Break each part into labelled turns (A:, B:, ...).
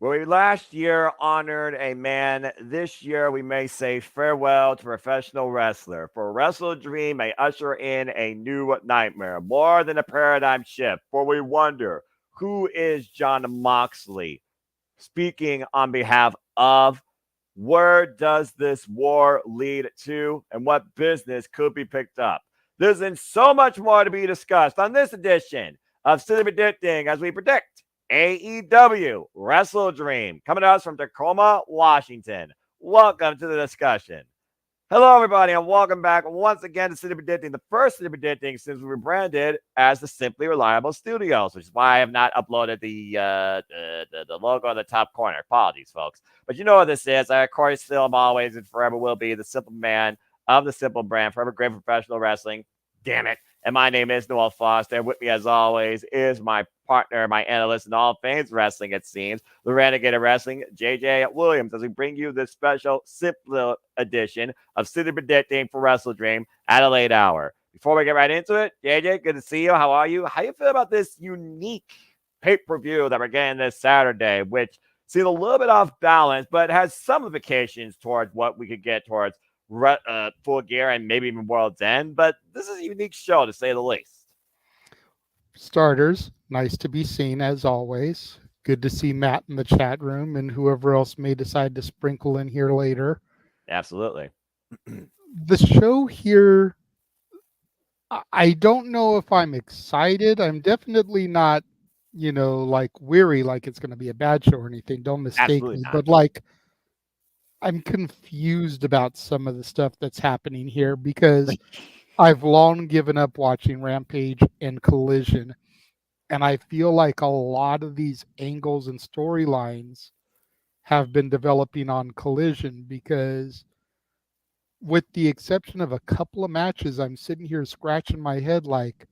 A: Where we last year honored a man, this year we may say farewell to professional wrestler. For Wrestle Dream may usher in a new nightmare, more than a paradigm shift. For we wonder, who is John Moxley? Speaking on behalf of, where does this war lead to, and what business could be picked up? There's and so much more to be discussed on this edition of City Predicting as we predict AEW Wrestle Dream, coming to us from Tacoma, Washington. Welcome to the discussion. Hello, everybody, and welcome back once again to City Predicting, the first City Predicting since we rebranded as the Simply Reliable Studios, which is why I have not uploaded the logo in the top corner. Apologies, folks. But you know what this is. I, of course, still am always and forever will be the simple man of the simple brand, forever great professional wrestling. Damn it. And my name is Noel Foster. And with me, as always, is my partner, my analyst in all things wrestling, it seems, the Renegade of Wrestling, JJ Williams, as we bring you this special, simple edition of City Predicting for Wrestle Dream at a late hour. Before we get right into it, JJ, good to see you. How are you? How you feel about this unique pay-per-view that we're getting this Saturday, which seems a little bit off balance, but has some implications towards what we could get towards Full Gear and maybe even World's End. But this is a unique show, to say the least.
B: Starters, nice to be seen as always. Good to see Matt in the chat room and whoever else may decide to sprinkle in here later.
A: Absolutely.
B: The show here, I don't know if I'm excited. I'm definitely not, like weary, like it's going to be a bad show or anything. Don't mistake
A: Absolutely
B: me.
A: not.
B: But like, I'm confused about some of the stuff that's happening here because I've long given up watching Rampage and Collision. And I feel like a lot of these angles and storylines have been developing on Collision because, with the exception of a couple of matches, I'm sitting here scratching my head like,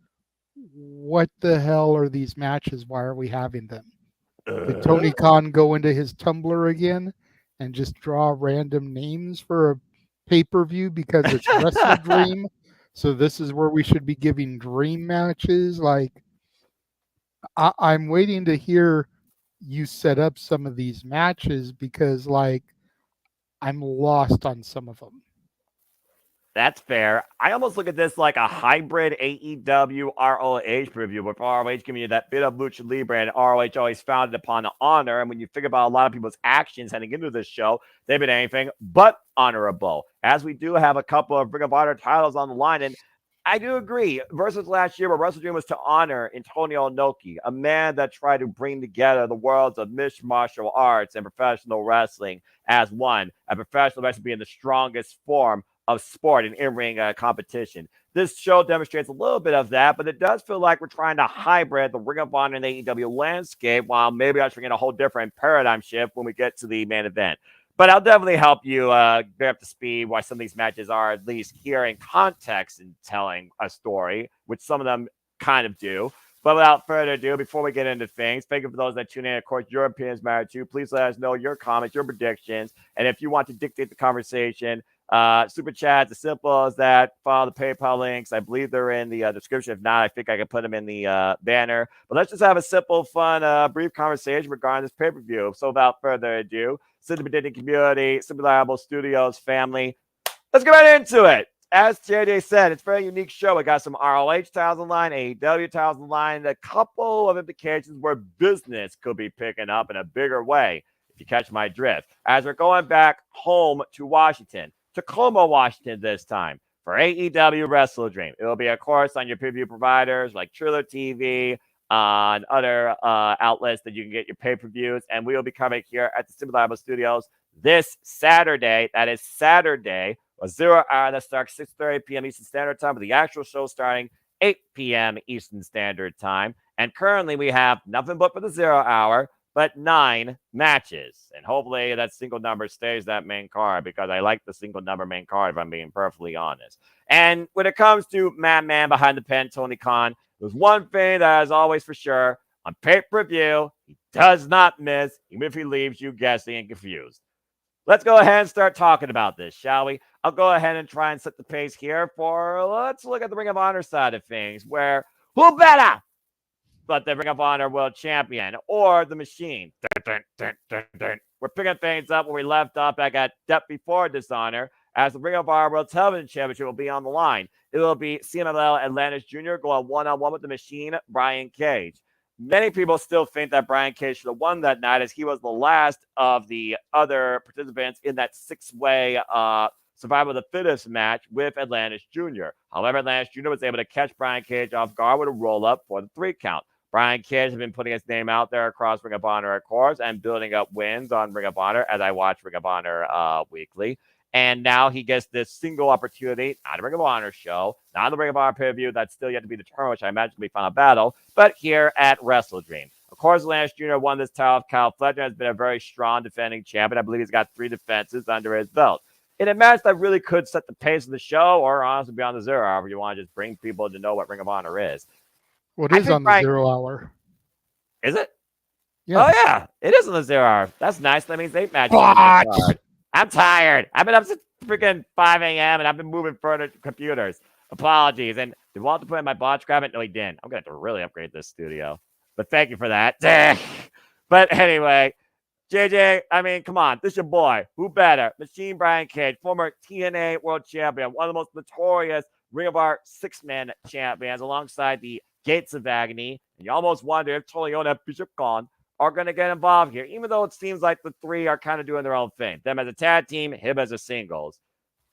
B: what the hell are these matches? Why are we having them? Did Tony Khan go into his Tumblr again and just draw random names for a pay per view because it's Wrestle Dream? So this is where we should be giving dream matches. Like, I'm waiting to hear you set up some of these matches because, like, I'm lost on some of them.
A: That's fair. I almost look at this like a hybrid AEW ROH preview, with ROH giving you that bit of Lucha Libre, and ROH always founded upon honor. And when you think about a lot of people's actions heading into this show, they've been anything but honorable. As we do have a couple of Ring of Honor titles on the line, and I do agree. Versus last year, where Wrestle Dream was to honor Antonio Inoki, a man that tried to bring together the worlds of mixed martial arts and professional wrestling as one, and professional wrestling being the strongest form of sport and in-ring competition. This show demonstrates a little bit of that, but it does feel like we're trying to hybrid the Ring of Honor and AEW landscape, while maybe ushering in a whole different paradigm shift when we get to the main event. But I'll definitely help you get up to speed why some of these matches are at least hearing context and telling a story, which some of them kind of do. But without further ado, before we get into things, thank you for those that tune in. Of course, your opinions matter too. Please let us know your comments, your predictions, and if you want to dictate the conversation, super chats, as simple as that. Follow the PayPal links. I believe they're in the description. If not, I think I can put them in the banner. But let's just have a simple, fun, brief conversation regarding this pay-per-view. So without further ado, City Predicting community, Super Reliable Studios family, let's get right into it. As JJ said, it's a very unique show. We got some ROH titles on line, AEW titles on line, a couple of implications where business could be picking up in a bigger way, if you catch my drift. As we're going back home to Washington, Tacoma, Washington this time, for AEW Wrestle Dream. It will be, of course, on your preview providers like Triller TV, on other outlets that you can get your pay-per-views, and we will be coming here at the Super Reliable Studios this Saturday. That is Saturday, a 0 hour that starts 6:30 p.m. Eastern Standard Time, with the actual show starting 8 p.m. Eastern Standard Time. And currently we have nothing but for the 0 hour, but 9 matches. And hopefully that single number stays that main card, because I like the single number main card, if I'm being perfectly honest. And when it comes to man behind the pen, Tony Khan, there's one thing that is always for sure. On pay-per-view, he does not miss, even if he leaves you guessing and confused. Let's go ahead and start talking about this, shall we? I'll go ahead and try and set the pace here let's look at the Ring of Honor side of things, where who better but the Ring of Honor World Champion, or the Machine. Dun, dun, dun, dun, dun. We're picking things up where we left off back at Depth Before Dishonor, as the Ring of Honor World Television Championship will be on the line. It will be CMLL Atlantis Jr. going one-on-one with the Machine, Brian Cage. Many people still think that Brian Cage should have won that night, as he was the last of the other participants in that six-way Survival of the Fittest match with Atlantis Jr. However, Atlantis Jr. was able to catch Brian Cage off guard with a roll-up for the 3 count. Brian Cage has been putting his name out there across Ring of Honor, of course, and building up wins on Ring of Honor as I watch Ring of Honor weekly. And now he gets this single opportunity, not a Ring of Honor show, not the Ring of Honor pay-per-view that's still yet to be determined, which I imagine will be Final Battle, but here at WrestleDream. Of course, Lance Jr. won this title. Kyle Fletcher has been a very strong defending champion. I believe he's got 3 defenses under his belt. In a match that really could set the pace of the show, or honestly be on the 0 hour, if you want to just bring people to know what Ring of Honor is.
B: What is on the 0 hour?
A: Is it?
B: Yeah.
A: Oh, yeah. It is on the 0 hour. That's nice. That means 8 matches. I'm tired. I've been up since freaking 5 a.m. and I've been moving further to computers. Apologies. And did Walter put in my botch grab it? No, he didn't. I'm going to have to really upgrade this studio. But thank you for that. But anyway, JJ, I mean, come on. This is your boy. Who better? Machine Brian Cage, former TNA World Champion, one of the most notorious Ring of Honor 6-man champions, alongside the Gates of Agony. And you almost wonder if Toledo and Bishop Khan are going to get involved here, even though it seems like the 3 are kind of doing their own thing. Them as a tag team, him as a singles.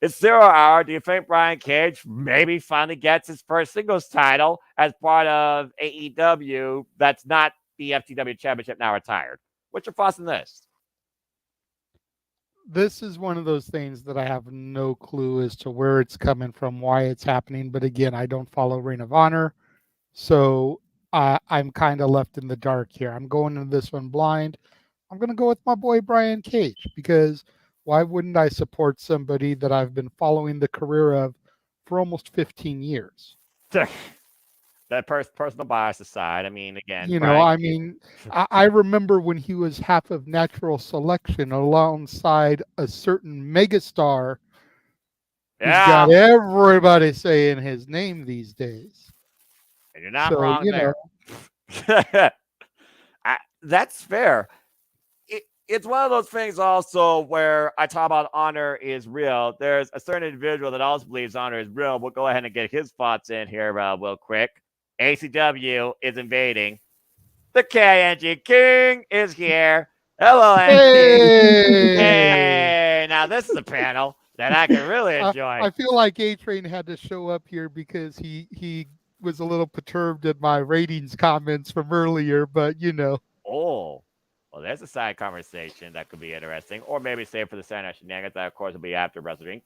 A: It's 0 hour. Do you think Brian Cage maybe finally gets his first singles title as part of AEW that's not the FTW Championship, now retired? What's your thoughts on this?
B: This is one of those things that I have no clue as to where it's coming from, why it's happening. But again, I don't follow Ring of Honor, so I'm kind of left in the dark here. I'm going into this one blind. I'm going to go with my boy Brian Cage, because why wouldn't I support somebody that I've been following the career of for almost 15 years?
A: That personal bias aside, I mean, again,
B: I remember when he was half of Natural Selection alongside a certain megastar who's got everybody saying his name these days.
A: And you're not wrong there. That's fair. It's one of those things also where I talk about honor is real. There's a certain individual that also believes honor is real. We'll go ahead and get his thoughts in here real quick. ACW is invading. The KNG King is here. Hello, NG. Hey, now this is a panel that I can really enjoy.
B: I feel like A-Train had to show up here because he was a little perturbed at my ratings comments from earlier, but you know.
A: Oh, well, there's a side conversation that could be interesting, or maybe save for the Saturday shenanigans. That, of course, will be after WrestleDream.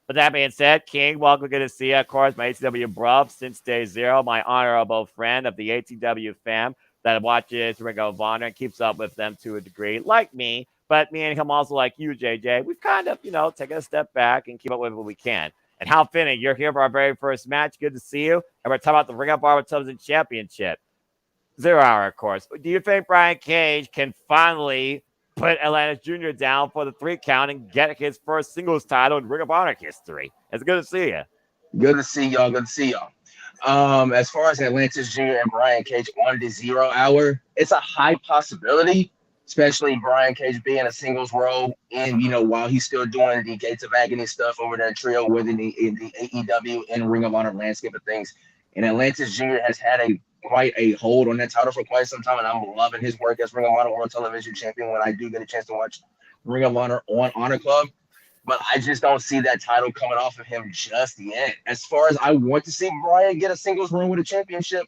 A: But that being said, King, welcome. Good to see you. Of course, my ATW bruv since day 0, my honorable friend of the ATW fam that watches Ring of Honor and keeps up with them to a degree, like me. But me and him also, like you, JJ, we've kind of, taken a step back and keep up with what we can. And how fitting, you're here for our very first match. Good to see you. And we're talking about the Ring of Honor Television Championship. 0 hour, of course. Do you think Brian Cage can finally put Atlantis Jr. down for the 3 count and get his first singles title in Ring of Honor history? It's good to see you.
C: Good to see y'all. Good to see y'all. As far as Atlantis Jr. and Brian Cage on the 0 hour, it's a high possibility, especially Brian Cage being a singles role, and while he's still doing the Gates of Agony stuff over there, trio within the AEW and Ring of Honor landscape of things. And Atlantis Jr. has had quite a hold on that title for quite some time, and I'm loving his work as Ring of Honor World Television Champion when I do get a chance to watch Ring of Honor on Honor Club. But I just don't see that title coming off of him just yet. As far as I want to see Brian get a singles run with a championship,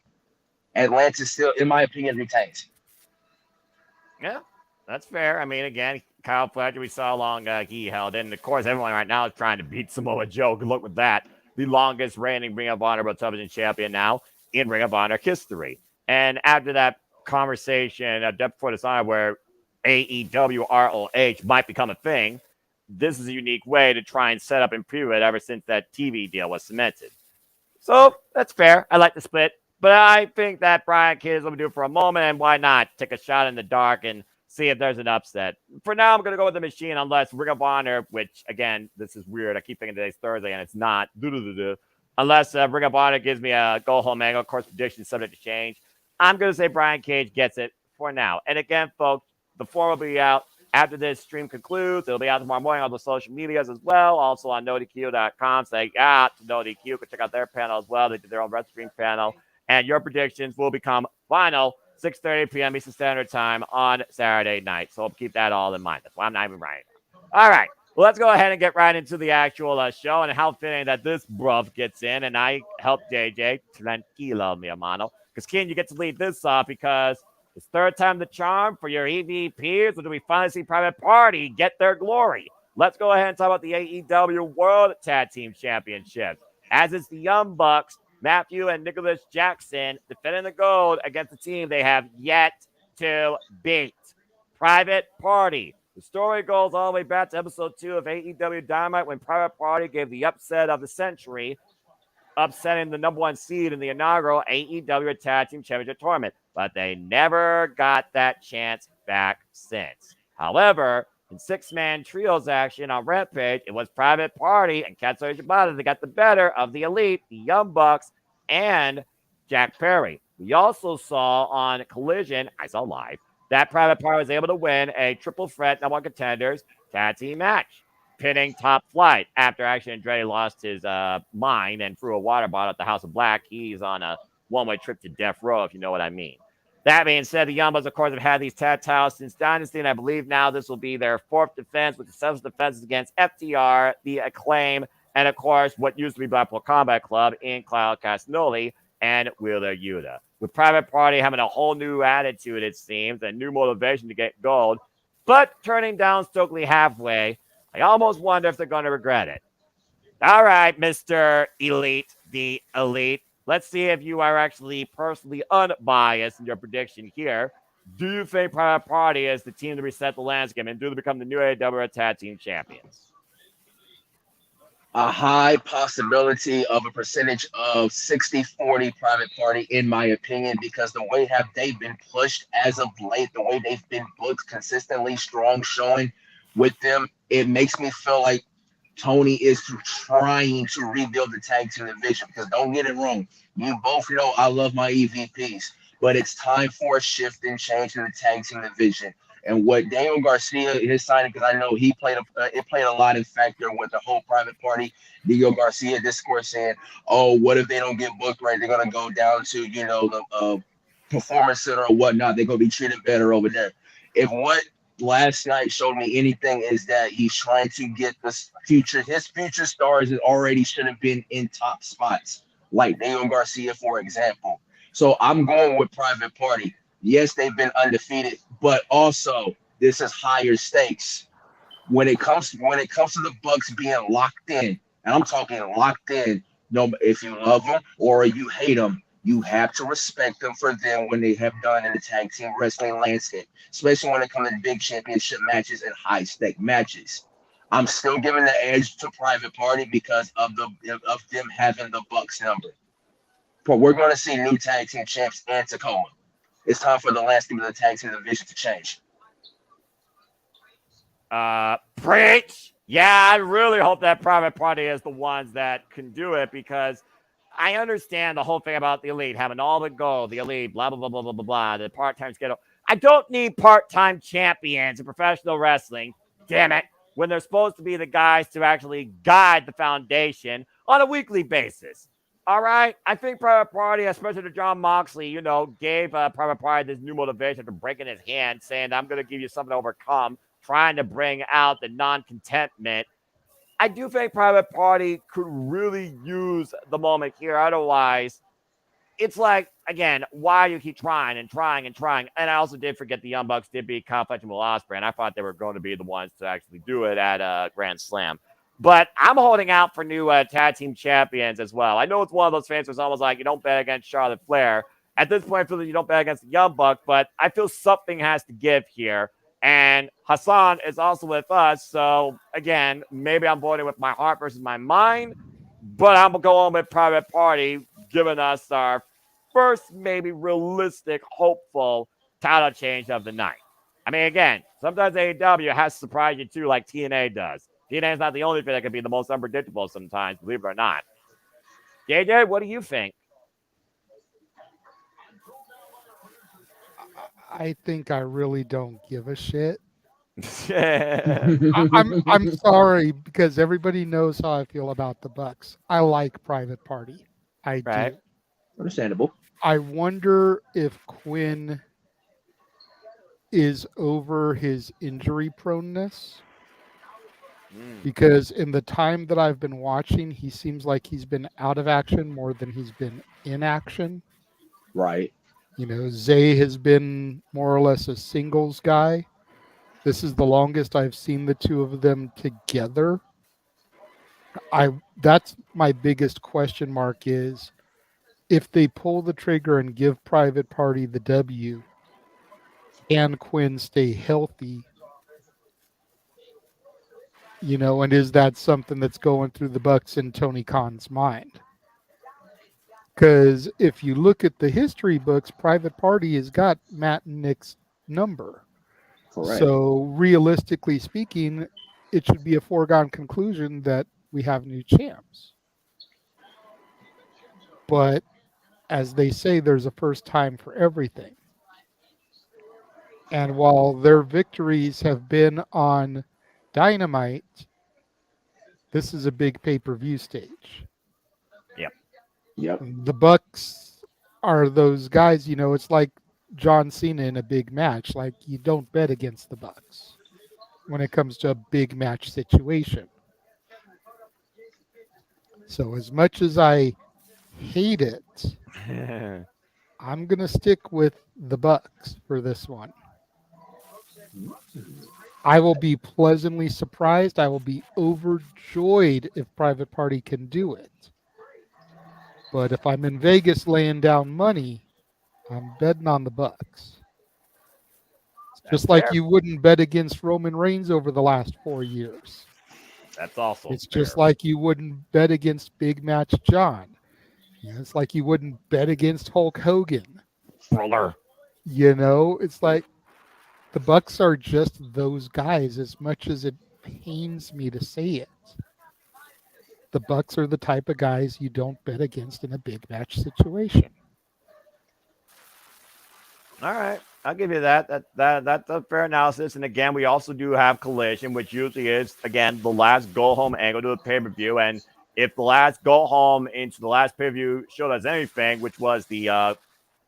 C: Atlantis still, in my opinion, retains.
A: Yeah, that's fair. I mean, again, Kyle Fletcher, we saw how long he held in. And of course, everyone right now is trying to beat Samoa Joe. Good luck with that. The longest reigning Ring of Honor World Television Champion now in Ring of Honor history. And after that conversation, Depth Before Dishonor, where AEW ROH might become a thing, this is a unique way to try and set up and preview it ever since that TV deal was cemented. So that's fair. I like the split. But I think that Brian Cage is going to do it for a moment, and why not take a shot in the dark and see if there's an upset. For now, I'm going to go with the Machine, unless Ring of Honor, which, again, this is weird. I keep thinking today's Thursday, and it's not. Unless Ring of Honor gives me a go-home angle. Of course, prediction subject to change. I'm going to say Brian Cage gets it for now. And again, folks, the form will be out after this stream concludes. It'll be out tomorrow morning on the social medias as well. Also on NoDQ.com. So they got to NoDQ. Go check out their panel as well. They did their own WrestleDream panel. And your predictions will become final 6:30 p.m. Eastern Standard Time on Saturday night. So keep that all in mind. That's why I'm not even writing. All right. Well, let's go ahead and get right into the actual show. And how fitting that this bruv gets in. And I help JJ. Tranquilo, mi hermano. Because, Ken, you get to lead this off because it's third time the charm for your EVPs. Or do we finally see Private Party get their glory? Let's go ahead and talk about the AEW World Tag Team Championships. As it's the Young Bucks, Matthew and Nicholas Jackson defending the gold against the team they have yet to beat. Private Party. The story goes all the way back to episode 2 of AEW Dynamite when Private Party gave the upset of the century, upsetting the number 1 seed in the inaugural AEW Tag Team Championship tournament. But they never got that chance back since. However, in 6-man trios action on Rampage, it was Private Party and Katsuyori Shibata that got the better of the Elite, the Young Bucks, and Jack Perry. We also saw on Collision, I saw live, that Private Party was able to win a triple threat number 1 contenders tag team match, pinning Top Flight after actually Andretti lost his mind and threw a water bottle at the House of Black. He's on a one-way trip to death row, if you know what I mean. That being said, the Young Bucks, of course, have had these tag titles since Dynasty, and I believe now this will be their 4th defense with the 7th defenses against FTR, the Acclaim, and, of course, what used to be Blackpool Combat Club in Claudio Castagnoli and Wheeler Yuta. With Private Party having a whole new attitude, it seems, and new motivation to get gold, but turning down Stokely halfway, I almost wonder if they're going to regret it. All right, Mr. Elite, the Elite. Let's see if you are actually personally unbiased in your prediction here. Do you think Private Party is the team to reset the landscape, and do they become the new AEW Tag Team Champions?
C: A high possibility of a percentage of 60-40 Private Party, in my opinion, because the way have they been pushed as of late, the way they've been booked consistently, strong showing with them, it makes me feel like Tony is trying to rebuild the tag team division. Because don't get it wrong, you both know I love my EVPs, but it's time for a shift and change in the tag team division. And what Daniel Garcia, his signing, because I know he played it played a lot in factor with the whole Private Party. Daniel Garcia discourse saying, "Oh, what if they don't get booked right? They're gonna go down to the performance center or whatnot. They're gonna be treated better over there." If what last night showed me anything is that he's trying to get his future stars that already should have been in top spots, like Daniel Garcia, for example. So I'm going with Private Party. Yes, they've been undefeated, but also this is higher stakes. When it comes to the Bucks being locked in, and I'm talking locked in, no, if you love them or you hate them, you have to respect them for them when they have done in the tag team wrestling landscape, especially when it comes to big championship matches and high stake matches. I'm still giving the edge to Private Party because of them having the Bucks number. But we're going to see new tag team champs in Tacoma. It's time for the landscape of the tag team division to change.
A: Preach! Yeah, I really hope that Private Party is the ones that can do it, because I understand the whole thing about the Elite having all the gold, the Elite, blah, blah, blah, blah, blah, blah, blah, the part-time schedule. I don't need part-time champions in professional wrestling, damn it, when they're supposed to be the guys to actually guide the foundation on a weekly basis. All right? I think Private Party, especially to John Moxley, gave Private Party this new motivation for breaking his hand, saying, I'm going to give you something to overcome, trying to bring out the non-contentment. I do think Private Party could really use the moment here. Otherwise, it's like, again, why you keep trying and trying and trying. And I also did forget the Young Bucks did beat Kyle Fletcher and Will Ospreay, and I thought they were going to be the ones to actually do it at Grand Slam. But I'm holding out for new tag team champions as well. I know it's one of those fans who's almost like, you don't bet against Charlotte Flair. At this point, I feel that you don't bet against the Young Bucks, but I feel something has to give here. And Hassan is also with us. So, again, maybe I'm voting with my heart versus my mind, but I'm going with Private Party, giving us our first maybe realistic, hopeful title change of the night. I mean, again, sometimes AEW has to surprise you too, like TNA does. TNA is not the only thing that can be the most unpredictable sometimes, believe it or not. JJ, what do you think?
B: I think I really don't give a shit.
A: Yeah.
B: I'm sorry because everybody knows how I feel about the Bucks. I like Private Party. I
A: Right.
B: do.
C: Understandable.
B: I wonder if Quinn is over his injury proneness
A: Mm.
B: because in the time that I've been watching, he seems like he's been out of action more than he's been in action.
C: Right.
B: Zay has been more or less a singles guy. This is the longest I've seen the two of them together. I That's my biggest question mark is if they pull the trigger and give Private Party the W, can Quinn stay healthy? And is that something that's going through the Bucks and Tony Khan's mind? Because if you look at the history books, Private Party has got Matt and Nick's number.
C: Correct.
B: So realistically speaking, it should be a foregone conclusion that we have new champs. But as they say, there's a first time for everything. And while their victories have been on Dynamite, this is a big pay-per-view stage.
A: Yep.
C: Yep.
B: The Bucks are those guys, it's like John Cena in a big match. Like you don't bet against the Bucks when it comes to a big match situation. So as much as I hate it, I'm going to stick with the Bucks for this one. I will be pleasantly surprised. I will be overjoyed if Private Party can do it. But if I'm in Vegas laying down money, I'm betting on the Bucks.
A: That's
B: Just like
A: fair.
B: you wouldn't bet against Roman Reigns over the last 4 years.
A: That's also
B: It's
A: fair.
B: just like you wouldn't bet against Big Match John. It's like you wouldn't bet against Hulk Hogan.
A: Brother.
B: It's like the Bucks are just those guys as much as it pains me to say it. The Bucks are the type of guys you don't bet against in a big match situation.
A: All right, I'll give you that. That's a fair analysis. And again, we also do have Collision, which usually is again the last go home angle to the pay per view. And if the last go home into the last pay per view showed us anything, which was the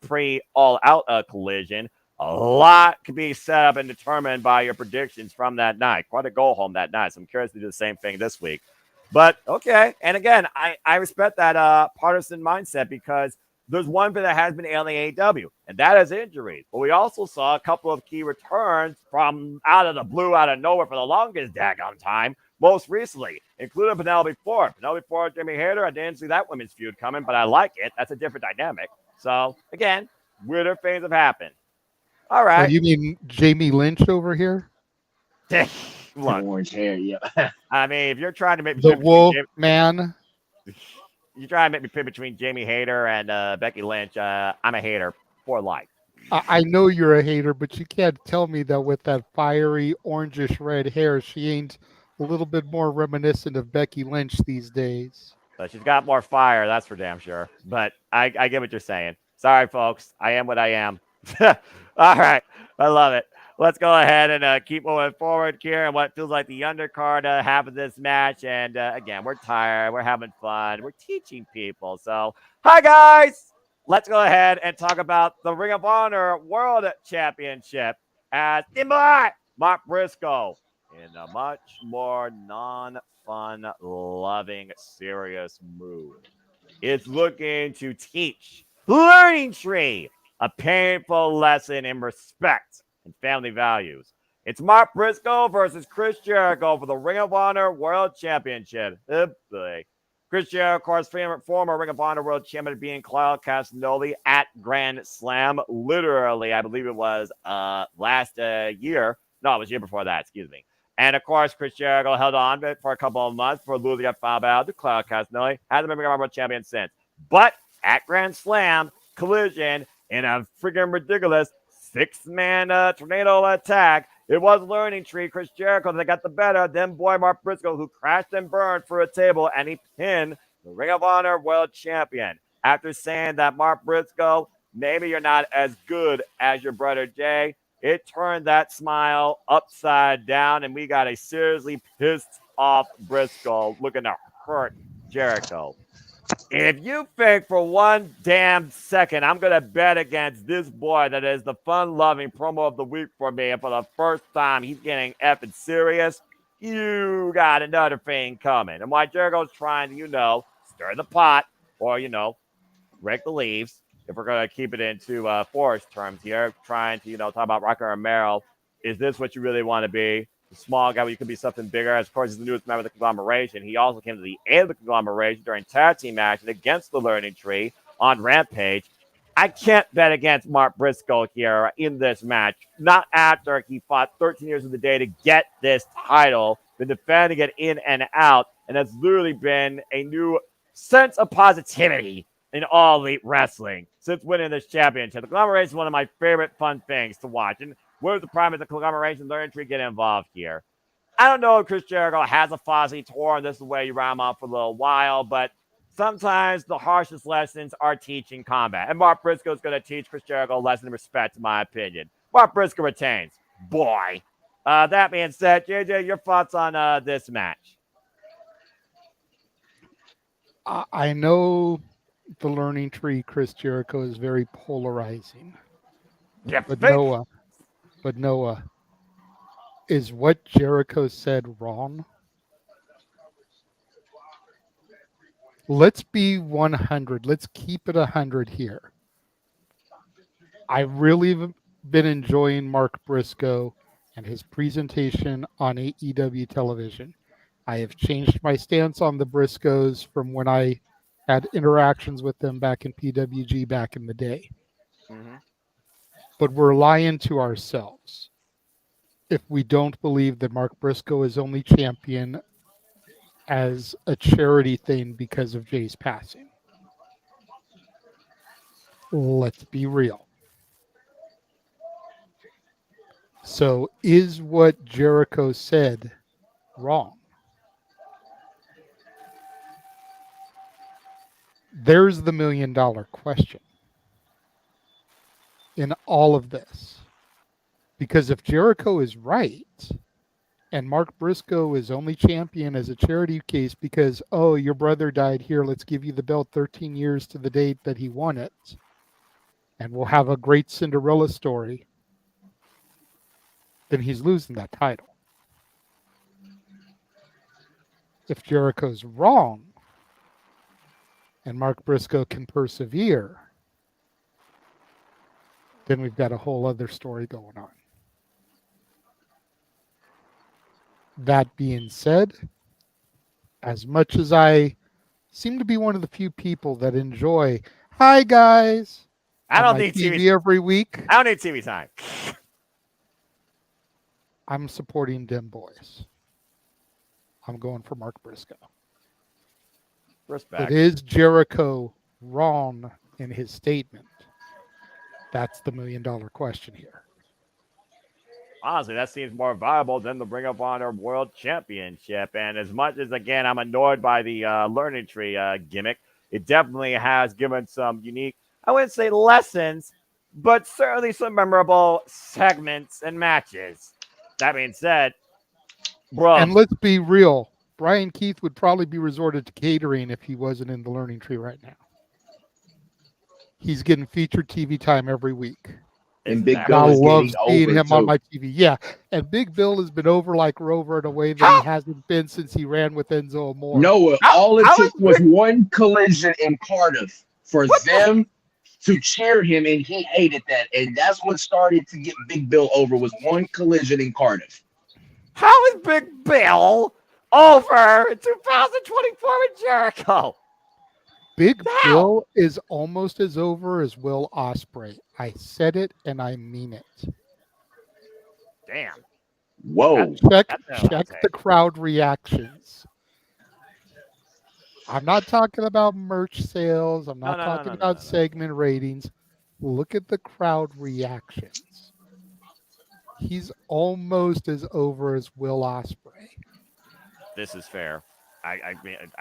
A: pre all out Collision, a lot could be set up and determined by your predictions from that night. Quite a go home that night. So I'm curious to do the same thing this week. But okay, and again, I respect that partisan mindset because there's one thing that has been ailing AEW, and that is injuries. But we also saw a couple of key returns from out of the blue, out of nowhere for the longest daggone time, most recently, including Penelope Ford. Penelope Ford, Jimmy Hayter, I didn't see that women's feud coming, but I like it. That's a different dynamic. So, again, weirder things have happened. All
B: Oh,
A: right.
B: you mean Jamie Lynch over here?
A: Look,
C: Orange hair. Yeah.
A: I mean, if you're trying to make me
B: The
A: pick between
B: Wolf Man.
A: you try to make me pick between Jamie Hayter and Becky Lynch, I'm a hater for life.
B: I know you're a hater, but you can't tell me that with that fiery orangish red hair, she ain't a little bit more reminiscent of Becky Lynch these days.
A: But she's got more fire, that's for damn sure. But I get what you're saying. Sorry, folks. I am what I am. All right. I love it. Let's go ahead and keep moving forward here and what feels like the undercard half of this match. And again, we're tired. We're having fun. We're teaching people. So, hi, guys. Let's go ahead and talk about the Ring of Honor World Championship as Imbai Mark Briscoe in a much more non-fun, loving, serious mood. It's looking to teach Learning Tree a painful lesson in respect and family values. It's Mark Briscoe versus Chris Jericho for the Ring of Honor World Championship. Oh boy. Chris Jericho, of course, former Ring of Honor World Champion, being Claudio Castagnoli at Grand Slam. Literally, I believe it was last year. No, it was year before that. Excuse me. And of course, Chris Jericho held on for a couple of months before losing at foul battle to Claudio Castagnoli. Hasn't been Ring of Honor World Champion since. But at Grand Slam, Collision in a freaking ridiculous six-man tornado attack. It was Learning Tree, Chris Jericho that got the better. Then boy Mark Briscoe, who crashed and burned for a table, and he pinned the Ring of Honor World Champion. After saying that Mark Briscoe maybe you're not as good as your brother Jay. It turned that smile upside down, and we got a seriously pissed off Briscoe looking to hurt Jericho. If you think for one damn second I'm going to bet against this boy that is the fun loving promo of the week for me, and for the first time he's getting effing serious, you got another thing coming. And while Jericho's trying to, stir the pot or, rake the leaves, if we're going to keep it into Forest terms here, trying to, talk about Rocker Romero, is this what you really want to be? The small guy where you could be something bigger. As of course, he's the newest member of the conglomeration. He also came to the end of the conglomeration during tag team action against the Learning Tree on Rampage. I can't bet against Mark Briscoe here in this match. Not after he fought 13 years of the day to get this title, been defending it in and out, and has literally been a new sense of positivity in All Elite Wrestling since winning this championship. The conglomeration is one of my favorite fun things to watch. And where's the problem is the conglomeration Learning Tree get involved here? I don't know if Chris Jericho has a Fozzy tour, and this is the way you round off for a little while, but sometimes the harshest lessons are teaching combat. And Mark Briscoe is going to teach Chris Jericho a lesson of respect, in my opinion. Mark Briscoe retains. Boy. That being said, JJ, your thoughts on this match?
B: I know the Learning Tree, Chris Jericho, is very polarizing.
A: Yeah,
B: But Noah, is what Jericho said wrong? Let's be 100. Let's keep it 100 here. I really have been enjoying Mark Briscoe and his presentation on AEW television. I have changed my stance on the Briscoes from when I had interactions with them back in PWG back in the day.
A: Mm-hmm.
B: But we're lying to ourselves if we don't believe that Mark Briscoe is only champion as a charity thing because of Jay's passing. Let's be real. So is what Jericho said wrong? There's the $1 million question in all of this. Because if Jericho is right, and Mark Briscoe is only champion as a charity case because, oh, your brother died here, let's give you the belt 13 years to the date that he won it, and we'll have a great Cinderella story, then he's losing that title. If Jericho's wrong, and Mark Briscoe can persevere, then we've got a whole other story going on. That being said, as much as I seem to be one of the few people that enjoy, hi guys,
A: I don't
B: on my
A: need
B: TV every week,
A: I don't need TV time.
B: I'm supporting them boys. I'm going for Mark Briscoe.
A: Respect.
B: But is Jericho wrong in his statement? That's the $1 million question here.
A: Honestly, that seems more viable than the Ring of Honor World Championship. And as much as, again, I'm annoyed by the Learning Tree gimmick, it definitely has given some unique, I wouldn't say lessons, but certainly some memorable segments and matches. That being said, bro.
B: And let's be real, Brian Keith would probably be resorted to catering if he wasn't in the Learning Tree right now. He's getting featured TV time every week.
C: And Big
A: Exactly.
C: Bill
B: I
C: is
B: love
C: getting
B: seeing
C: over
B: him on
C: too.
B: my TV. Yeah, and Big Bill has been over like Rover in a way that he hasn't been since he ran with Enzo Amore.
C: Noah, all it
A: how
C: took
A: is
C: was one collision in Cardiff for them to cheer him, and he hated that. And that's what started to get Big Bill over, was one collision in Cardiff.
A: How is Big Bill over in 2024 with Jericho?
B: Big Bill is almost as over as Will Ospreay. I said it and I mean it.
A: Damn.
C: Whoa.
B: Check
A: That's
B: the crowd reactions. I'm not talking about merch sales. I'm not talking about segment ratings. Look at the crowd reactions. He's almost as over as Will Ospreay.
A: This is fair. I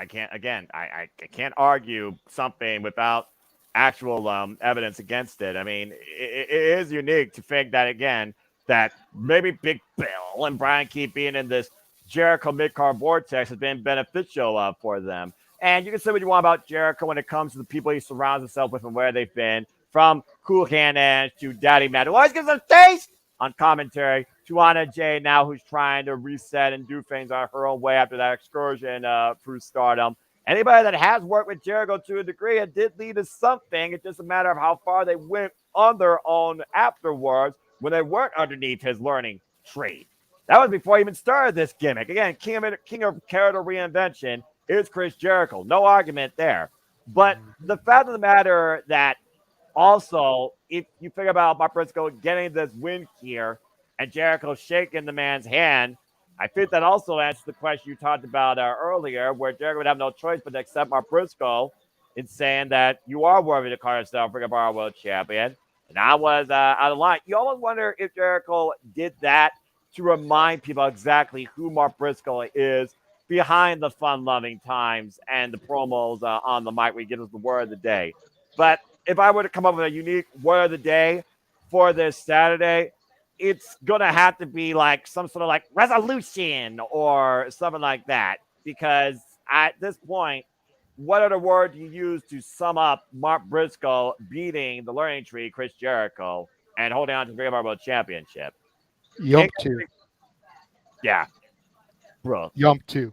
A: can't, again, I can't argue something without actual evidence against it. I mean, it is unique to think that again that maybe Big Bill and Brian Keith being in this Jericho mid-card vortex has been beneficial for them. And you can say what you want about Jericho when it comes to the people he surrounds himself with and where they've been, from Cool Hand Ash to Daddy Matt, who always gives a taste on commentary, to Anna Jay now, who's trying to reset and do things on her own way after that excursion through Stardom. Anybody that has worked with Jericho to a degree, it did lead to something. It's just a matter of how far they went on their own afterwards when they weren't underneath his learning tree. That was before he even started this gimmick. Again, king of character reinvention is Chris Jericho. No argument there. But the fact of the matter that also, if you think about Mark Briscoe getting this win here and Jericho shaking the man's hand, I think that also answers the question you talked about earlier, where Jericho would have no choice but to accept Mark Briscoe in saying that you are worthy to call yourself Ring of Honor World Champion. And I was out of line. You almost wonder if Jericho did that to remind people exactly who Mark Briscoe is behind the fun-loving times and the promos on the mic where he gives us the word of the day. But if I were to come up with a unique word of the day for this Saturday, it's gonna have to be like some sort of like resolution or something like that. Because at this point, what other word do you use to sum up Mark Briscoe beating the learning tree, Chris Jericho, and holding on to the Ring of Honor World Championship?
B: Yump 2.
A: Yeah, bro.
B: Yump 2.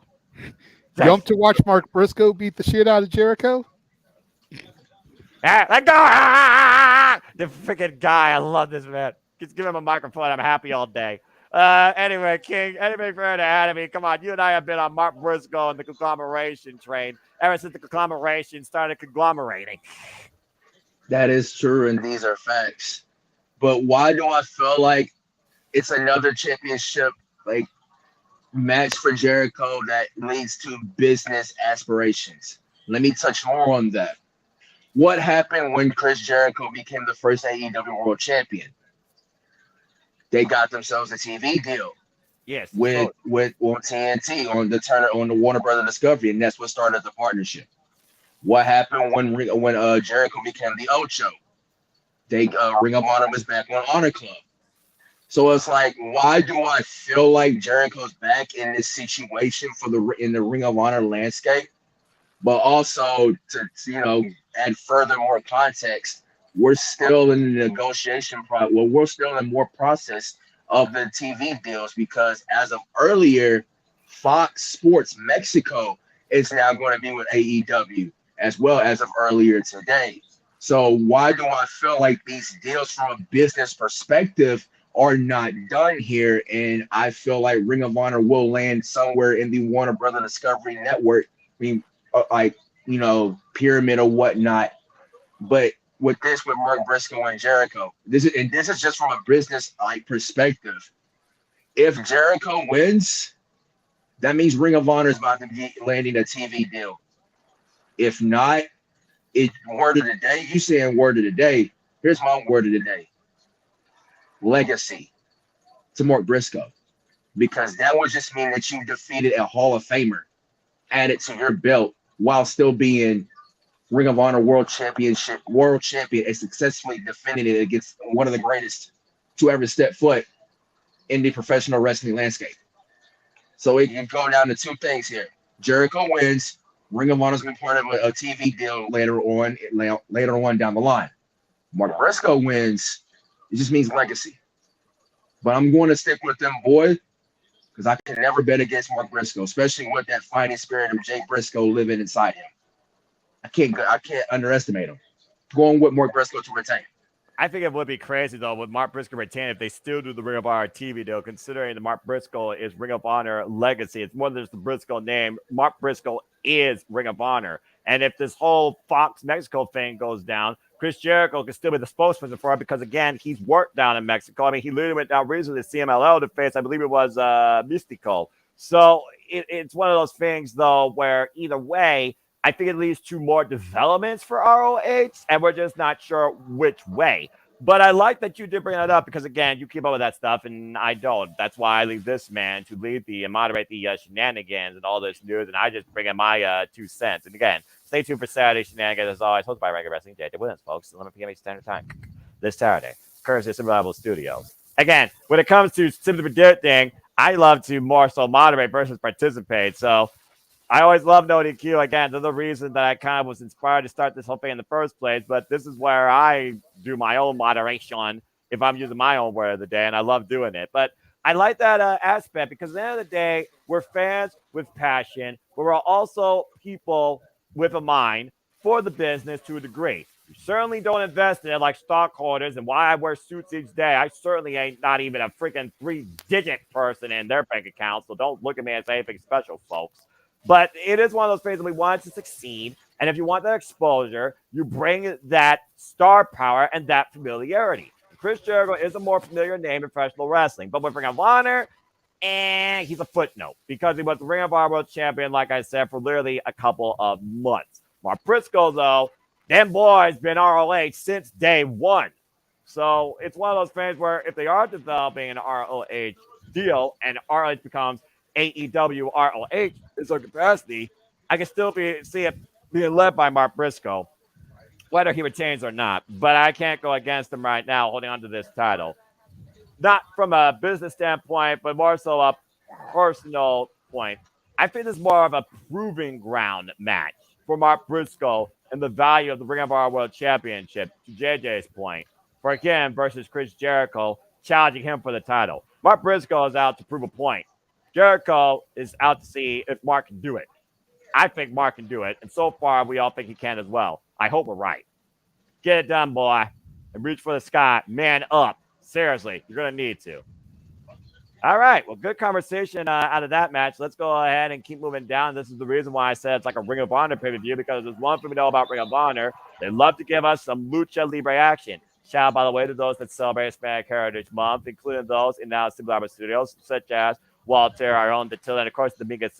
B: Yump to watch Mark Briscoe beat the shit out of Jericho?
A: Let go! The freaking guy. I love this man. Just give him a microphone. I'm happy all day. Anyway, King, anything further to add? I mean, come on. You and I have been on Mark Briscoe and the conglomeration train ever since the conglomeration started conglomerating.
C: That is true, and these are facts. But why do I feel like it's another championship like match for Jericho that leads to business aspirations? Let me touch more on that. What happened when Chris Jericho became the first AEW World Champion? They got themselves a TV deal.
A: Yes,
C: with on TNT on the Warner Brother Discovery, and that's what started the partnership. What happened when Jericho became the Ocho? They Ring of Honor was back on Honor Club. So it's like, why do I feel like Jericho's back in this situation in the Ring of Honor landscape? But also to add further more context, we're still in the negotiation process. Well, we're still in more process of the TV deals because as of earlier, Fox Sports Mexico is now going to be with AEW as well as of earlier today. So why do I feel like these deals from a business perspective are not done here? And I feel like Ring of Honor will land somewhere in the Warner Brother Discovery Network. I mean, pyramid or whatnot. But with Mark Briscoe and Jericho, this is just from a business perspective. If Jericho wins, that means Ring of Honor is about to be landing a TV deal. If not, word of the day. You saying word of the day? Here's my word of the day: legacy to Mark Briscoe, because that would just mean that you defeated a Hall of Famer, added to your belt while still being Ring of Honor world champion, and successfully defending it against one of the greatest to ever step foot in the professional wrestling landscape. So it can go down to two things here. Jericho wins. Ring of Honor's been part of a TV deal later on down the line. Mark Briscoe wins. It just means legacy. But I'm going to stick with them, boy, because I can never bet against Mark Briscoe, especially with that fighting spirit of Jake Briscoe living inside him. I can't underestimate him. Going with Mark Briscoe to retain.
A: I think it would be crazy, though, with Mark Briscoe retained if they still do the Ring of Honor TV deal, considering that Mark Briscoe is Ring of Honor legacy. It's more than just the Briscoe name. Mark Briscoe is Ring of Honor. And if this whole Fox Mexico thing goes down, Chris Jericho can still be the spokesperson for it because, again, he's worked down in Mexico. I mean, he literally went down recently to CMLL to face, I believe it was Mystico. So it's one of those things, though, where either way, I think it leads to more developments for ROH, and we're just not sure which way. But I like that you did bring that up because, again, you keep up with that stuff, and I don't. That's why I leave this man to lead and moderate the shenanigans and all this news, and I just bring in my 2 cents. And, again, Stay tuned for Saturday shenanigans as always. Hosted by Regular Wrestling JJ Williams, folks. 11 p.m. Standard Time this Saturday. Courtesy of Survival Studios. Again, when it comes to simply predicting, I love to more so moderate versus participate. So I always love no DQ. Again, they're the reason that I kind of was inspired to start this whole thing in the first place. But this is where I do my own moderation if I'm using my own word of the day, and I love doing it. But I like that aspect because at the end of the day, we're fans with passion, but we're also people with a mind for the business to a degree. You certainly don't invest in it like stockholders, and why I wear suits each day. I certainly ain't not even a freaking 3-digit person in their bank account, so don't look at me as anything special, folks. But it is one of those things that we want to succeed. And if you want that exposure, you bring that star power and that familiarity. Chris Jericho is a more familiar name in professional wrestling, but with Ring of Honor, and he's a footnote because he was the Ring of Honor World Champion, like I said, for literally a couple of months. Mark Briscoe, though, them boys been ROH since day one. So it's one of those things where if they are developing an ROH deal and ROH becomes AEW ROH in some capacity, I can still see it being led by Mark Briscoe, whether he retains or not. But I can't go against him right now holding on to this title. Not from a business standpoint, but more so a personal point. I think this is more of a proving ground match for Mark Briscoe and the value of the Ring of Honor World Championship, to JJ's point, for again versus Chris Jericho challenging him for the title. Mark Briscoe is out to prove a point. Jericho is out to see if Mark can do it. I think Mark can do it, and so far we all think he can as well. I hope we're right. Get it done, boy, and reach for the sky. Man up. Seriously, you're going to need to. All right. Well, good conversation out of that match. Let's go ahead and keep moving down. This is the reason why I said it's like a Ring of Honor pay-per-view, because there's one thing we know about Ring of Honor. They love to give us some Lucha Libre action. Shout out, by the way, to those that celebrate Hispanic Heritage Month, including those in now Simple Studios, such as Walter, our own Datilla, and of course, the biggest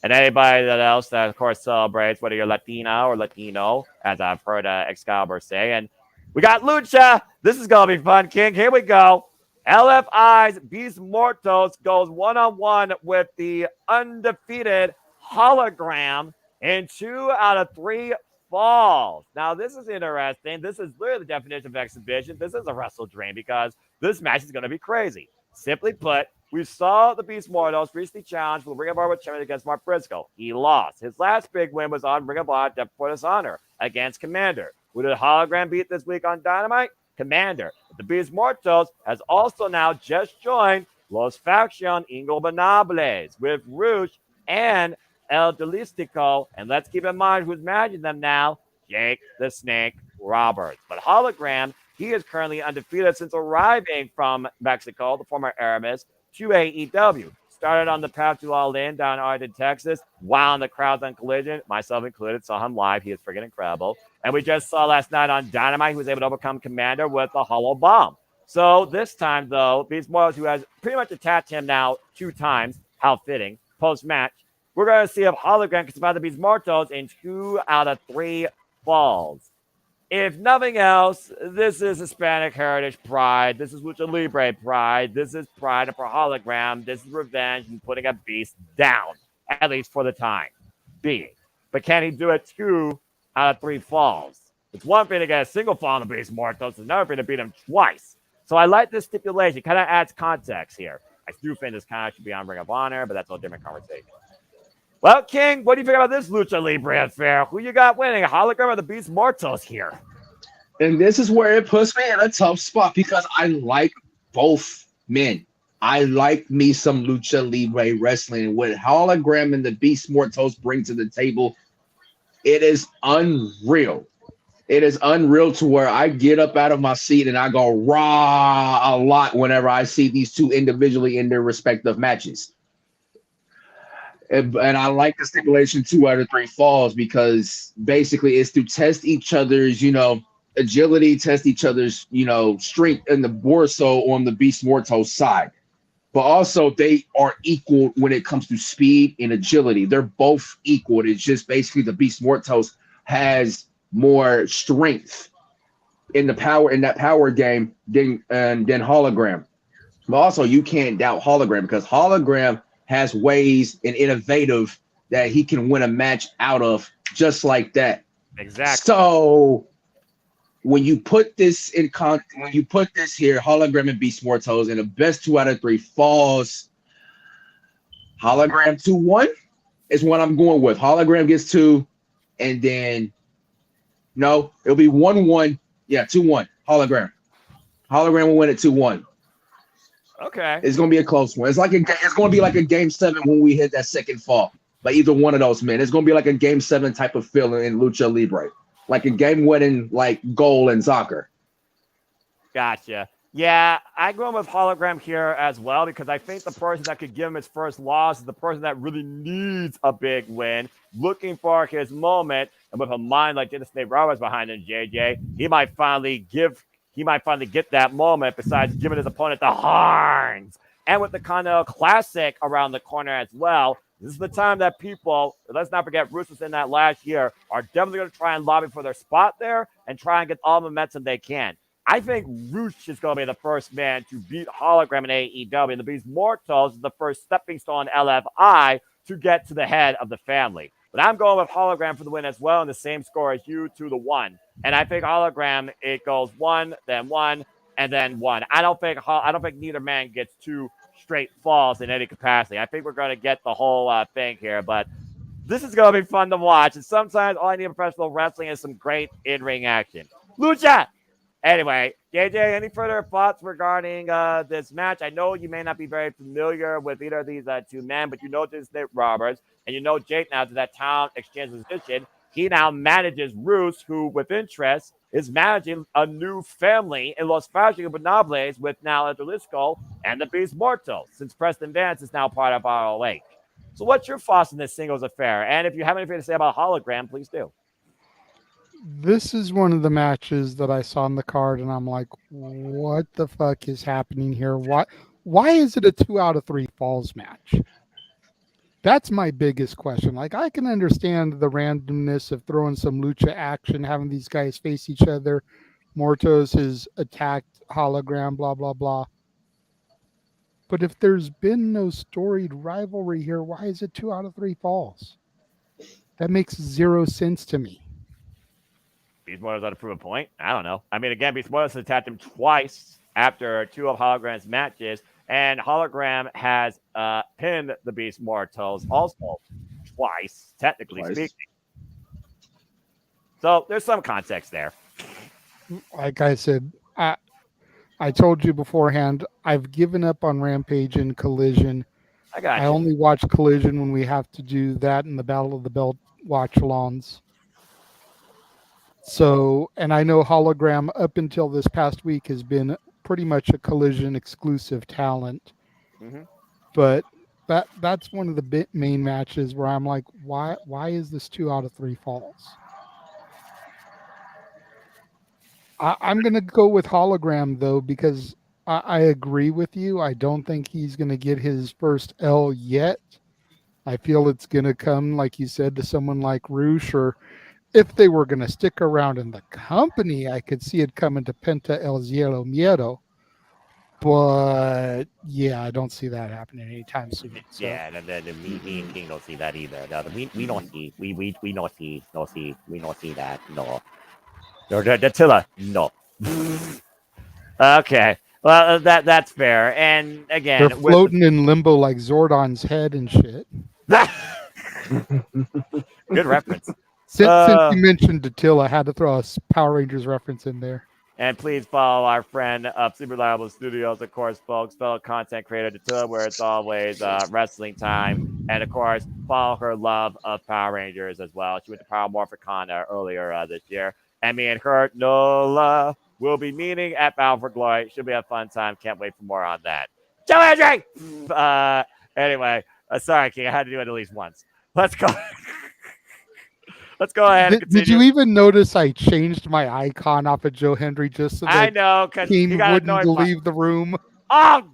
A: and anybody that else that, of course, celebrates, whether you're Latina or Latino, as I've heard Excalibur say. And we got Lucha. This is going to be fun, King. Here we go. LFI's Beast Mortos goes one-on-one with the undefeated Hologram in 2 out of 3 falls. Now, this is interesting. This is literally the definition of exhibition. This is a WrestleDream because this match is going to be crazy. Simply put, we saw the Beast Mortos recently challenged for the Ring of Honor Championship against Mark Briscoe. He lost. His last big win was on Ring of Honor Death Before Dishonor against Commander. Who did Hologram beat this week on Dynamite? Commander. The Beast Mortos has also now just joined Los Faction Ingobernables with Rouge and El Delistico. And let's keep in mind who's managing them now. Jake the Snake Roberts. But Hologram, he is currently undefeated since arriving from Mexico, the former Aramis, to AEW. Started on the path to All In down in Arlington, Texas. Wow, the crowds on Collision, myself included, saw him live. He is freaking incredible. And we just saw last night on Dynamite, he was able to overcome Commander with a hollow bomb. So this time, though, Beast Mortos, who has pretty much attacked him now 2 times, how fitting, post-match, we're going to see if Hologram can survive the Beast Mortos in 2 out of 3 falls. If nothing else, this is Hispanic Heritage pride. This is Lucha Libre pride. This is pride for Hologram. This is revenge and putting a beast down, at least for the time being. But can he do it 2 out of 3 falls? It's one thing to get a single fall on the Beast Mortos. It's another thing to beat him twice. So I like this stipulation. It kind of adds context here. I do think this kind of should be on Ring of Honor, but that's a different conversation. Well, King, what do you think about this Lucha Libre affair? Who you got winning, a Hologram or the Beast Mortos here?
C: And this is where it puts me in a tough spot because I like both men. I like me some Lucha Libre wrestling. What Hologram and the Beast Mortos bring to the table, it is unreal. It is unreal to where I get up out of my seat and I go rah a lot whenever I see these two individually in their respective matches. And I like the stipulation 2 out of 3 falls because basically it's to test each other's, agility, test each other's, strength, and the more so on the Beast Mortos side. But also they are equal when it comes to speed and agility. They're both equal. It's just basically the Beast Mortos has more strength in that power game than Hologram. But also you can't doubt Hologram because Hologram has ways and innovative that he can win a match out of just like that.
A: Exactly.
C: So when you put this when you put this here, hologram and Beast Mortals, and the best 2 out of 3 falls, hologram 2-1 is what I'm going with. Hologram gets 2, and then no, it'll be 1-1. Yeah, 2-1. Hologram. Hologram will win at 2-1.
A: Okay.
C: It's gonna be a close one. It's gonna be like a game 7 when we hit that second fall. Like either one of those men. It's gonna be like a game 7 type of feeling in Lucha Libre. Like a game winning like goal in soccer.
A: Gotcha. Yeah, I go with hologram here as well because I think the person that could give him his first loss is the person that really needs a big win, looking for his moment, and with a mind like Dennis Nate Roberts behind him, JJ, he might finally get that moment. Besides giving his opponent the horns, and with the kind of classic around the corner as well. This is the time that people, let's not forget, Bruce was in that last year, are definitely going to try and lobby for their spot there and try and get all the momentum they can. I think Roosh is going to be the first man to beat Hologram in AEW, and the Beast Mortals is the first stepping stone LFI to get to the head of the family. But I'm going with Hologram for the win as well, and the same score as you, 2-1. And I think Hologram, it goes 1, then 1, and then 1. I don't think neither man gets 2 straight falls in any capacity. I think we're going to get the whole thing here, but this is going to be fun to watch. And sometimes all I need in professional wrestling is some great in-ring action. Lucha! Anyway, JJ, any further thoughts regarding this match? I know you may not be very familiar with either of these 2 men, but you know this Nate Roberts, and you know Jake now to that Talent Exchange position. He now manages Roos, who, with interest, is managing a new family in Los Fascionables with now Edrisco and the Beast Mortals, since Preston Vance is now part of ROH. So what's your thoughts on this singles affair? And if you have anything to say about Hologram, please do.
B: This is one of the matches that I saw on the card, and I'm like, what the fuck is happening here? Why is it a 2 out of 3 falls match? That's my biggest question. Like, I can understand the randomness of throwing some lucha action, having these guys face each other. Mortos has attacked Hologram, blah, blah, blah. But if there's been no storied rivalry here, why is it 2 out of 3 falls? That makes 0 sense to me.
A: Beast Mortals ought to prove a point. I don't know. I mean, again, Beast Mortals has attacked him twice after 2 of Hologram's matches, and Hologram has pinned the Beast Mortals also twice, technically speaking. So there's some context there.
B: Like I said, I told you beforehand, I've given up on Rampage and Collision. I only watch Collision when we have to do that in the Battle of the Belt watch-alongs. So, and I know Hologram up until this past week has been pretty much a Collision exclusive talent.
A: Mm-hmm.
B: But that's one of the main matches where I'm like, why is this 2 out of 3 falls? I'm going to go with Hologram, though, because I agree with you. I don't think he's going to get his first L yet. I feel it's going to come, like you said, to someone like Roosh, or if they were going to stick around in the company, I could see it coming to Penta El Cielo Miedo. But, yeah, I don't see that happening anytime soon. So.
A: Yeah, me and King don't see that either. No, we don't see. We don't see that. No. Dattila, no. Okay. Well, that's fair. And again,
B: they're floating in limbo like Zordon's head and shit.
A: Good reference.
B: Since you mentioned Dattila, I had to throw a Power Rangers reference in there.
A: And please follow our friend Super Reliable Studios, of course, folks, fellow content creator Dattila, where it's always wrestling time. And, of course, follow her love of Power Rangers as well. She went to Power Morphicon earlier this year. And me and her, Nola, will be meeting at Battle for Glory. Should be a fun time. Can't wait for more on that. Joe Andre! Anyway, sorry, King. I had to do it at least once. Let's go. Let's go ahead and continue.
B: Did you even notice I changed my icon off of Joe Hendry just so that
A: I know, because
B: he wouldn't leave the room?
A: Oh,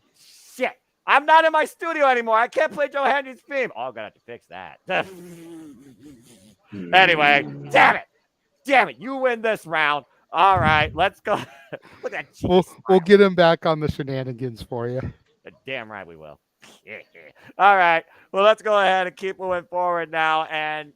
A: shit. I'm not in my studio anymore. I can't play Joe Hendry's theme. Oh, I'm going to have to fix that. Anyway, damn it. You win this round. All right, let's go. Look at that.
B: We'll get him back on the shenanigans for you.
A: Damn right we will. All right. Well, let's go ahead and keep moving forward now. And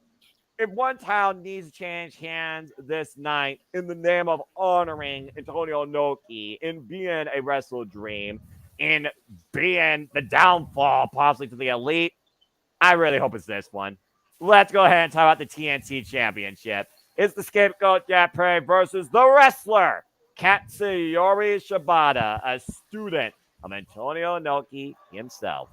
A: if one town needs to change hands this night in the name of honoring Antonio Noki, in being a wrestle dream, in being the downfall possibly to the elite, I really hope it's this one. Let's go ahead and talk about the TNT Championship. It's the scapegoat Jack Perry versus the wrestler Katsuyori Shibata, a student of Antonio Inoki himself.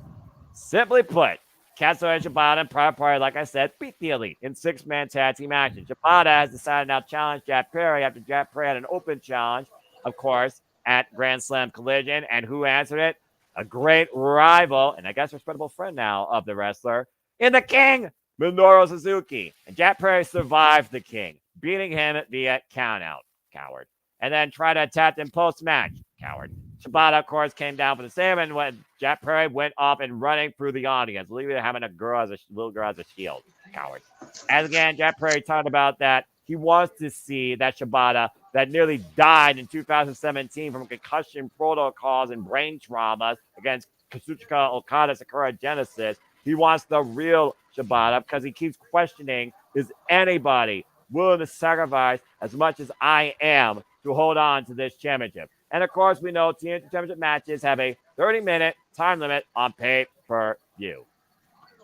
A: Simply put, Katsuyori Shibata and Private Party, like I said, beat the Elite in six-man tag team action. Shibata has decided now to challenge Jack Perry after Jack Perry had an open challenge, of course, at Grand Slam Collision. And who answered it? A great rival, and I guess respectable friend now of the wrestler, in the King, Minoru Suzuki. And Jack Perry survived the King, beating him via countout. Coward. And then tried to attack him post-match. Coward. Shibata, of course, came down for the same, and when Jack Perry went up and running through the audience, leaving having a little girl as a shield. Coward. As again, Jack Perry talked about that he wants to see that Shibata that nearly died in 2017 from concussion protocols and brain traumas against Kazuchika Okada Sakura Genesis. He wants the real Shibata because he keeps questioning, is anybody willing to sacrifice as much as I am to hold on to this championship? And of course, we know TNT Championship matches have a 30-minute time limit on pay-per-view.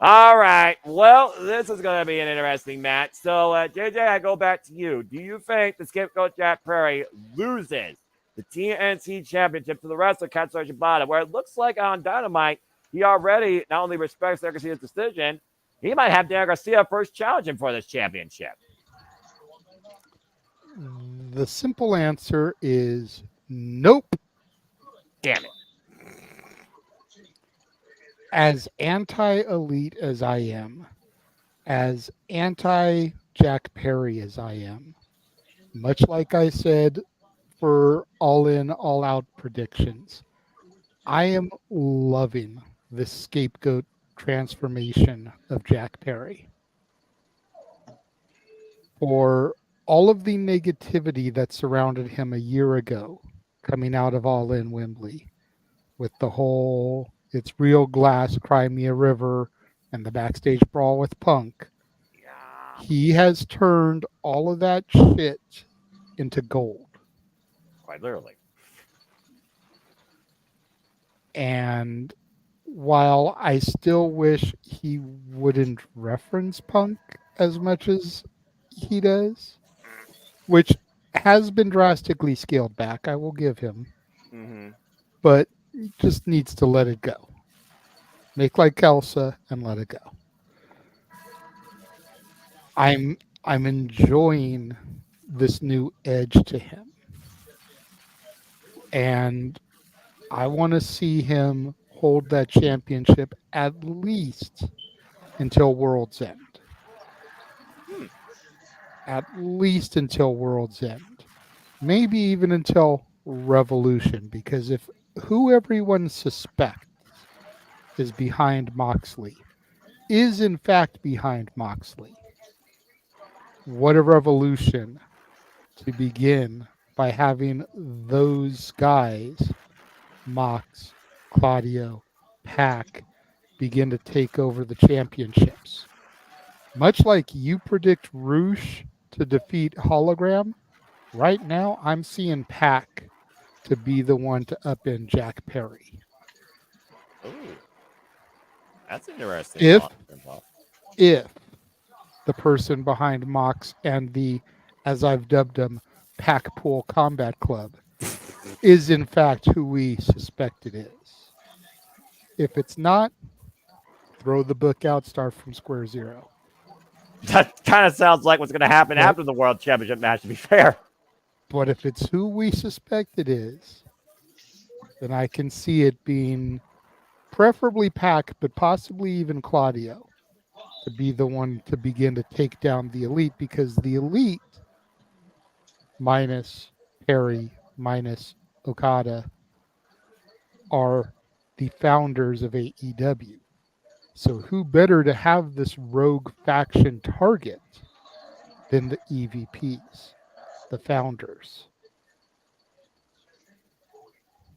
A: All right. Well, this is going to be an interesting match. So, JJ, I go back to you. Do you think the scapegoat Jack Perry loses the TNT Championship to the wrestler Katsuyori Shibata, where it looks like on Dynamite, he already not only respects Derek Garcia's decision, he might have Derek Garcia first challenge him for this championship?
B: The simple answer is nope.
A: Damn it.
B: As anti-elite as I am, as anti-Jack Perry as I am, much like I said for all-in, all-out predictions, I am loving the scapegoat transformation of Jack Perry. For all of the negativity that surrounded him a year ago, coming out of All In Wembley, with the whole "it's real glass, cry me a river" and the backstage brawl with Punk,
A: Yeah,
B: he has turned all of that shit into gold.
A: quite literally.
B: And while I still wish he wouldn't reference Punk as much as he does, which has been drastically scaled back, I will give him,
A: Mm-hmm.
B: but he just needs to let it go. Make like Elsa and let it go. I'm enjoying this new edge to him. And I want to see him hold that championship at least until World's End.
A: Hmm.
B: At least until World's End. Maybe even until Revolution, because if who everyone suspects is behind Moxley is in fact behind Moxley, what a revolution to begin by having those guys, Mox, Claudio, Pac, begin to take over the championships. Much like you predict Roosh to defeat Hologram, right now I'm seeing Pac to be the one to upend Jack Perry.
A: Ooh, that's an interesting
B: If
A: thought.
B: if the person behind Mox and the, as I've dubbed them, Pac Pool Combat Club is in fact who we suspect it is. If it's not, throw the book out, start from square zero.
A: That kind of sounds like what's going to happen
B: But
A: after the World Championship match, to be fair.
B: but if it's who we suspect it is, then I can see it being preferably Pac, but possibly even Claudio to be the one to begin to take down the elite, because the elite minus Perry minus Okada are the founders of AEW. So who better to have this rogue faction target than the EVPs, the founders?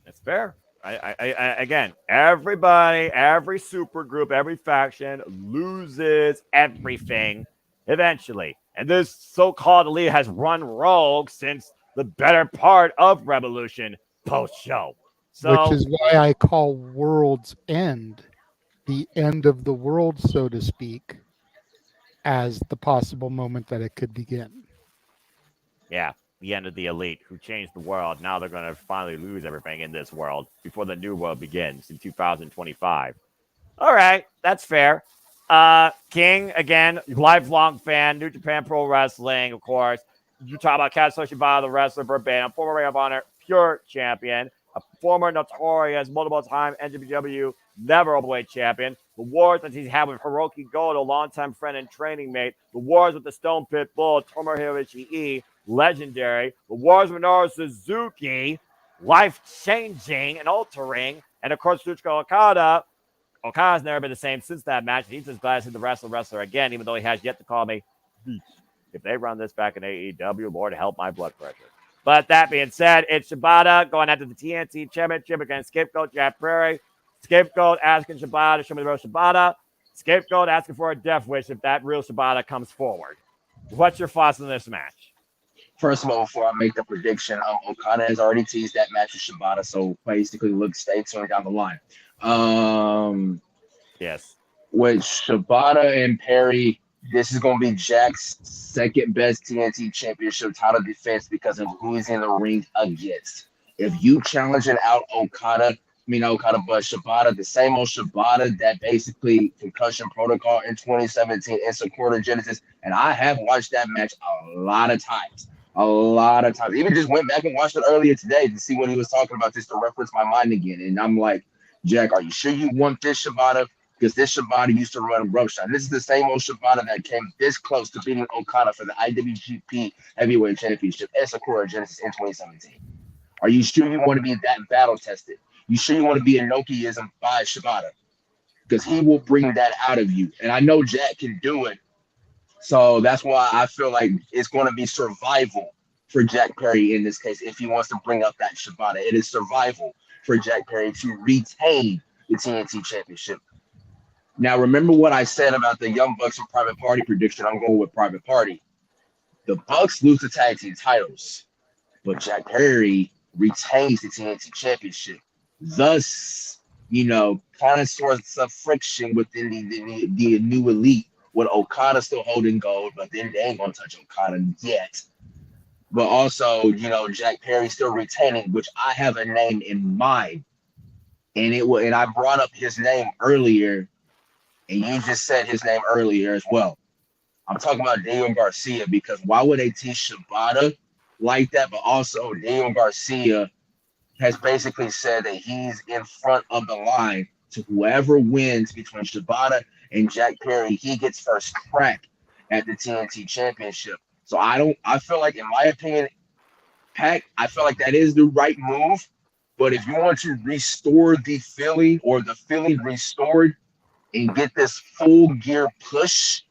A: That's fair. Again, everybody, every super group, every faction loses everything eventually. And this so-called elite has run rogue since the better part of Revolution post-show.
B: Which
A: So,
B: is why I call World's End, the end of the world, so to speak, as the possible moment that it could begin.
A: yeah, the end of the elite who changed the world. Now they're going to finally lose everything in this world before the new world begins in 2025. All right, that's fair. King, again, lifelong fan, New Japan Pro Wrestling, of course. You talk about Kazutoshi Shibata, the wrestler, verbatim, former Ring of Honor Pure Champion, a former notorious multiple-time NJPW Never Openweight Champion. The wars that he's had with Hiroki Goto, longtime friend and training mate. The wars with the Stone Pit Bull, Tomohiro Ishii, legendary. The wars with Minoru Suzuki, life-changing and altering. And, of course, Tsuchika Okada. Okada's never been the same since that match. He's just glad to see the wrestler again, even though he has yet to call me beast. If they run this back in AEW, Lord help my blood pressure. But that being said, it's Shibata going after the TNT Championship against Scapegoat Jack Prairie. Scapegoat asking Shibata to show me the real Shibata. Scapegoat asking for a death wish if that real Shibata comes forward. What's your thoughts on this match?
C: First of all, before I make the prediction, Okada has already teased that match with Shibata, so basically, look, stay tuned down the line.
A: Yes.
C: With Shibata and Perry, this is going to be Jack's second best TNT Championship title defense because of who he's in the ring against. If you challenging out Okada, but Shibata, the same old Shibata that basically concussion protocol in 2017 in Sakura Genesis, and I have watched that match a lot of times. Even just went back and watched it earlier today to see what he was talking about, just to reference my mind again. And I'm like, Jack, are you sure you want this Shibata? Because this Shibata used to run roughshod. This is the same old Shibata that came this close to beating Okada for the IWGP Heavyweight Championship at Sakura Genesis in 2017. Are you sure you want to be that battle tested? You sure you want to be Inokiism by Shibata? Because he will bring that out of you. And I know Jack can do it. So that's why I feel like it's going to be survival for Jack Perry in this case if he wants to bring up that Shibata. It is survival for Jack Perry to retain the TNT Championship. Now, remember what I said about the Young Bucks and Private Party prediction. I'm going with Private Party. The Bucks lose the tag team titles, but Jack Perry retains the TNT Championship. Thus, kind of sorts of friction within the new elite with Okada still holding gold, but then they ain't going to touch Okada yet. But also, Jack Perry still retaining, which I have a name in mind. And I brought up his name earlier, and you just said his name earlier as well. I'm talking about Daniel Garcia, because why would they teach Shibata like that? But also, Daniel Garcia has basically said that he's in front of the line to whoever wins between Shibata and Jack Perry, he gets first crack at the TNT Championship. So I feel like, in my opinion, Pac, I feel like that is the right move. But if you want to restore the feeling, or the feeling restored, and get this full gear push,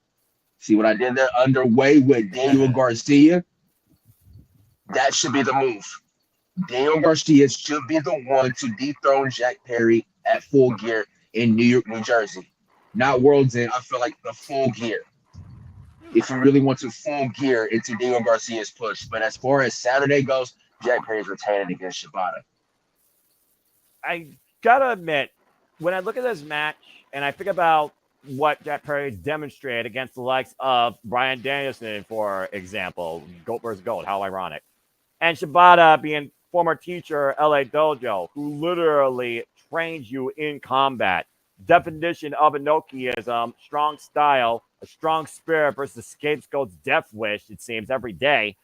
C: see what I did there, underway with Daniel Garcia, that should be the move. Daniel Garcia should be the one to dethrone Jack Perry at Full Gear in New York, New Jersey. Not World's End. I feel like the Full Gear. If you really want to full gear into Daniel Garcia's push. But as far as Saturday goes, Jack Perry's retaining against Shibata.
A: I gotta admit, when I look at this match and I think about what Jack Perry demonstrated against the likes of Bryan Danielson, for example, Goat versus Goat, how ironic, and Shibata being former teacher LA Dojo, who literally trains you in combat. Definition of Inokiism, strong style, a strong spirit versus scapegoat's death wish, it seems, every day.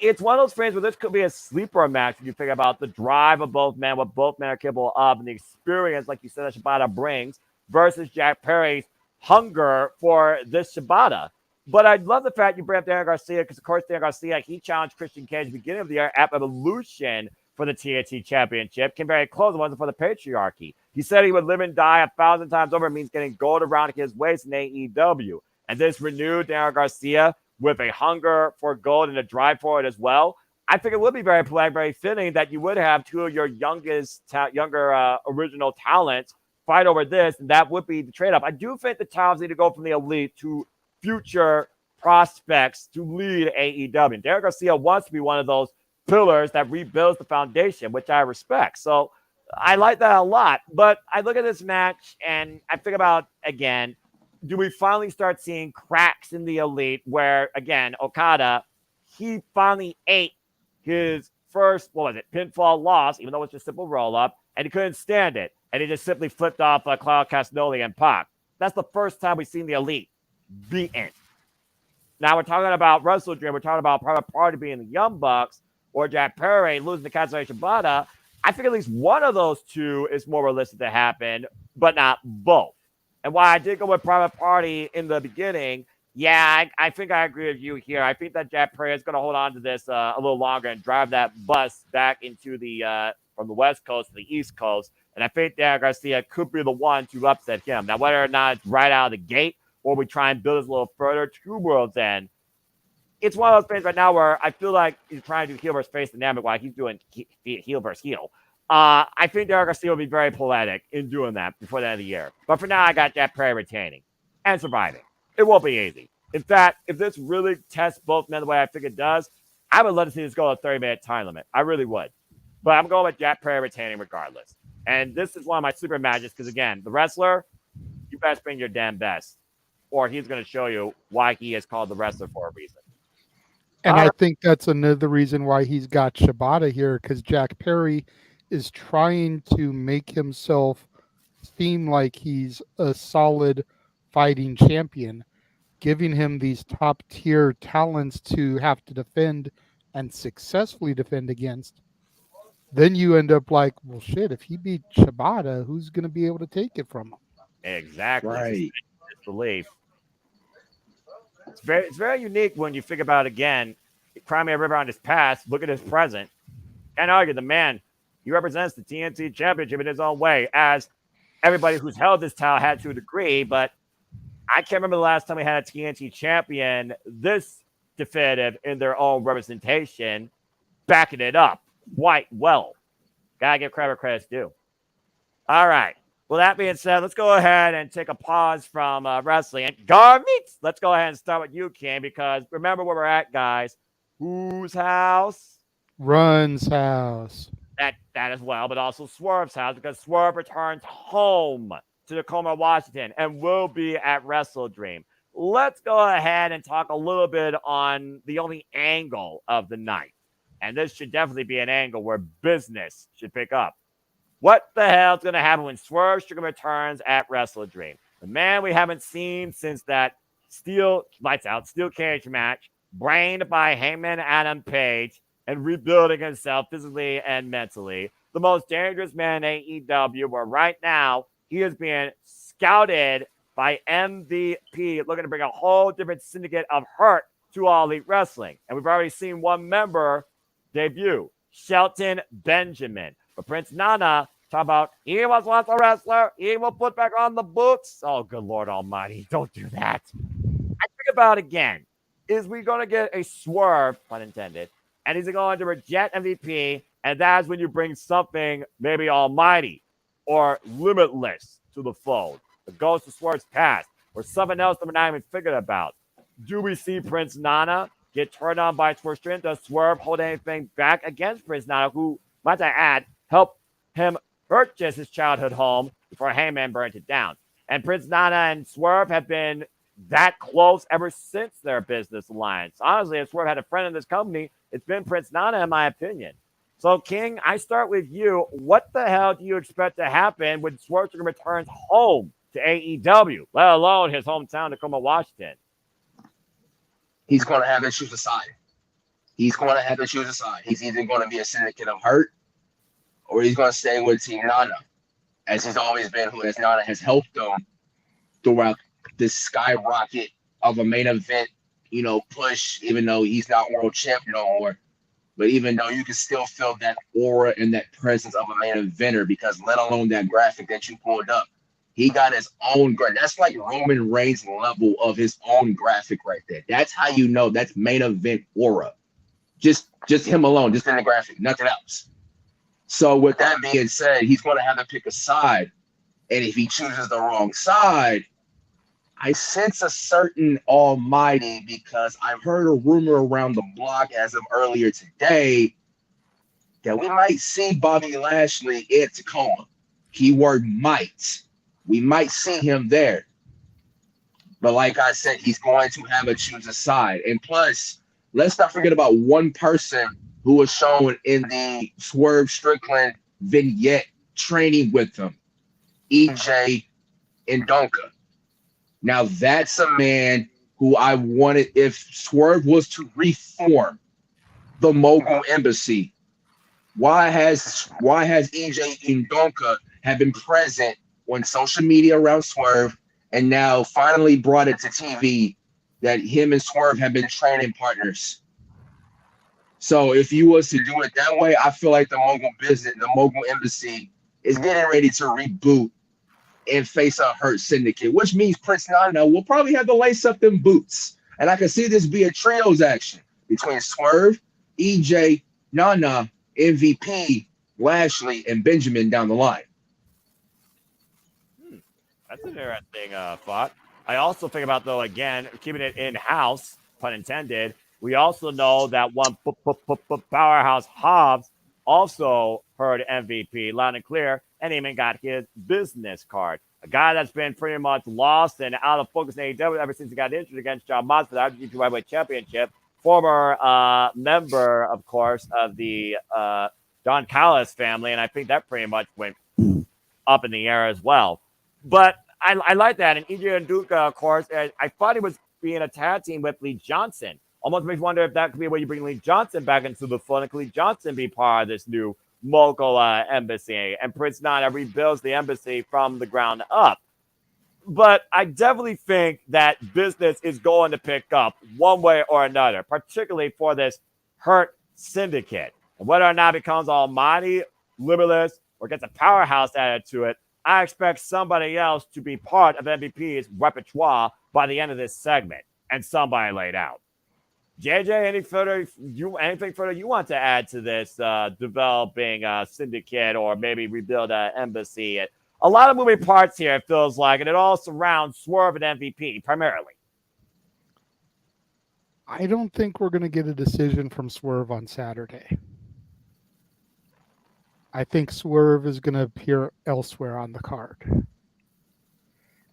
A: It's one of those things where this could be a sleeper match when you think about the drive of both men, what both men are capable of, and the experience, like you said, that Shibata brings, versus Jack Perry's hunger for this Shibata. But I love the fact you bring up Daniel Garcia, because, of course, Daniel Garcia, he challenged Christian Cage at the beginning of the year at Evolution for the TNT Championship. Came very close. It wasn't for the patriarchy. He said he would live and die 1,000 times over. It means getting gold around his waist in AEW. And this renewed Daniel Garcia with a hunger for gold and a drive for it as well. I think it would be very polite, very fitting that you would have two of your younger original talents fight over this, and that would be the trade-off. I do think the talents need to go from the elite to future prospects to lead AEW. And Derek Garcia wants to be one of those pillars that rebuilds the foundation, which I respect. So I like that a lot. But I look at this match and I think about, again, do we finally start seeing cracks in the elite where, again, Okada, he finally ate his first, pinfall loss, even though it's just simple roll-up, and he couldn't stand it. And he just simply flipped off Claudio Castagnoli and Pac. That's the first time we've seen the elite beaten. Now we're talking about WrestleDream. We're talking about Private Party being the Young Bucks or Jack Perry losing to Kazuya Shibata. I think at least one of those two is more realistic to happen, but not both. And while I did go with Private Party in the beginning, yeah, I think I agree with you here. I think that Jack Perry is going to hold on to this a little longer and drive that bus back into the from the West Coast to the East Coast. And I think Derek Garcia could be the one to upset him. Now, whether or not it's right out of the gate or we try and build this a little further to World's End, it's one of those things right now where I feel like he's trying to do heel versus face dynamic while he's doing heel versus heel. I think Derek Garcia will be very poetic in doing that before the end of the year. But for now, I got Jack Perry retaining and surviving. It won't be easy. In fact, if this really tests both men the way I think it does, I would love to see this go a 30-minute time limit. I really would. But I'm going with Jack Perry retaining regardless. And this is one of my super matches because, again, the wrestler, you best bring your damn best, or he's going to show you why he is called the wrestler for a reason.
B: And I think that's another reason why he's got Shibata here, because Jack Perry is trying to make himself seem like he's a solid fighting champion, giving him these top tier talents to have to defend and successfully defend against. Then you end up like, well, shit, if he beat Shibata, who's going to be able to take it from him?
A: Exactly.
C: Right.
A: Disbelief. It's very unique when you think about it again. Crimea River on his past, look at his present. Can't argue the man. He represents the TNT Championship in his own way, as everybody who's held this title had to a degree, but I can't remember the last time we had a TNT champion this definitive in their own representation, backing it up quite well. Gotta give credit where credit's due. All right. Well, that being said, let's go ahead and take a pause from wrestling. And Garmeets, let's go ahead and start with you, Ken, because remember where we're at, guys. Whose house?
B: Run's house.
A: That as well, but also Swerve's house, because Swerve returns home to Tacoma, Washington, and will be at WrestleDream. Let's go ahead and talk a little bit on the only angle of the night. And this should definitely be an angle where business should pick up. What the hell is going to happen when Swerve Strickland returns at WrestleDream? The man we haven't seen since that steel cage match, brained by Heyman Adam Page, and rebuilding himself physically and mentally. The most dangerous man in AEW, where right now he is being scouted by MVP, looking to bring a whole different syndicate of hurt to All Elite Wrestling. And we've already seen one member debut, Shelton Benjamin. But Prince Nana, talk about he was once a wrestler, he will put back on the boots. Oh, good Lord Almighty, don't do that. I think about again, is we going to get a swerve, pun intended, and he's going to reject MVP, and that's when you bring something maybe almighty or limitless to the fold. The ghost of Swerve's past, or something else that we're not even thinking about. Do we see Prince Nana get turned on by Swerve Strickland? Does Swerve hold anything back against Prince Nana, who, might I add, helped him purchase his childhood home before Heyman burnt it down? And Prince Nana and Swerve have been that close ever since their business alliance. Honestly, if Swerve had a friend in this company, it's been Prince Nana, in my opinion. So, King, I start with you. What the hell do you expect to happen when Swerve returns home to AEW, let alone his hometown, Tacoma, Washington?
C: He's going to have to choose a side. He's either going to be a syndicate of hurt, or he's going to stay with Team Nana, as he's always been, who as Nana has helped them throughout this skyrocket of a main event, push, even though he's not world champ no more. But even though you can still feel that aura and that presence of a main eventer, because let alone that graphic that you pulled up, he got his own graphic. That's like Roman Reigns level of his own graphic right there. That's how you know that's main event aura. Just him alone, just in the graphic, nothing else. So with that being said, he's going to have to pick a side. And if he chooses the wrong side, I sense a certain almighty because I've heard a rumor around the block as of earlier today that we might see Bobby Lashley in Tacoma. Keyword might. We might see him there. But like I said, he's going to have to choose a side. And plus, let's not forget about one person who was shown in the Swerve Strickland vignette training with him, EJ Ndonka. Now, that's a man who I wanted, if Swerve was to reform the Mogul Embassy, why has EJ Ndonka have been present on social media around Swerve and now finally brought it to TV that him and Swerve have been training partners? So if you was to do it that way, I feel like the Mogul Embassy is getting ready to reboot and face a Hurt Syndicate, which means Prince Nana will probably have to lace up them boots. And I can see this be a trios action between Swerve, EJ, Nana, MVP, Lashley, and Benjamin down the line.
A: That's an interesting thought. I also think about, though, again, keeping it in-house, pun intended, we also know that one powerhouse Hobbs also heard MVP loud and clear and even got his business card. A guy that's been pretty much lost and out of focus in AEW ever since he got injured against John Mox for the IWGP Heavyweight Championship. Former member, of course, of the Don Callis family, and I think that pretty much went up in the air as well. But I like that. And EJ Nduka, of course, I thought he was being a tag team with Lee Johnson. Almost makes me wonder if that could be where you bring Lee Johnson back into the fold. And could Lee Johnson be part of this new Mogul embassy? And Prince Nana rebuilds the embassy from the ground up. But I definitely think that business is going to pick up one way or another, particularly for this Hurt Syndicate. And whether or not it becomes almighty, limitless, or gets a powerhouse added to it, I expect somebody else to be part of MVP's repertoire by the end of this segment, and somebody laid out. JJ, anything further you want to add to this developing syndicate or maybe rebuild an embassy? A lot of moving parts here, it feels like, and it all surrounds Swerve and MVP primarily.
B: I don't think we're going to get a decision from Swerve on Saturday. I think Swerve is going to appear elsewhere on the card.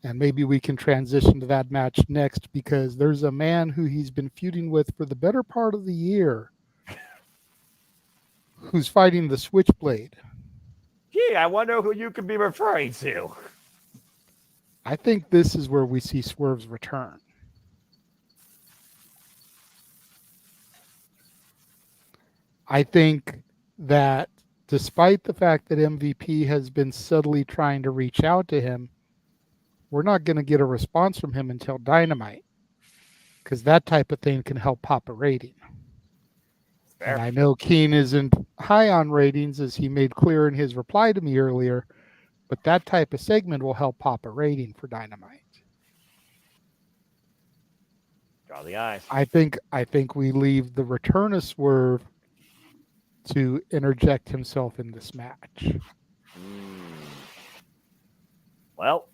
B: And maybe we can transition to that match next because there's a man who he's been feuding with for the better part of the year who's fighting the Switchblade.
A: Gee, I wonder who you could be referring to.
B: I think this is where we see Swerve's return. I think that despite the fact that MVP has been subtly trying to reach out to him, we're not going to get a response from him until Dynamite, because that type of thing can help pop a rating. Fair. And I know Keen isn't high on ratings, as he made clear in his reply to me earlier, but that type of segment will help pop a rating for Dynamite.
A: Draw the eyes.
B: I think we leave the return of Swerve to interject himself in this match.
A: Well,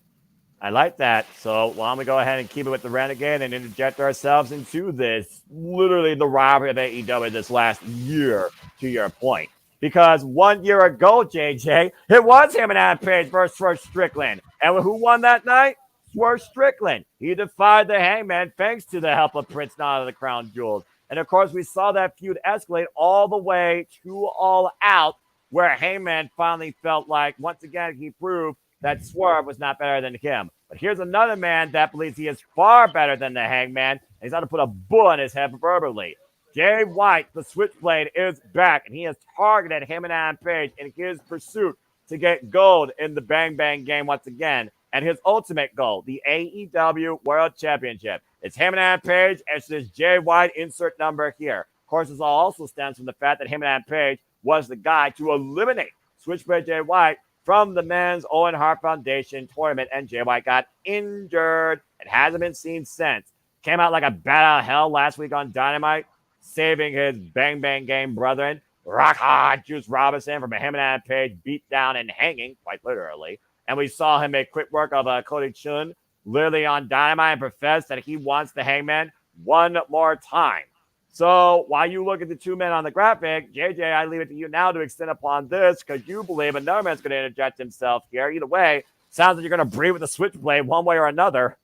A: I like that. So why don't we go ahead and keep it with the Renegade and interject ourselves into this, literally the rivalry of AEW this last year, to your point. Because 1 year ago, JJ, it was him and Adam Page versus Swerve Strickland. And who won that night? Swerve Strickland. He defied the Hangman thanks to the help of Prince Nana of the Crown Jewels. And, of course, we saw that feud escalate all the way to All Out, where Hangman finally felt like, once again, he proved that Swerve was not better than him. But here's another man that believes he is far better than the Hangman, and he's going to put a bull in his head verbally. Jay White, the Switchblade, is back, and he has targeted him and Adam Page in his pursuit to get gold in the Bang Bang game once again. And his ultimate goal, the AEW World Championship. It's him and Adam Page, and it's this Jay White insert number here. Of course, this all also stems from the fact that him and Adam Page was the guy to eliminate Switchblade Jay White from the men's Owen Hart Foundation tournament, and Jay White got injured. It hasn't been seen since. Came out like a bat out of hell last week on Dynamite. saving his Bang Bang Game brethren, Rock Hard Juice Robinson, from a Hangman Page beat down and hanging, quite literally. And we saw him make quick work of Cody Chun literally on Dynamite and profess that he wants the Hangman one more time. So while you look at the two men on the graphic, JJ, I leave it to you now to extend upon this because you believe another man's going to interject himself here. Either way, sounds like you're going to breathe with the switchblade one way or another.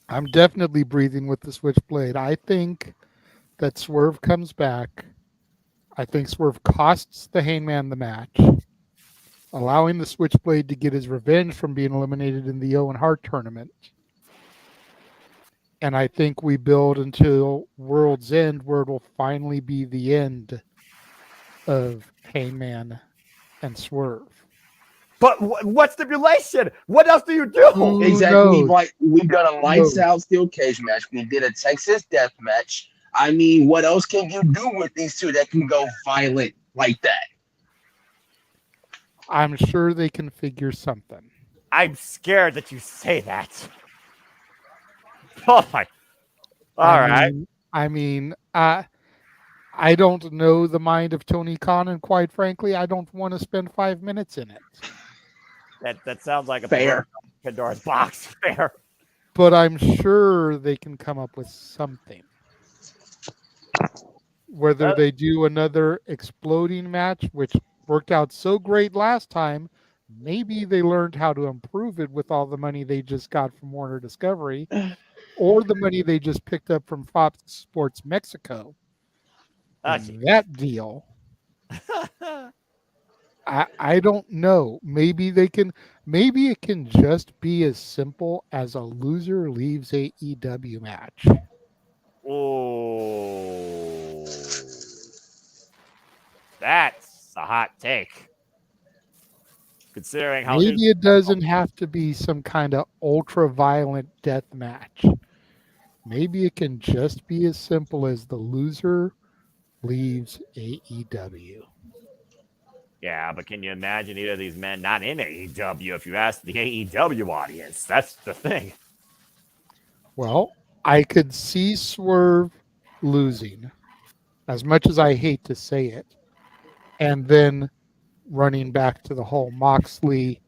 B: I'm definitely breathing with the switchblade. I think that Swerve comes back. I think Swerve costs the Hangman the match, allowing the switchblade to get his revenge from being eliminated in the Owen Hart tournament. And I think we build until World's End, where it'll finally be the end of Hangman and Swerve.
A: But what stipulation? What else do you do?
C: Exactly. Like we've done a lights out steel cage match. We did a Texas death match. I mean, what else can you do with these two that can go violent like that?
B: I'm sure they can figure something.
A: I'm scared that you say that. Oh my! All right.
B: I don't know the mind of Tony Khan, and quite frankly, I don't want to spend 5 minutes in it.
A: That sounds like a
C: fair
A: Pandora's box. Fair.
B: But I'm sure they can come up with something. Whether they do another exploding match, which worked out so great last time, maybe they learned how to improve it with all the money they just got from Warner Discovery, or the money they just picked up from Fox Sports Mexico. That deal. I don't know. Maybe it can just be as simple as a loser leaves AEW match.
A: Oh, that's a hot take. Considering how
B: maybe it doesn't have to be some kind of ultra violent death match. Maybe it can just be as simple as the loser leaves AEW.
A: Yeah, but can you imagine either of these men not in AEW if you ask the AEW audience? That's the thing.
B: Well, I could see Swerve losing, as much as I hate to say it, and then running back to the whole Moxley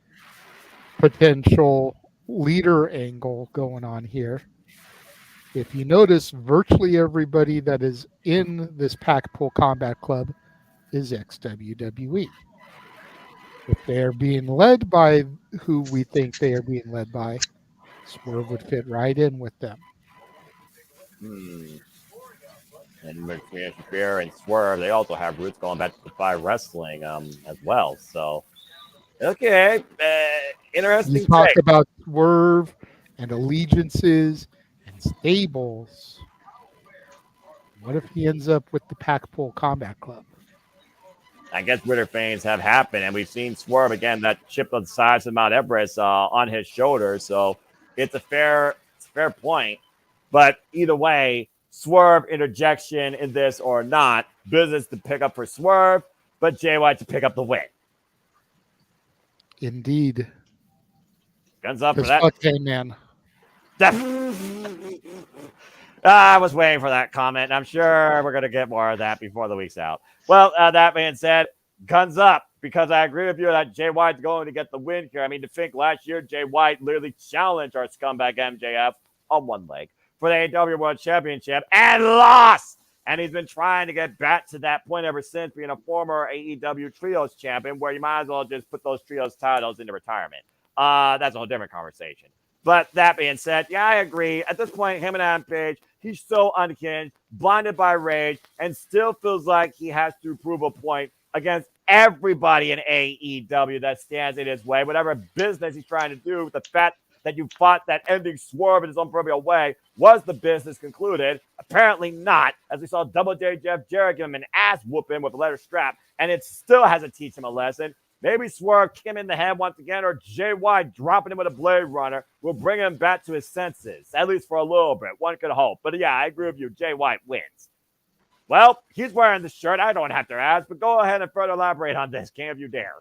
B: potential leader angle going on here. If you notice, virtually everybody that is in this Packpool Combat Club is ex-WWE. If they're being led by who we think they are being led by, Swerve would fit right in with them.
A: And between Bear and Swerve, they also have roots going back to Defy Wrestling as well. So, okay, interesting.
B: You talk about Swerve and allegiances and stables. What if he ends up with the Packpool Combat Club?
A: I guess Ritter fans have happened, and we've seen Swerve again, that chip on the sides of Mount Everest on his shoulder. So it's a fair point. But either way, Swerve interjection in this or not, business to pick up for Swerve, but Jay White to pick up the win.
B: Indeed.
A: Guns up for that.
B: Fuck Hangman.
A: I was waiting for that comment, and I'm sure we're going to get more of that before the week's out. Well, that being said, guns up, because I agree with you that Jay White's going to get the win here. I mean, to think last year, Jay White literally challenged our scumbag MJF on one leg for the AEW World Championship and lost. And he's been trying to get back to that point ever since, being a former AEW Trios champion, where you might as well just put those Trios titles into retirement. That's a whole different conversation. But that being said, yeah, I agree. At this point, him and Adam Page, he's so unhinged, blinded by rage, and still feels like he has to prove a point against everybody in AEW that stands in his way. Whatever business he's trying to do, the fact that you fought that ending Swerve in his own proverbial way, was the business concluded? Apparently not, as we saw Double J Jeff Jarrett give him an ass whooping with a leather strap, and it still hasn't teach him a lesson. Maybe Swerve kicked him in the head once again, or Jay White dropping him with a Blade Runner will bring him back to his senses, at least for a little bit. One could hope. But yeah, I agree with you. Jay White wins. Well, he's wearing the shirt. I don't have to ask, but go ahead and further elaborate on this, King, if you dare.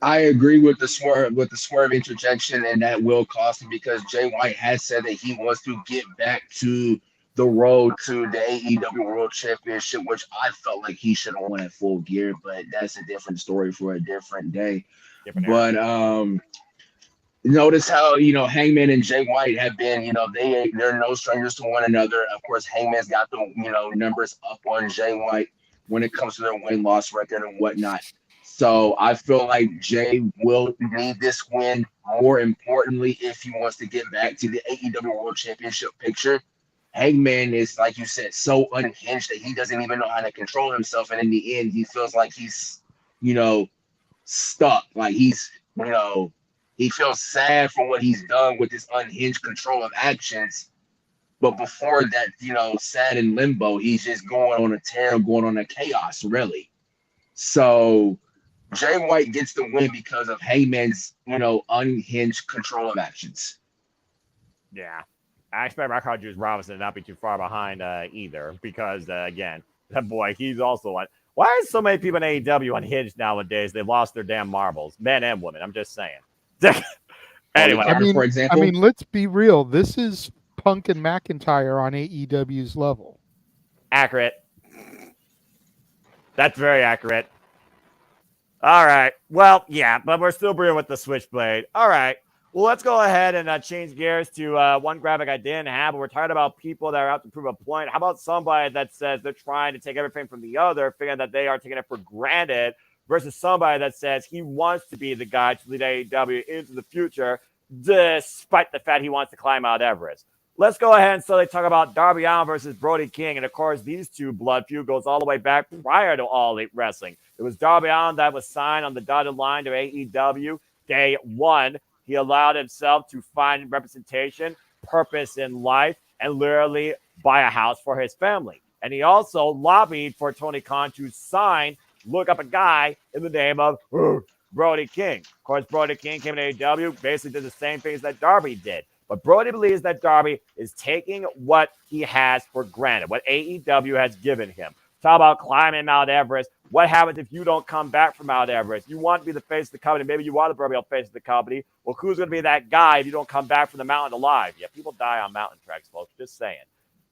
C: I agree with the Swerve interjection, and that will cost him because Jay White has said that he wants to get back to the road to the AEW World Championship, which I felt like he should have won at Full Gear, but that's a different story for a different day.
A: Different era.
C: But notice how Hangman and Jay White have been, they're no strangers to one another. Of course, Hangman's got the numbers up on Jay White when it comes to their win-loss record and whatnot. So I feel like Jay will need this win more importantly if he wants to get back to the AEW World Championship picture. Hangman is, like you said, so unhinged that he doesn't even know how to control himself, and in the end, he feels like he's, stuck. Like he feels sad for what he's done with this unhinged control of actions. But before that, sad in limbo, he's just going on a tear, going on a chaos, really. So Jay White gets the win because of Heyman's, unhinged control of actions.
A: Yeah. I expect Rock Juice Robinson to not be too far behind either because, again, that boy, he's also like, why is so many people in AEW unhinged nowadays? They lost their damn marbles, men and women. I'm just saying. Anyway,
C: for example,
B: let's be real. This is Punk and McIntyre on AEW's level.
A: Accurate. That's very accurate. All right. Well, yeah, but we're still brewing with the Switchblade. All right. Well, let's go ahead and change gears to one graphic I didn't have. We're talking about people that are out to prove a point. How about somebody that says they're trying to take everything from the other, figuring that they are taking it for granted, versus somebody that says he wants to be the guy to lead AEW into the future, despite the fact he wants to climb Mount Everest? Let's go ahead and so they talk about Darby Allin versus Brody King. And, of course, these two blood feud goes all the way back prior to All Elite Wrestling. It was Darby Allin that was signed on the dotted line to AEW day one. He allowed himself to find representation, purpose in life, and literally buy a house for his family. And he also lobbied for Tony Khan to look up a guy in the name of Brody King. Of course, Brody King came to AEW, basically did the same things that Darby did. But Brody believes that Darby is taking what he has for granted, what AEW has given him. Talk about climbing Mount Everest. What happens if you don't come back from Mount Everest? You want to be the face of the company. Maybe you are the proverbial face of the company. Well, who's going to be that guy if you don't come back from the mountain alive? Yeah, people die on mountain treks, folks. Just saying.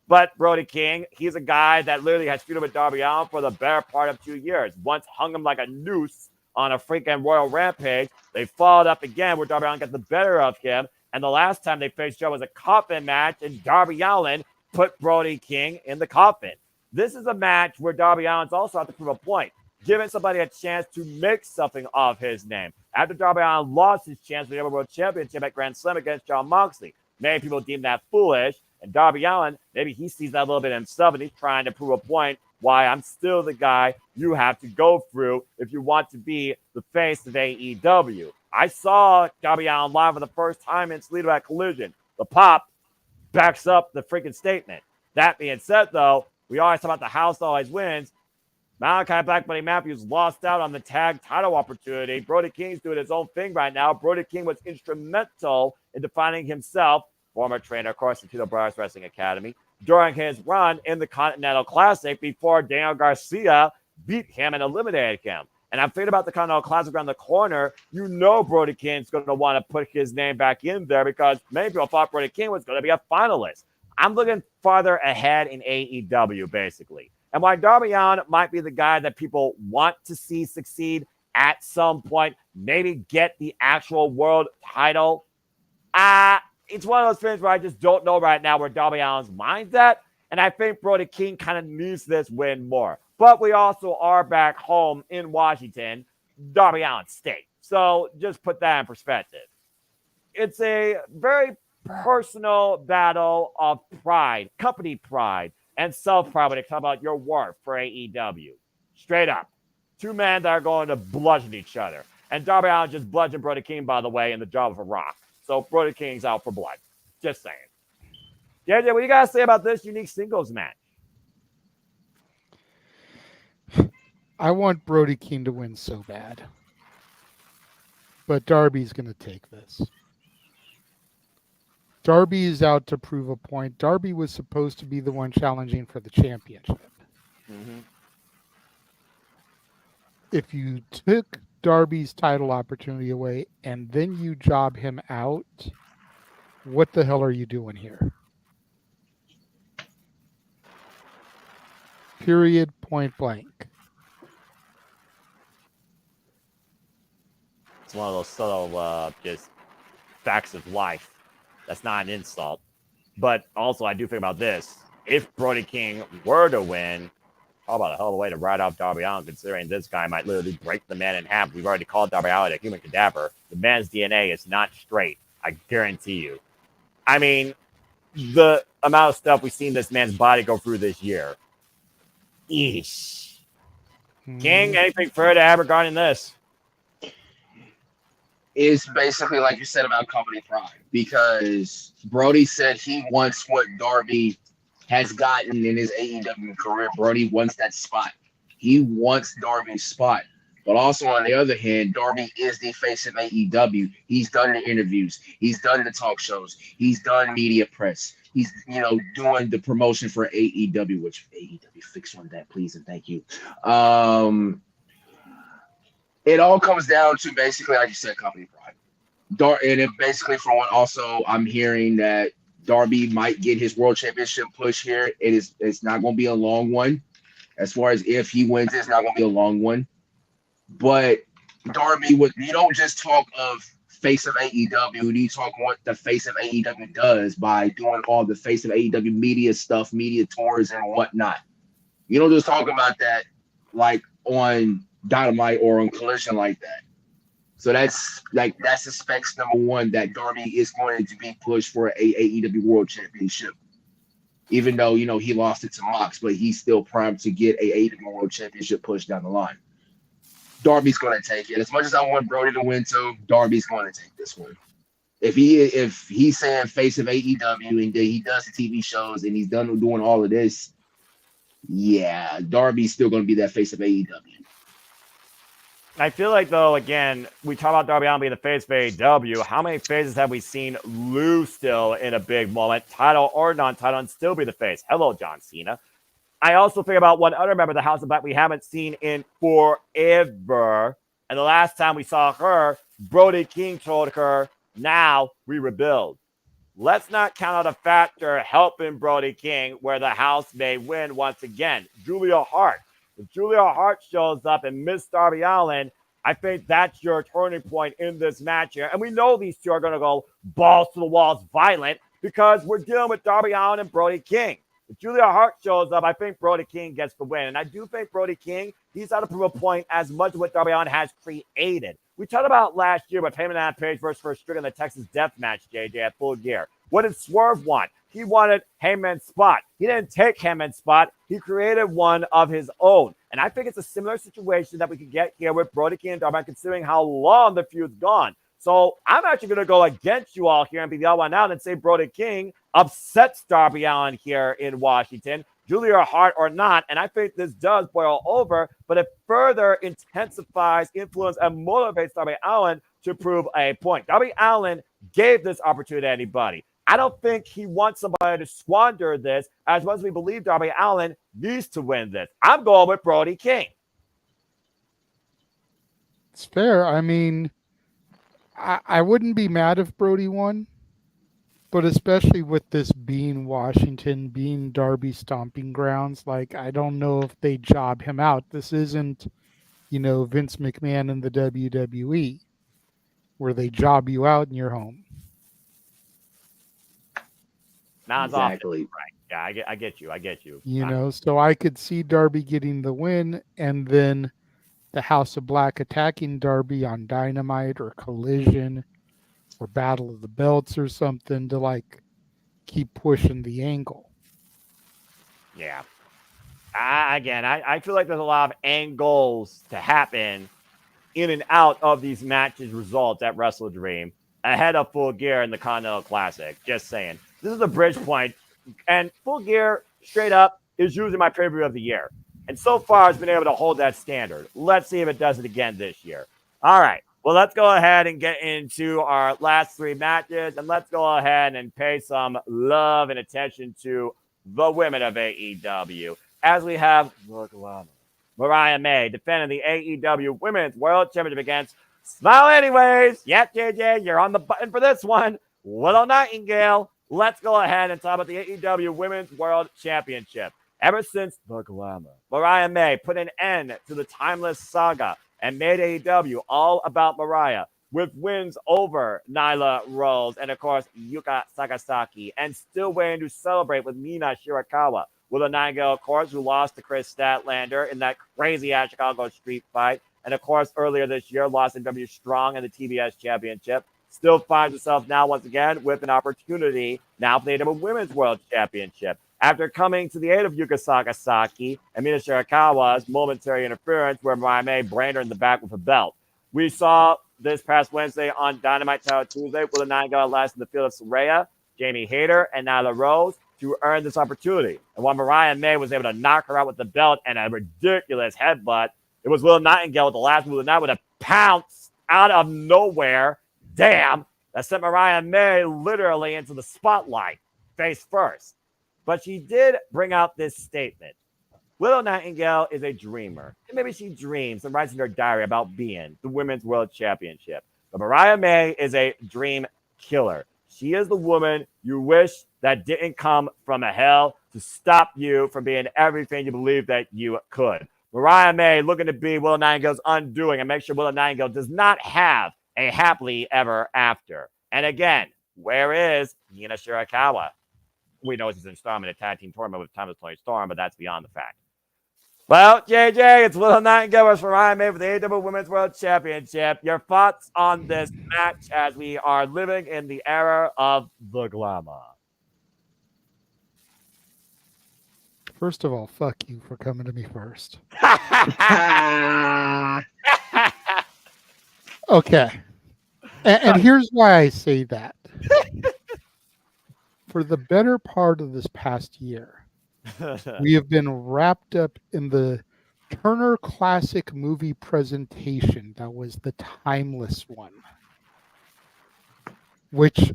A: But Brody King, he's a guy that literally has feuded with Darby Allin for the better part of 2 years. Once hung him like a noose on a freaking Royal Rampage. They followed up again where Darby Allin got the better of him. And the last time they faced Joe was a coffin match, and Darby Allin put Brody King in the coffin. This is a match where Darby Allin's also have to prove a point, giving somebody a chance to make something of his name. After Darby Allin lost his chance for the World Championship at Grand Slam against Jon Moxley, many people deem that foolish, and Darby Allin, maybe he sees that a little bit himself, and he's trying to prove a point why I'm still the guy you have to go through if you want to be the face of AEW. I saw Darby Allin live for the first time in Toledo at Collision. The pop backs up the freaking statement. That being said, though, we always talk about the house always wins. Malachi Black Buddy Matthews lost out on the tag title opportunity. Brody King's doing his own thing right now. Brody King was instrumental in defining himself, former trainer, of course, at Tito Brothers Wrestling Academy, during his run in the Continental Classic before Daniel Garcia beat him and eliminated him. And I'm thinking about the Continental Classic around the corner. You know Brody King's going to want to put his name back in there because many people thought Brody King was going to be a finalist. I'm looking farther ahead in AEW, basically. And while Darby Allin might be the guy that people want to see succeed at some point, maybe get the actual world title, it's one of those things where I just don't know right now where Darby Allin's mind's at. And I think Brody King kind of needs this win more. But we also are back home in Washington, Darby Allin State. So just put that in perspective. It's a very personal battle of pride, company pride, and self-pride when it comes about your worth for AEW. Straight up. Two men that are going to bludgeon each other. And Darby Allin just bludgeoned Brody King, by the way, in the job of a rock. So Brody King's out for blood. Just saying. JJ, what do you got to say about this unique singles match?
B: I want Brody King to win so bad. But Darby's going to take this. Darby is out to prove a point. Darby was supposed to be the one challenging for the championship.
A: Mm-hmm.
B: If you took Darby's title opportunity away and then you job him out, what the hell are you doing here? Period. Point blank.
A: It's one of those subtle, just facts of life. That's not an insult. But also, I do think about this. If Brody King were to win, how about a hell of a way to write off Darby Allin, considering this guy might literally break the man in half. We've already called Darby Allin a human cadaver. The man's DNA is not straight. I guarantee you. I mean, the amount of stuff we've seen this man's body go through this year. Eesh. King, anything further to add regarding this?
C: Is basically like you said about company pride, because Brody said he wants what Darby has gotten in his AEW career. Brody wants that spot. He wants Darby's spot. But also on the other hand, Darby is the face of AEW. He's done the interviews. He's done the talk shows. He's done media press. He's doing the promotion for AEW, which AEW fix on that, please and thank you. It all comes down to basically, like you said, company pride. And it basically, from what also I'm hearing, that Darby might get his world championship push here. It's not going to be a long one. As far as if he wins, it's not going to be a long one. But Darby, you don't just talk of face of AEW. You talk what the face of AEW does by doing all the face of AEW media stuff, media tours and whatnot. You don't just talk about that like on Dynamite or on Collision like that. So that's suspects number one, that Darby is going to be pushed for a AEW World Championship. Even though, he lost it to Mox, but he's still primed to get a AEW World Championship push down the line. Darby's going to take it. As much as I want Brody to win too, Darby's going to take this one. If he's saying face of AEW and he does the TV shows and he's done doing all of this, yeah, Darby's still going to be that face of AEW.
A: I feel like, though, again, we talk about Darby Allin being the face of AEW. How many faces have we seen lose still in a big moment, title or non-title, and still be the face? Hello, John Cena. I also think about one other member of the House of Black we haven't seen in forever. And the last time we saw her, Brody King told her, now we rebuild. Let's not count out a factor helping Brody King where the house may win once again. Julia Hart. If Julia Hart shows up and Miss Darby Allin, I think that's your turning point in this match here. And we know these two are going to go balls to the walls violent because we're dealing with Darby Allin and Brody King. If Julia Hart shows up, I think Brody King gets the win. And I do think Brody King, he's out to prove a point as much as what Darby Allin has created. We talked about last year with Heyman and Page versus First Strickland in the Texas Death Match, JJ, at Full Gear. What did Swerve want? He wanted Heyman's spot. He didn't take Heyman's spot. He created one of his own. And I think it's a similar situation that we could get here with Brody King and Darby, considering how long the feud's gone. So I'm actually going to go against you all here and be the odd one out and say Brody King upsets Darby Allin here in Washington, Julia Hart or not. And I think this does boil over, but it further intensifies, influence, and motivates Darby Allin to prove a point. Darby Allin gave this opportunity to anybody. I don't think he wants somebody to squander this as much as we believe Darby Allin needs to win this. I'm going with Brody King.
B: It's fair. I mean, I wouldn't be mad if Brody won, but especially with this being Washington, being Darby stomping grounds, like, I don't know if they job him out. This isn't, Vince McMahon in the WWE, where they job you out in your home.
A: Not
C: exactly.
A: Often, right. Yeah, I get you.
B: So I could see Darby getting the win and then the House of Black attacking Darby on Dynamite or Collision or Battle of the Belts or something to keep pushing the angle.
A: Yeah. I feel like there's a lot of angles to happen in and out of these matches results at WrestleDream ahead of Full Gear in the Continental Classic. Just saying. This is a bridge point, and Full Gear, straight up, is usually my pay-per-view of the year. And so far, it's been able to hold that standard. Let's see if it does it again this year. All right. Well, let's go ahead and get into our last three matches, and let's go ahead and pay some love and attention to the women of AEW. As we have Mariah May defending the AEW Women's World Championship against Smile Anyways. Yep, JJ, you're on the button for this one. Little Nightingale. Let's go ahead and talk about the AEW Women's World Championship. Ever since the glamour, Mariah May put an end to the timeless saga and made AEW all about Mariah with wins over Nyla Rose and, of course, Yuka Sakazaki, and still waiting to celebrate with Mina Shirakawa. Willow Nightingale, of course, who lost to Chris Statlander in that crazy-ass Chicago street fight. And, of course, earlier this year, lost in W Strong in the TBS Championship. Still finds herself now, once again, with an opportunity now for the AEW Women's World Championship. After coming to the aid of Yuka Sakazaki and Mina Shirakawa's momentary interference where Mariah May brained her in the back with a belt. We saw this past Wednesday on Dynamite Tower Tuesday with a 9-guy last in the field of Saraya, Jamie Hayter, and Nyla Rose to earn this opportunity. And while Mariah May was able to knock her out with the belt and a ridiculous headbutt, it was Willow Nightingale with the last move of the night with a pounce out of nowhere. Damn, that sent Mariah May literally into the spotlight, face first. But she did bring out this statement. Willow Nightingale is a dreamer. And maybe she dreams and writes in her diary about being the Women's World Championship. But Mariah May is a dream killer. She is the woman you wish that didn't come from a hell to stop you from being everything you believed that you could. Mariah May looking to be Willow Nightingale's undoing and make sure Willow Nightingale does not have a happily ever after. And again, where is Mina Shirakawa? We know she's in Storm in a tag team tournament with Timeless Tony Storm, but that's beyond the fact. Well, JJ, it's Willow Nightingale versus Mariah May for the AEW Women's World Championship. Your thoughts on this match as we are living in the era of the glamour?
B: First of all, fuck you for coming to me first. Okay. And here's why I say that. For the better part of this past year, we have been wrapped up in the Turner Classic movie presentation that was the timeless one, which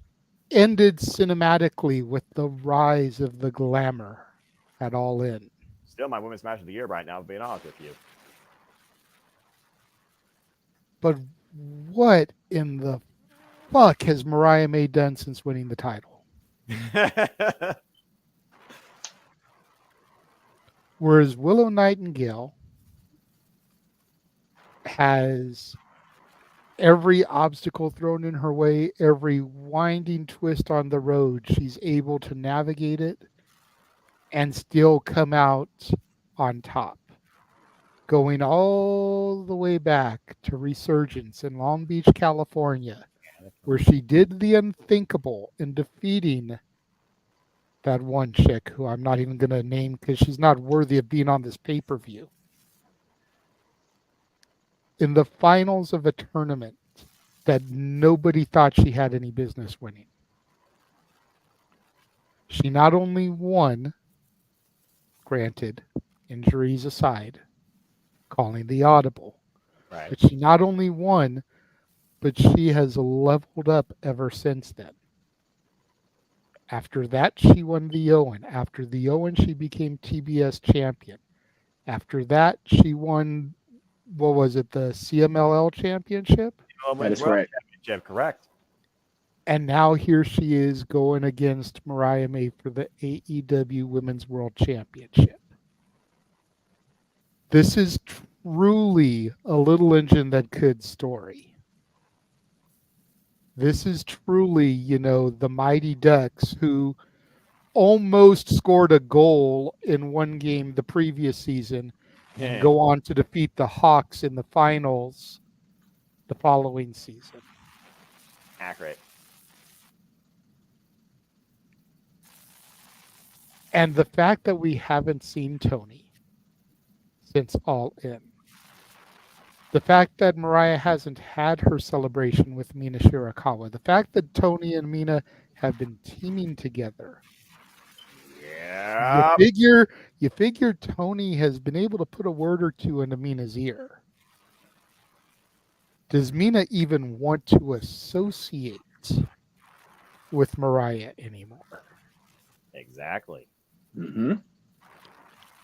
B: ended cinematically with the rise of the glamour at All In.
A: Still my women's match of the year right now, being honest with you.
B: But what in the fuck has Mariah May done since winning the title? Whereas Willow Nightingale has every obstacle thrown in her way, every winding twist on the road, she's able to navigate it and still come out on top. Going all the way back to Resurgence in Long Beach, California, where she did the unthinkable in defeating that one chick who I'm not even going to name because she's not worthy of being on this pay-per-view. In the finals of a tournament that nobody thought she had any business winning. She not only won, granted, injuries aside, calling the audible,
A: right.
B: But she not only won, but she has leveled up ever since then. After that, she won the Owen. After the Owen, she became TBS champion. After that, she won, what was it, the CMLL championship?
C: That is correct.
A: Championship, correct.
B: And now here she is going against Mariah May for the AEW Women's World Championship. This is truly a little engine that could story. This is truly, the Mighty Ducks who almost scored a goal in one game the previous season and go on to defeat the Hawks in the finals the following season.
A: Accurate.
B: And the fact that we haven't seen Tony since All In. The fact that Mariah hasn't had her celebration with Mina Shirakawa. The fact that Tony and Mina have been teaming together.
A: Yeah.
B: You figure Tony has been able to put a word or two into Mina's ear. Does Mina even want to associate with Mariah anymore?
A: Exactly.
C: Mm-hmm.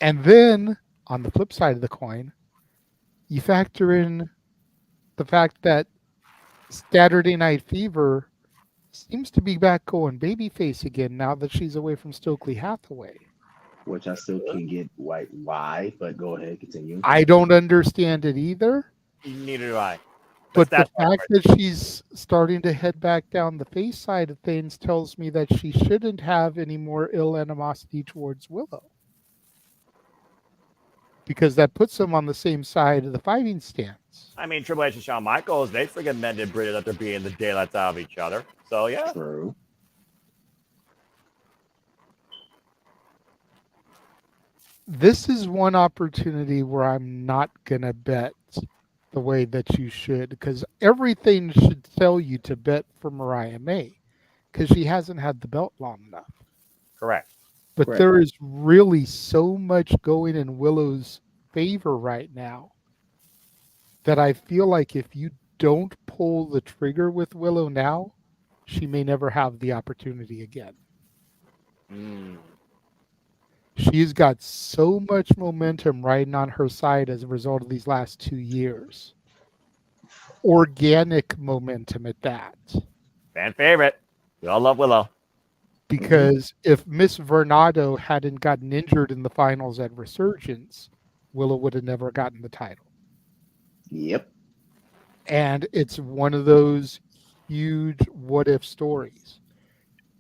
B: And then, on the flip side of the coin, you factor in the fact that Saturday Night Fever seems to be back going babyface again now that she's away from Stokely Hathaway.
C: which I still can't get why, but go ahead, continue.
B: I don't understand it either.
A: Neither do I.
B: But the
A: that's
B: fact that she's starting to head back down the face side of things tells me that she shouldn't have any more ill animosity towards Willow. Because that puts them on the same side of the fighting stance.
A: I mean, Triple H and Shawn Michaels, they freaking mended Bridget after being the daylights out of each other. So, yeah.
C: True.
B: This is one opportunity where I'm not going to bet the way that you should, because everything should tell you to bet for Mariah May, because she hasn't had the belt long enough.
A: Correct.
B: But
C: Correct.
B: there is really so much going in Willow's favor right now that I feel like if you don't pull the trigger with Willow now, she may never have the opportunity again. She's got so much momentum riding on her side as a result of these last 2 years. Organic momentum at that.
A: Fan favorite. We all love Willow.
B: Because if Miss Vernado hadn't gotten injured in the finals at Resurgence, Willow would have never gotten the title.
C: Yep.
B: And it's one of those huge what-if stories.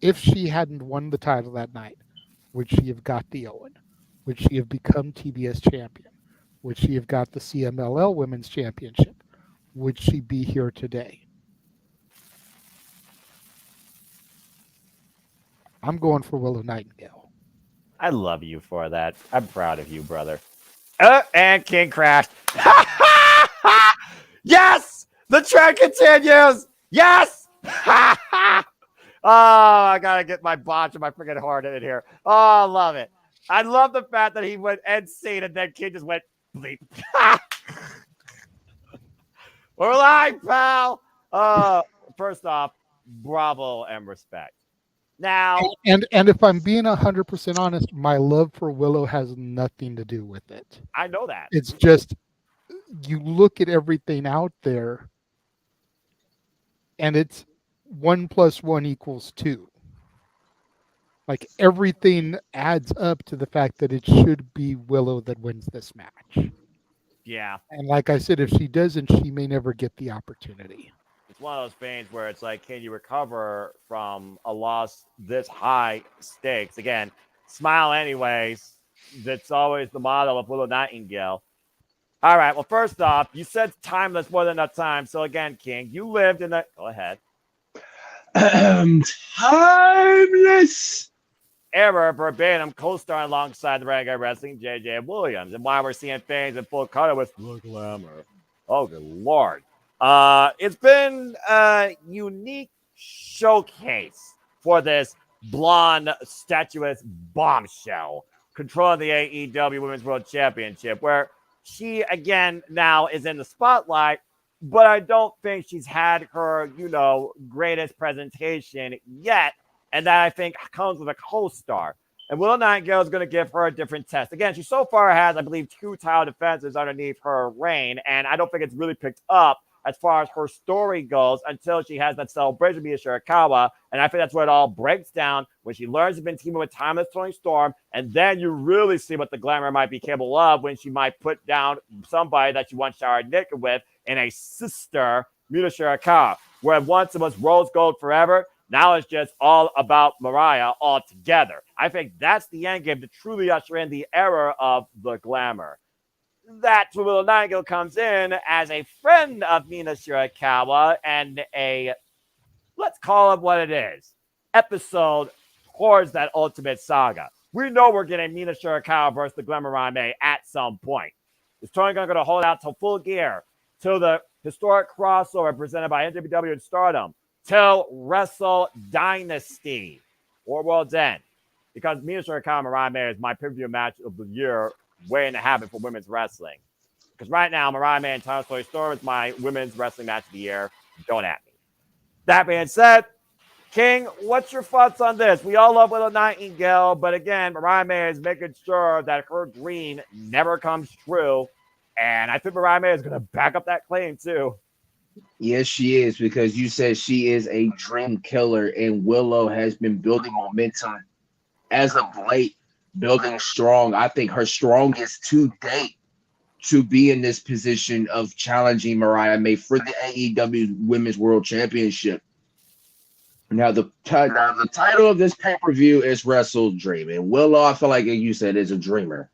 B: If she hadn't won the title that night, would she have got the Owen? Would she have become TBS champion? Would she have got the CMLL Women's Championship? Would she be here today? I'm going for Willow Nightingale.
A: I love you for that. I'm proud of you, brother. And King crashed. Yes! The trend continues! Yes! Oh, I gotta get my botch and my freaking heart in here. Oh, I love it. I love the fact that he went end scene and then King just went bleep. We're live, pal. First off, bravo and respect. Now,
B: and if I'm being 100% honest, my love for Willow has nothing to do with it.
A: I know that.
B: It's just you look at everything out there, and it's 1 + 1 = 2. Like everything adds up to the fact that it should be Willow that wins this match.
A: Yeah.
B: And like I said, if she doesn't, she may never get the opportunity.
A: It's one of those things where it's like, can you recover from a loss this high stakes? Again, smile anyways. That's always the motto of Willow Nightingale. All right. Well, first off, you said timeless more than enough time. So again, King, you lived in the. Go ahead.
C: Timeless
A: Era verbatim co-starring alongside the Renegade Wrestling JJ Williams, and why we're seeing things in full color with the glamour. Oh, good lord! It's been a unique showcase for this blonde, statuesque bombshell controlling the AEW Women's World Championship, where she again now is in the spotlight. But I don't think she's had her, greatest presentation yet. And that I think comes with a co-star. And Willow Nightingale is going to give her a different test. Again, she so far has, I believe, 2 title defenses underneath her reign. And I don't think it's really picked up as far as her story goes until she has that celebration via Shirakawa. And I think that's where it all breaks down when she learns to be teaming with Timeless Tony Storm. And then you really see what the glamour might be capable of when she might put down somebody that she once showered naked with in a sister, Mina Shirakawa, where once it was rose gold forever. Now it's just all about Mariah altogether. I think that's the end game to truly usher in the era of the glamour. That's where Willow Nightingale comes in as a friend of Mina Shirakawa and let's call it what it is, episode towards that ultimate saga. We know we're getting Mina Shirakawa versus the Glamour Mariah May at some point. Is Tony going to hold out till Full Gear, till the historic crossover presented by NWW and Stardom, till Wrestle Dynasty or World's End? Because Mina Shirakawa and Mariah May is my pay-per-view match of the year, waiting to happen for women's wrestling. Because right now, Mariah May and Timeless Toni Storm is my women's wrestling match of the year. Don't at me. That being said, King, what's your thoughts on this? We all love Willow Nightingale, but again, Mariah May is making sure that her dream never comes true. And I think Mariah May is going to back up that claim, too.
C: Yes, she is, because you said she is a dream killer, and Willow has been building momentum as of late building strong. I think her strongest to date to be in this position of challenging Mariah May for the AEW Women's World Championship. Now, the title of this pay per view is Wrestle Dream, and Willow, I feel like you said, is a dreamer.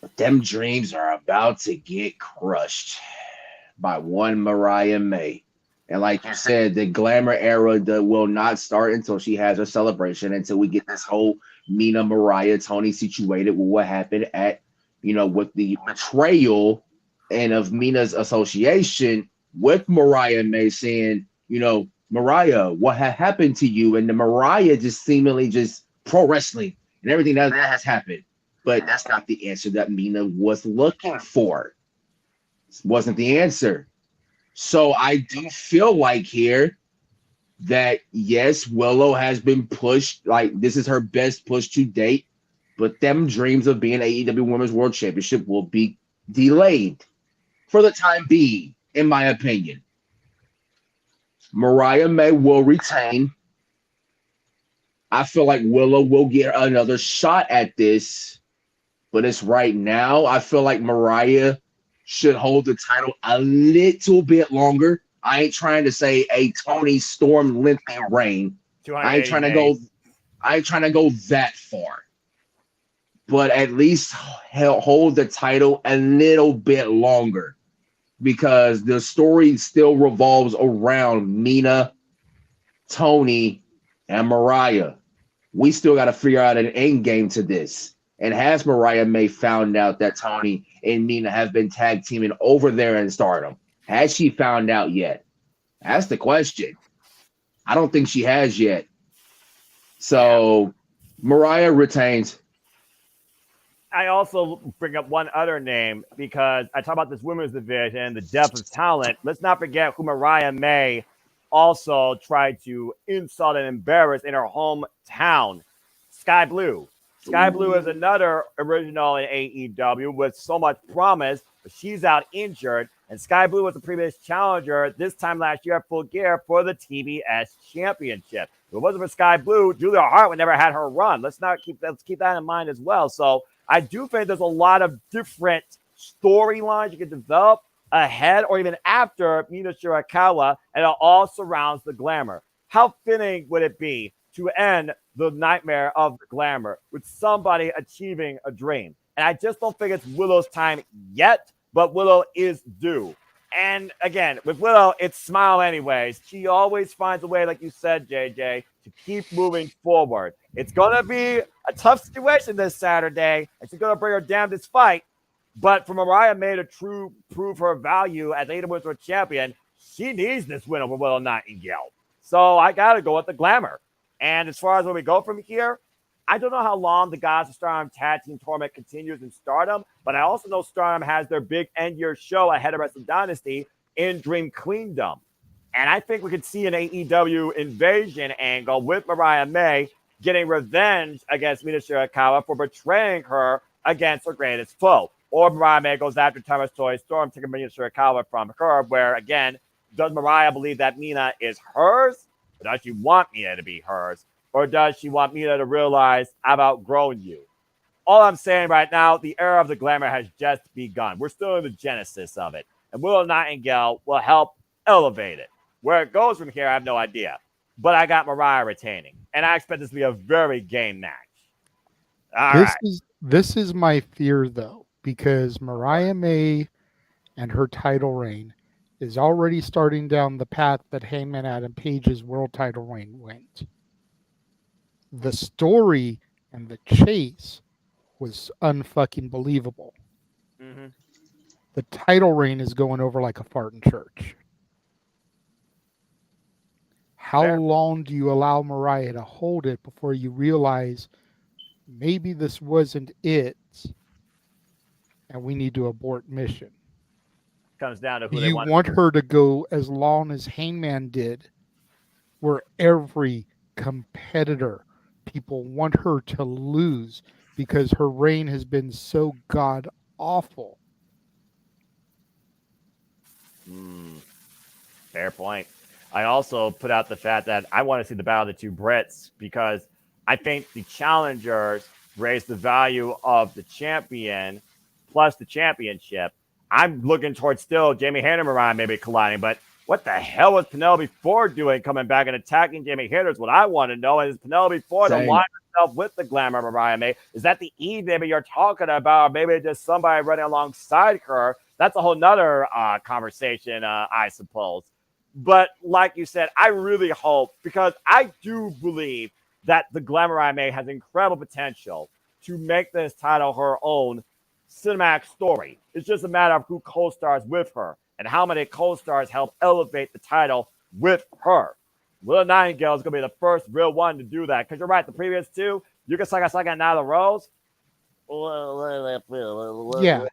C: But them dreams are about to get crushed by one Mariah May. And like you said, the glamour era will not start until she has her celebration, until we get this whole Mina, Mariah, Tony situated with what happened at, with the betrayal and of Mina's association with Mariah May saying, Mariah, what happened to you? And the Mariah just seemingly just pro wrestling and everything that has happened. But that's not the answer that Mina was looking for. This wasn't the answer. So I do feel like here that, yes, Willow has been pushed. Like, this is her best push to date. But them dreams of being AEW Women's World Championship will be delayed for the time being, in my opinion. Mariah May will retain. I feel like Willow will get another shot at this. But it's right now. I feel like Mariah should hold the title a little bit longer. I ain't trying to say a Tony Storm lengthy reign. I ain't trying to go that far. But at least hold the title a little bit longer, because the story still revolves around Mina, Tony, and Mariah. We still got to figure out an end game to this. And has Mariah May found out that Tony and Mina have been tag teaming over there in Stardom? Has she found out yet? That's the question. I don't think she has yet. So Mariah retains.
A: I also bring up one other name because I talk about this women's division, the depth of talent. Let's not forget who Mariah May also tried to insult and embarrass in her hometown, Sky Blue. Sky Blue is another original in AEW with so much promise, but she's out injured. And Sky Blue was the previous challenger this time last year at Full Gear for the TBS Championship. If it wasn't for Sky Blue, Julia Hart would never had her run. Let's keep that in mind as well. So I do think there's a lot of different storylines you can develop ahead or even after Mina Shirakawa, and it all surrounds the glamour. How fitting would it be to end the nightmare of the glamour with somebody achieving a dream? And I just don't think it's Willow's time yet, but Willow is due. And again, with Willow, it's smile anyways. She always finds a way, like you said, JJ, to keep moving forward. It's going to be a tough situation this Saturday, and she's going to bring her damnedest fight. But for Mariah May to prove her value as AEW Women's World Champion, she needs this win over Willow Nightingale. So I got to go with the glamour. And as far as where we go from here, I don't know how long the Gods of Stardom Tag Team Tournament continues in Stardom, but I also know Stardom has their big end-year show ahead of Wrestling Dynasty in Dream Queendom. And I think we could see an AEW invasion angle with Mariah May getting revenge against Mina Shirakawa for betraying her against her greatest foe. Or Mariah May goes after Thomas Joy Storm, taking Mina Shirakawa from her, where, again, does Mariah believe that Mina is hers? Or does she want Mina to be hers? Or does she want Mina to realize, I've outgrown you? All I'm saying right now, the era of the glamour has just begun. We're still in the genesis of it. And Willow Nightingale will help elevate it. Where it goes from here, I have no idea. But I got Mariah retaining. And I expect this to be a very game match.
B: This is my fear, though, because Mariah May and her title reign is already starting down the path that Hangman Adam Page's world title reign went. The story and the chase was unfucking believable.
A: Mm-hmm.
B: The title reign is going over like a fart in church. How long do you allow Mariah to hold it before you realize maybe this wasn't it and we need to abort mission?
A: Comes down to who
B: do
A: they
B: you want her to go as long as Hangman did, where every competitor, people want her to lose because her reign has been so god awful?
A: Fair point. I also put out the fact that I want to see the battle of the two Brits because I think the challengers raise the value of the champion plus the championship. I'm looking towards still Jamie Hayter and Mariah maybe colliding, but what the hell was Penelope Ford doing coming back and attacking Jamie Hayter is what I want to know. Is Penelope Ford aligning herself with the glamour of Mariah May? Is that the E maybe you're talking about? Or maybe just somebody running alongside her? That's a whole nother conversation, I suppose. But like you said, I really hope, because I do believe that the glamour Mariah May has incredible potential to make this title her own cinematic story. It's just a matter of who co-stars with her and how many co-stars help elevate the title with her. Willow Nightingale is going to be the first real one to do that. Because you're right, the previous two, Yuka Sakasaka and Nyla Rose.
B: Yeah.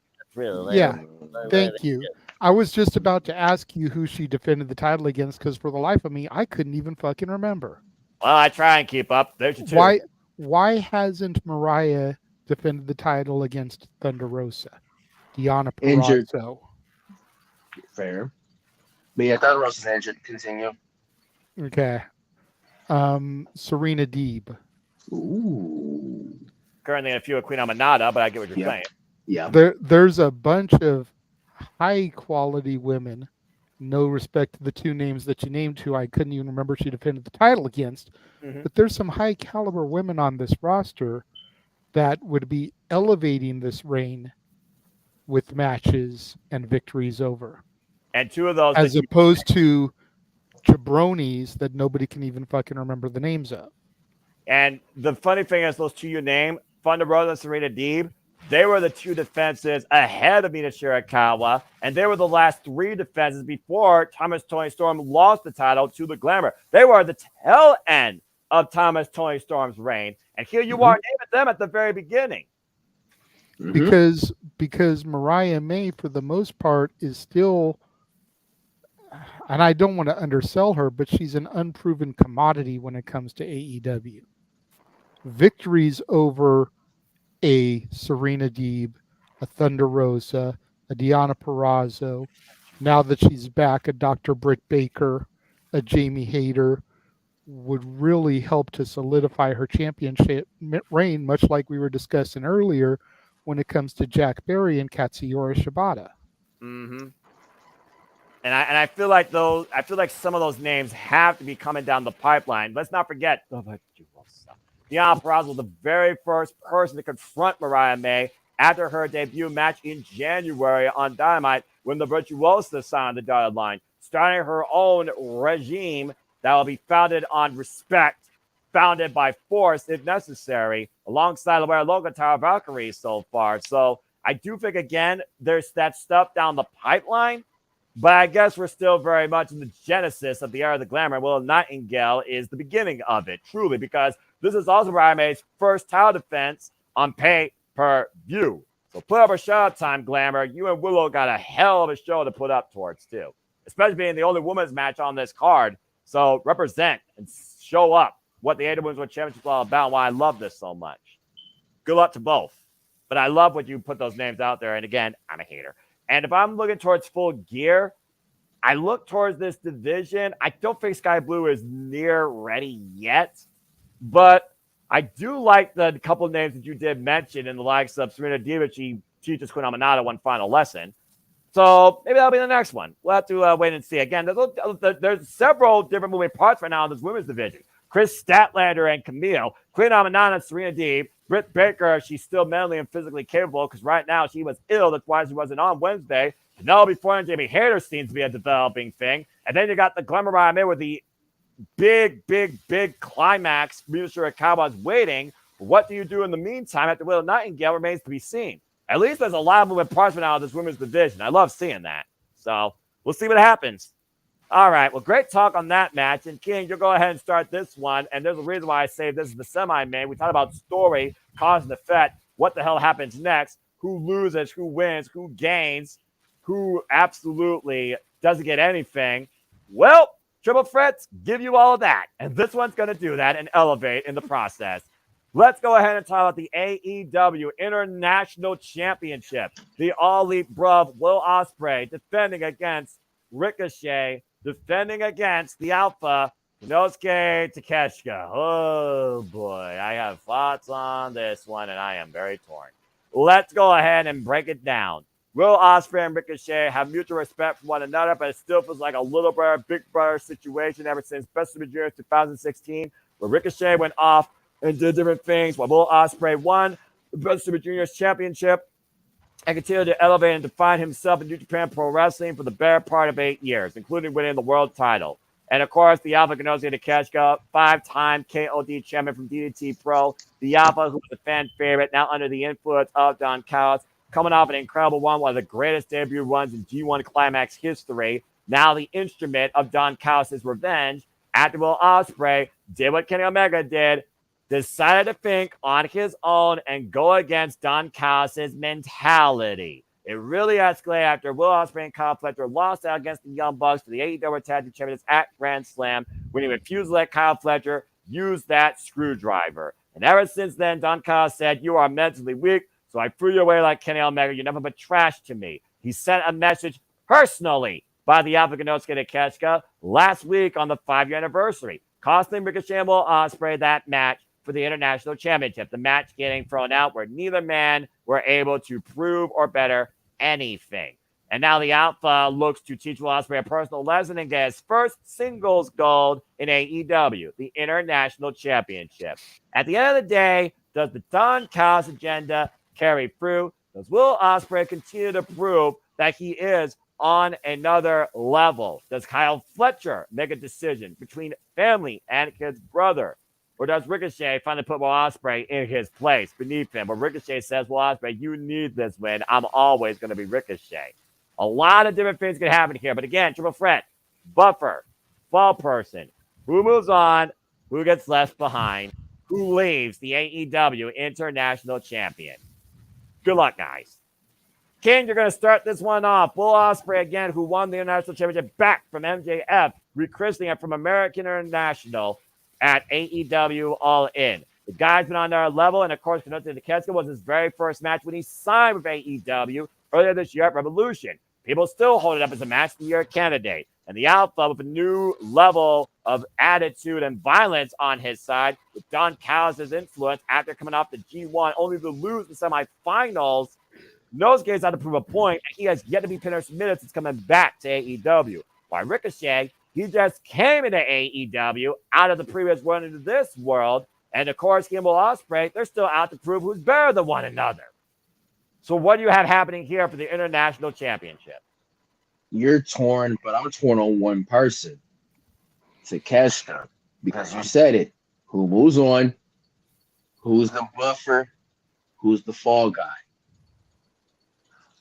B: Thank you. I was just about to ask you who she defended the title against, because for the life of me, I couldn't even fucking remember.
A: Well, I try and keep up. There's your two.
B: Why hasn't Mariah defended the title against Thunder Rosa? Deonna
C: Injured.
B: Purrazzo.
C: Fair. But yeah, Thunder Rosa's injured. Continue.
B: Okay. Serena Deeb.
C: Ooh.
A: Currently in a few with Queen Amanada, but I get what you're saying.
C: Yeah.
B: There's a bunch of high quality women. No respect to the two names that you named, who I couldn't even remember she defended the title against.
A: Mm-hmm.
B: But there's some high caliber women on this roster that would be elevating this reign with matches and victories over.
A: And two of those,
B: as opposed to jabronis that nobody can even fucking remember the names of.
A: And the funny thing is, those two you named, Thunder Rosa and Serena Deeb, they were the two defenses ahead of Mina Shirakawa, and they were the last three defenses before Thomas Toni Storm lost the title to the Glamour. They were the tail end of Thomas Toni Storm's reign, and here you are naming them at the very beginning.
B: Because Mariah May, for the most part, is still, and I don't want to undersell her, but she's an unproven commodity when it comes to AEW. Victories over a Serena Deeb, a Thunder Rosa, a Deonna Purrazzo, now that she's back, a Dr. Britt Baker, a Jamie Hayter, would really help to solidify her championship reign, much like we were discussing earlier when it comes to Jack Barry and Katsuyori Shibata.
A: Mm-hmm. And I feel like some of those names have to be coming down the pipeline. Let's not forget, Deonna Purrazzo was the very first person to confront Mariah May after her debut match in January on Dynamite when the Virtuosa signed the dotted line, starting her own regime that will be founded on respect, founded by force if necessary, alongside Laura Logan, Tara Valkyrie so far. So I do think, again, there's that stuff down the pipeline, but I guess we're still very much in the genesis of the era of the Glamour. Willow Nightingale is the beginning of it, truly, because this is also Mariah May's first title defense on pay-per-view. So put up a shout time, Glamour. You and Willow got a hell of a show to put up towards, too, especially being the only women's match on this card. So represent and show up what the AEW Women's World Championship is all about, why I love this so much. Good luck to both. But I love when you put those names out there. And again, I'm a hater. And if I'm looking towards Full Gear, I look towards this division. I don't think Sky Blue is near ready yet. But I do like the couple of names that you did mention in the likes of Serena Deeb. She teaches Queen Amanada one final lesson. So maybe that'll be the next one. We'll have to wait and see. Again, there's several different moving parts right now in this women's division. Chris Statlander and Camille, Queen Amanada, Serena Deeb, Britt Baker, she's still mentally and physically capable because right now she was ill. That's why she wasn't on Wednesday. Penelope Ford and Jamie Hayter seems to be a developing thing. And then you got the Glamour Mariah May with the big climax. Mina Shirakawa is waiting. What do you do in the meantime after Willow Nightingale remains to be seen? At least there's a lot of moving parts now in this women's division. I love seeing that. So we'll see what happens. All right. Well, great talk on that match. And King, you'll go ahead and start this one. And there's a reason why I say this is the semi-main. We talked about story, cause and effect. What the hell happens next? Who loses? Who wins? Who gains? Who absolutely doesn't get anything? Well, Triple Threats give you all of that. And this one's going to do that and elevate in the process. Let's go ahead and talk about the AEW International Championship. The All-Elite Bruv, Will Ospreay, defending against Ricochet, defending against the Alpha, Inosuke Takeshita. Oh boy, I have thoughts on this one, and I am very torn. Let's go ahead and break it down. Will Ospreay and Ricochet have mutual respect for one another, but it still feels like a little brother, big brother situation ever since Best of the Juniors 2016, where Ricochet went off and did different things, while Will Ospreay won the Best of the Juniors championship and continued to elevate and define himself in New Japan Pro Wrestling for the better part of 8 years, including winning the world title. And of course, the Alpha Inosuke Takeshita, 5-time KOD champion from DDT Pro. The Alpha, who was a fan favorite, now under the influence of Don Callis, coming off an incredible one of the greatest debut runs in G1 Climax history. Now the instrument of Don Callis' revenge after Will Ospreay did what Kenny Omega did, decided to think on his own and go against Don Callis' mentality. It really escalated after Will Ospreay and Kyle Fletcher lost out against the Young Bucks for the AEW Tag Team Championships at Grand Slam when he refused to let Kyle Fletcher use that screwdriver. And ever since then, Don Callis said, "You are mentally weak, so I threw you away like Kenny Omega. You're nothing but trash to me." He sent a message personally by the Alpha Inosuke Takeshita last week on the 5-year anniversary, costing Ricochet and Will Ospreay that match for the International Championship. The match getting thrown out where neither man were able to prove or better anything. And now the Alpha looks to teach Will Ospreay a personal lesson and get his first singles gold in AEW, the International Championship. At the end of the day, does the Don Callis agenda carry through? Does Will Ospreay continue to prove that he is on another level? Does Kyle Fletcher make a decision between family and his brother? Or does Ricochet finally put Will Ospreay in his place beneath him? But Ricochet says, Will Ospreay, you need this win. I'm always going to be Ricochet. A lot of different things can happen here. But again, triple threat, buffer, fall person. Who moves on? Who gets left behind? Who leaves the AEW International Champion? Good luck, guys. King, you're going to start this one off. Will Ospreay again, who won the International Championship back from MJF, rechristening it from American International at AEW All In. The guy's been on their level, and of course, Inosuke Takeshita was his very first match when he signed with AEW earlier this year at Revolution. People still hold it up as a match of the year candidate. And the Alpha, with a new level of attitude and violence on his side, with Don Callis' influence after coming off the G1, only to lose the semifinals, Inosuke's had to prove a point, and he has yet to be pinned or submitted since coming back to AEW. While Ricochet, he just came into AEW out of the previous world into this world. And of course, he and Will Ospreay, they're still out to prove who's better than one another. So what do you have happening here for the International Championship?
C: You're torn, but I'm torn on one person, Takeshita, because you said it. Who moves on? Who's the buffer? Who's the fall guy?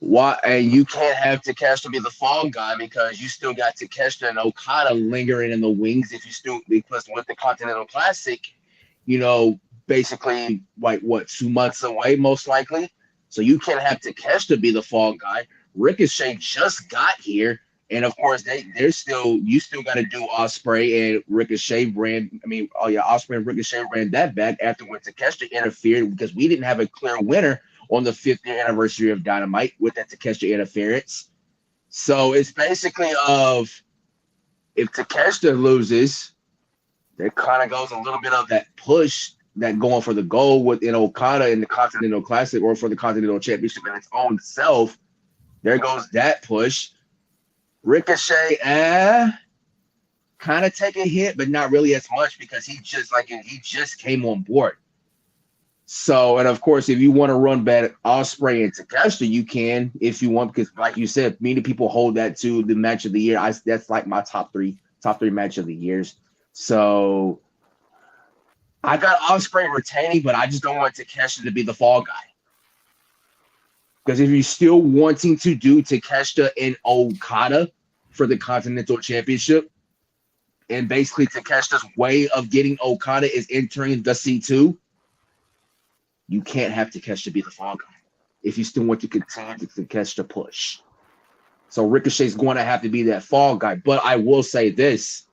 C: Why? And you can't have Takeshita be the fall guy because you still got Takeshita and Okada lingering in the wings. Because with the Continental Classic, basically like 2 months away, most likely. So you can't have Takeshita be the fall guy. Ricochet just got here, and of course you still got to do Ospreay and Ricochet Ospreay and Ricochet ran that back after when Takeshita interfered because we didn't have a clear winner on the 5th anniversary of Dynamite with that Takeshita interference. So it's basically if Takeshita loses, there kind of goes a little bit of that push that going for the goal within Okada in the Continental Classic or for the Continental Championship in its own self. There goes that push. Ricochet, kind of take a hit, but not really as much because he just came on board. So, and of course, if you want to run back Ospreay and Takeshita, you can if you want, because like you said, many people hold that to the match of the year. That's like my top three match of the years. So I got Ospreay retaining, but I just don't want Takeshita to be the fall guy. Because if you're still wanting to do Takeshita and Okada for the Continental Championship, and basically Takeshita's way of getting Okada is entering the C2, you can't have Takeshita be the fall guy if you still want to continue the Takeshita push. So Ricochet's going to have to be that fall guy. But I will say this,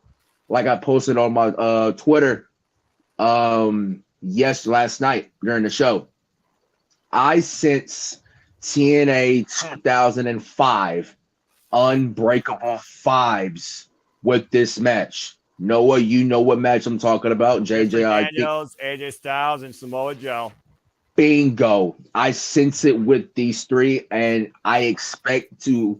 C: like I posted on my Twitter last night during the show, I sense TNA 2005 unbreakable vibes with this match. Noah, you know what match I'm talking about.
A: Christopher
C: JJ, I think
A: Daniels, AJ Styles, and Samoa Joe.
C: bingo. I sense it with these three, and I expect to.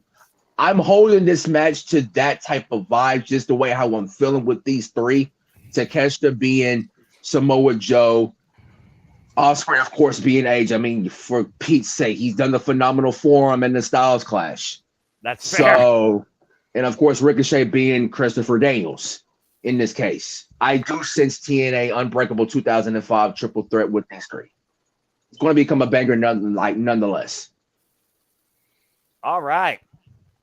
C: I'm holding this match to that type of vibe, just the way how I'm feeling with these three. Takeshita being Samoa Joe, Osprey, of course, being Age. I mean, for Pete's sake, he's done the phenomenal forum and the Styles Clash.
A: That's fair.
C: So, and of course, Ricochet being Christopher Daniels in this case. I do sense TNA Unbreakable 2005 triple threat with these three. It's going to become a banger nonetheless.
A: All right.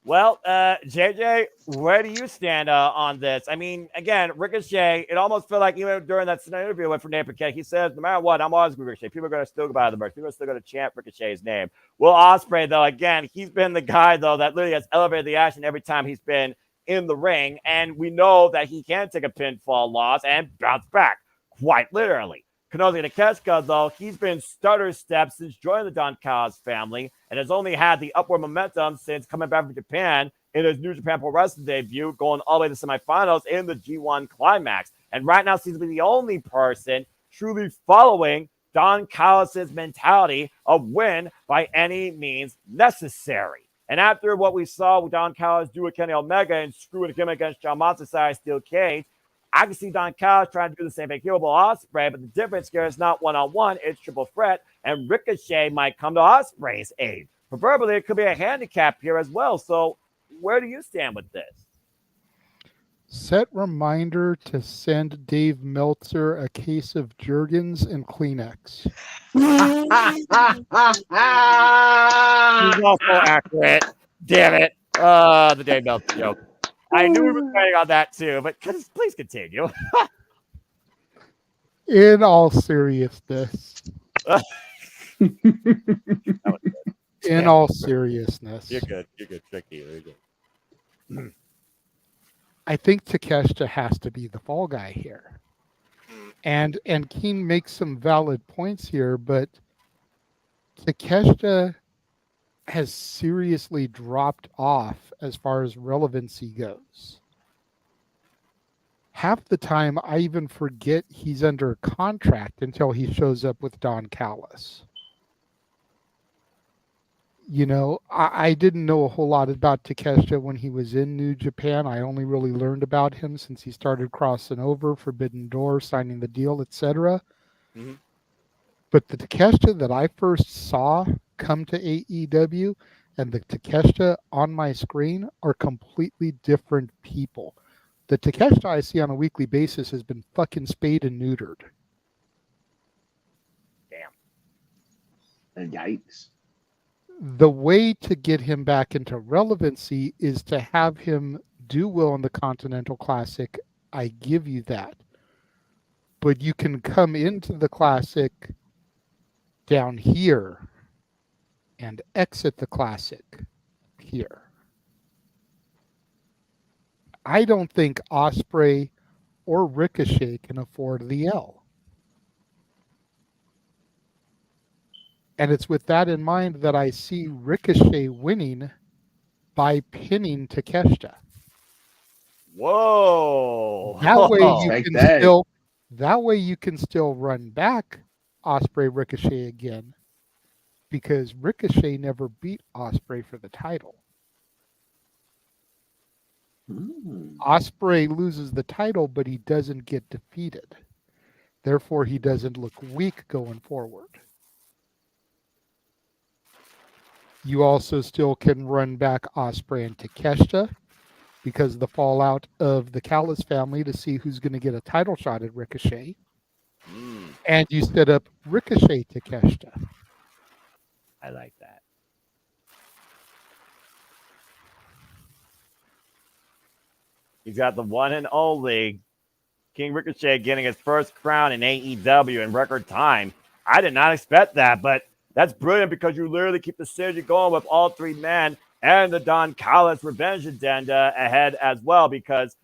A: Well, JJ, where do you stand on this? I mean, again, Ricochet, it almost felt like even during that interview with Renee Paquette, he says, no matter what, I'm always going to Ricochet. People are going to still go by the merch. People are still going to chant Ricochet's name. Will Ospreay, though, again, he's been the guy, though, that literally has elevated the action every time he's been in the ring. And we know that he can take a pinfall loss and bounce back, quite literally. Kenozi Takeshita, though, he's been stutter steps since joining the Don Callis family and has only had the upward momentum since coming back from Japan in his New Japan Pro Wrestling debut, going all the way to the semifinals in the G1 Climax. And right now seems to be the only person truly following Don Callis' mentality of win by any means necessary. And after what we saw with Don Callis do with Kenny Omega and screwing him against John Montesai Steel Cage, I can see Don Callis trying to do the same thing here with Ospreay, but the difference here is not one-on-one, it's triple threat, and Ricochet might come to Ospreay's aid. Proverbially, it could be a handicap here as well. So where do you stand with this?
B: Set reminder to send Dave Meltzer a case of Jergens and Kleenex.
A: He's also accurate. Damn it. The Dave Meltzer joke. I knew we were planning on that too, but please continue.
B: In all seriousness. In all seriousness.
A: You're good. You're good. Tricky. You're good.
B: I think Takeshita has to be the fall guy here. And Keen makes some valid points here, but Takeshita has seriously dropped off as far as relevancy goes. Half the time, I even forget he's under contract until he shows up with Don Callis. You know, I didn't know a whole lot about Takeshita when he was in New Japan. I only really learned about him since he started crossing over, Forbidden Door, signing the deal, etc. Mm-hmm. But the Takeshita that I first saw come to AEW and the Takeshita on my screen are completely different people. The Takeshita I see on a weekly basis has been fucking spayed and neutered.
A: Damn.
C: And yikes.
B: The way to get him back into relevancy is to have him do well in the Continental Classic. I give you that. But you can come into the Classic down here and exit the Classic here. I don't think Ospreay or Ricochet can afford the L. And it's with that in mind that I see Ricochet winning by pinning Takeshita.
A: Whoa!
B: That way you can still run back Ospreay Ricochet again, because Ricochet never beat Ospreay for the title. Ospreay loses the title, but he doesn't get defeated. Therefore, he doesn't look weak going forward. You also still can run back Ospreay and Takeshita because of the fallout of the Callis family to see who's going to get a title shot at Ricochet. And you set up Ricochet Takeshita.
A: I like that. He's got the one and only King Ricochet getting his first crown in AEW in record time. I did not expect that, but that's brilliant because you literally keep the synergy going with all three men and the Don Callis revenge agenda ahead as well, because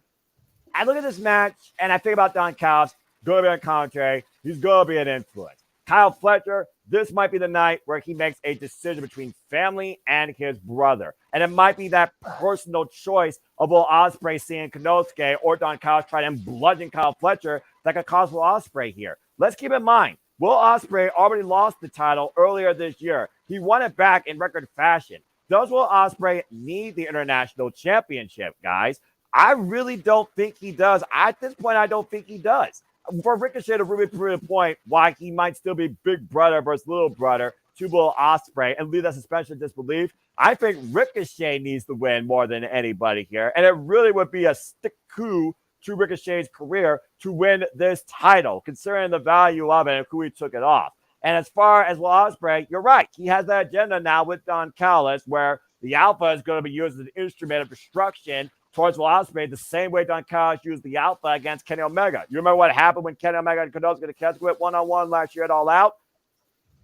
A: I look at this match and I think about Don Callis, going to be on commentary. He's going to be an influence. Kyle Fletcher, this might be the night where he makes a decision between family and his brother. And it might be that personal choice of Will Ospreay seeing Konosuke or Don Callis try to bludgeon Kyle Fletcher that could cause Will Ospreay here. Let's keep in mind, Will Ospreay already lost the title earlier this year. He won it back in record fashion. Does Will Ospreay need the international championship, guys? I really don't think he does. At this point, I don't think he does. For Ricochet to really prove a point why he might still be big brother versus little brother to Will Ospreay and leave that suspension of disbelief, I think Ricochet needs to win more than anybody here. And it really would be a stick coup to Ricochet's career to win this title, considering the value of it and who he took it off. And as far as Will Ospreay, you're right. He has that agenda now with Don Callis where the Alpha is going to be used as an instrument of destruction towards Will Ospreay the same way Don Callis used the Alpha against Kenny Omega. You remember what happened when Kenny Omega and Konosuke went one-on-one last year at All Out?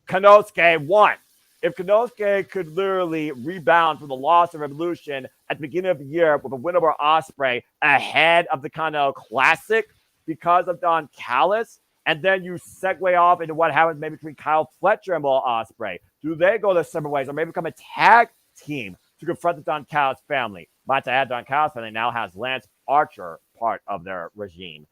A: Konosuke won. If Konosuke could literally rebound from the loss of Revolution at the beginning of the year with a win over Ospreay ahead of the Kano Classic because of Don Callis, and then you segue off into what happens maybe between Kyle Fletcher and Will Ospreay. Do they go their separate ways or maybe become a tag team to confront the Don Callis family? Might I add, Don Callis family now has Lance Archer part of their regime.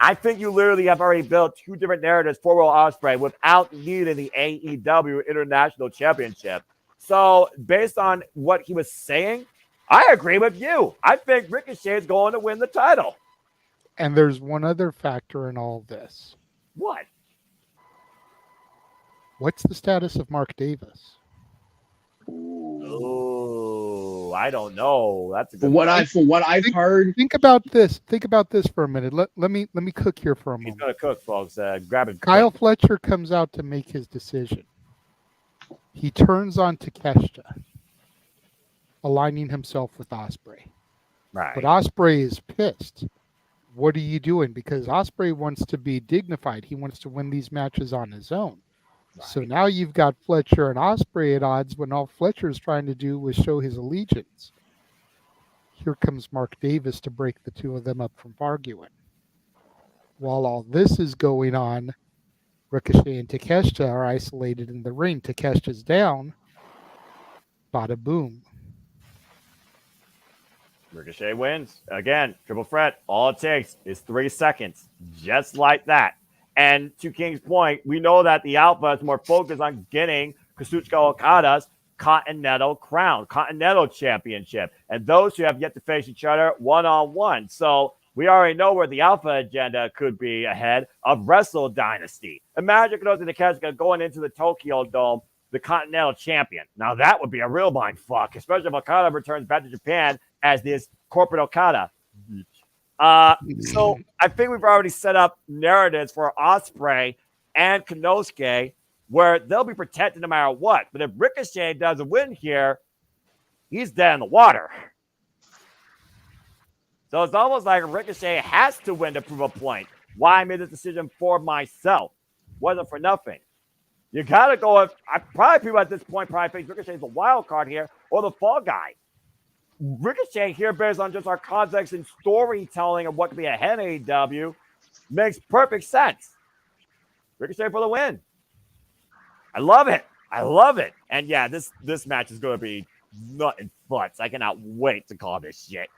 A: I think you literally have already built two different narratives for Will Ospreay without needing the AEW International Championship. So based on what he was saying, I agree with you. I think Ricochet is going to win the title.
B: And there's one other factor in all this.
A: What?
B: What's the status of Mark Davis?
A: Oh, I don't know. That's a good
C: For what I've heard.
B: Think about this. Think about this for a minute. Let me cook here for a moment.
A: He's gonna cook, folks. Grab it.
B: Kyle Fletcher comes out to make his decision. He turns on Takeshita, aligning himself with Ospreay.
A: Right.
B: But Ospreay is pissed. What are you doing? Because Ospreay wants to be dignified. He wants to win these matches on his own. Right. So now you've got Fletcher and Ospreay at odds when all Fletcher's trying to do was show his allegiance. Here comes Mark Davis to break the two of them up from arguing. While all this is going on, Ricochet and Takeshita are isolated in the ring. Takeshita's down. Bada boom.
A: Ricochet wins. Again, triple threat. All it takes is 3 seconds. Just like that. And to King's point, we know that the Alpha is more focused on getting Kazuchika Okada's Continental Crown, Continental Championship. And those who have yet to face each other one-on-one. So we already know where the Alpha agenda could be ahead of Wrestle Dynasty. Imagine Konosuke Takeshita going into the Tokyo Dome, the Continental Champion. Now that would be a real mind fuck, especially if Okada returns back to Japan as this corporate Okada. So I think we've already set up narratives for Ospreay and Konosuke where they'll be protected no matter what. But if Ricochet doesn't win here, he's dead in the water. So it's almost like Ricochet has to win to prove a point. Why I made this decision for myself. Wasn't for nothing. You got to go with, probably people at this point probably think Ricochet is the wild card here or the fall guy. Ricochet here, based on just our context and storytelling of what could be ahead of AEW, makes perfect sense. Ricochet for the win. I love it. I love it. And yeah, this match is going to be nut and butts. I cannot wait to call this shit.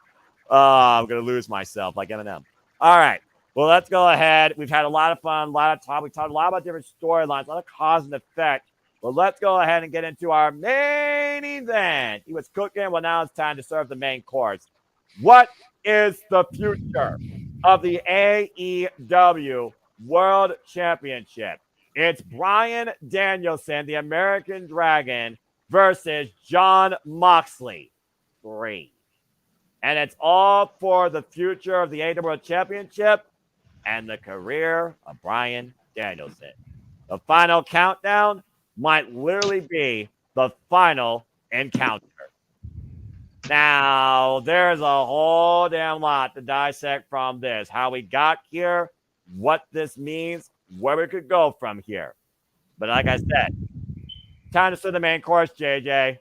A: I'm going to lose myself like Eminem. All right. Well, let's go ahead. We've had a lot of fun, a lot of talk. We talked a lot about different storylines, a lot of cause and effect. Well, let's go ahead and get into our main event. He was cooking. Well, now it's time to serve the main course. What is the future of the AEW World Championship? It's Bryan Danielson, the American Dragon, versus Jon Moxley. 3. And it's all for the future of the AEW World Championship and the career of Bryan Danielson. The final countdown might literally be the final encounter. Now, there's a whole damn lot to dissect from this. How we got here, what this means, where we could go from here. But like I said, time to set the main course, JJ.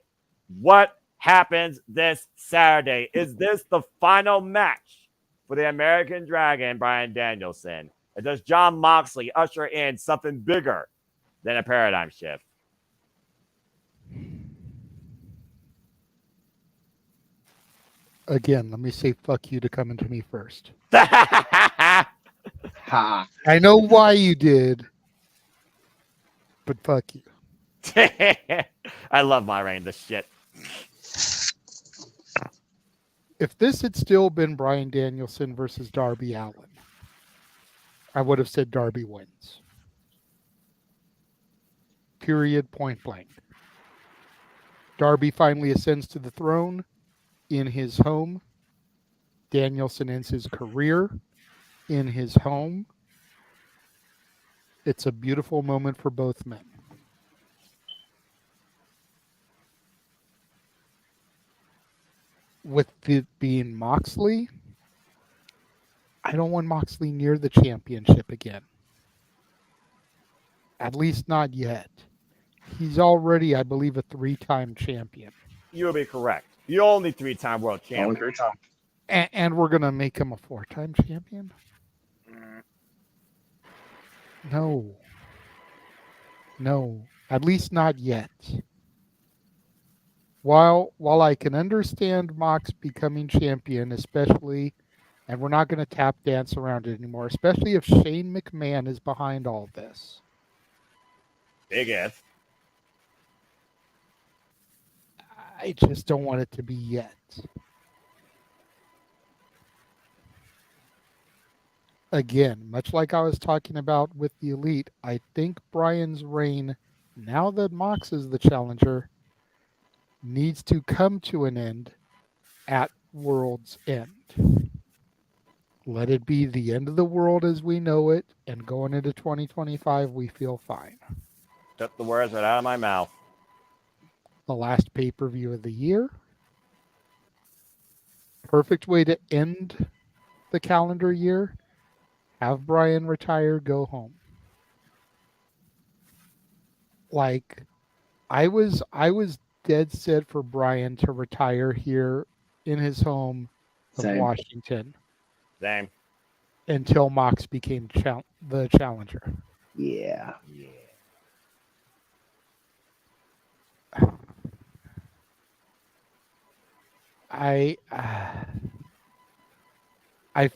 A: What happens this Saturday? Is this the final match for the American Dragon, Bryan Danielson? Or does Jon Moxley usher in something bigger then a paradigm shift.
B: Again, let me say fuck you to coming to me first.
C: Ha.
B: I know why you did, but fuck you.
A: I love my reign. This shit.
B: If this had still been Bryan Danielson versus Darby Allin, I would have said Darby wins. Period, point blank. Darby finally ascends to the throne in his home. Danielson ends his career in his home. It's a beautiful moment for both men. With it being Moxley, I don't want Moxley near the championship again. At least not yet. He's already, I believe, a 3-time champion.
A: You would be correct. The only 3-time world champion.
C: Only 3 times.
B: And we're going to make him a 4-time champion? No. No. At least not yet. While I can understand Mox becoming champion, especially, and we're not going to tap dance around it anymore, especially if Shane McMahon is behind all this.
A: Big if.
B: I just don't want it to be yet. Again, much like I was talking about with the Elite, I think Bryan's reign, now that Mox is the challenger, needs to come to an end at World's End. Let it be the end of the world as we know it, and going into 2025, we feel fine.
A: Took the words right out of my mouth.
B: The last pay-per-view of the year. Perfect way to end the calendar year. Have Bryan retire, go home. Like, I was dead set for Bryan to retire here in his home of
C: Same.
B: Washington
A: Same.
B: until Mox became the challenger.
C: Yeah.
B: I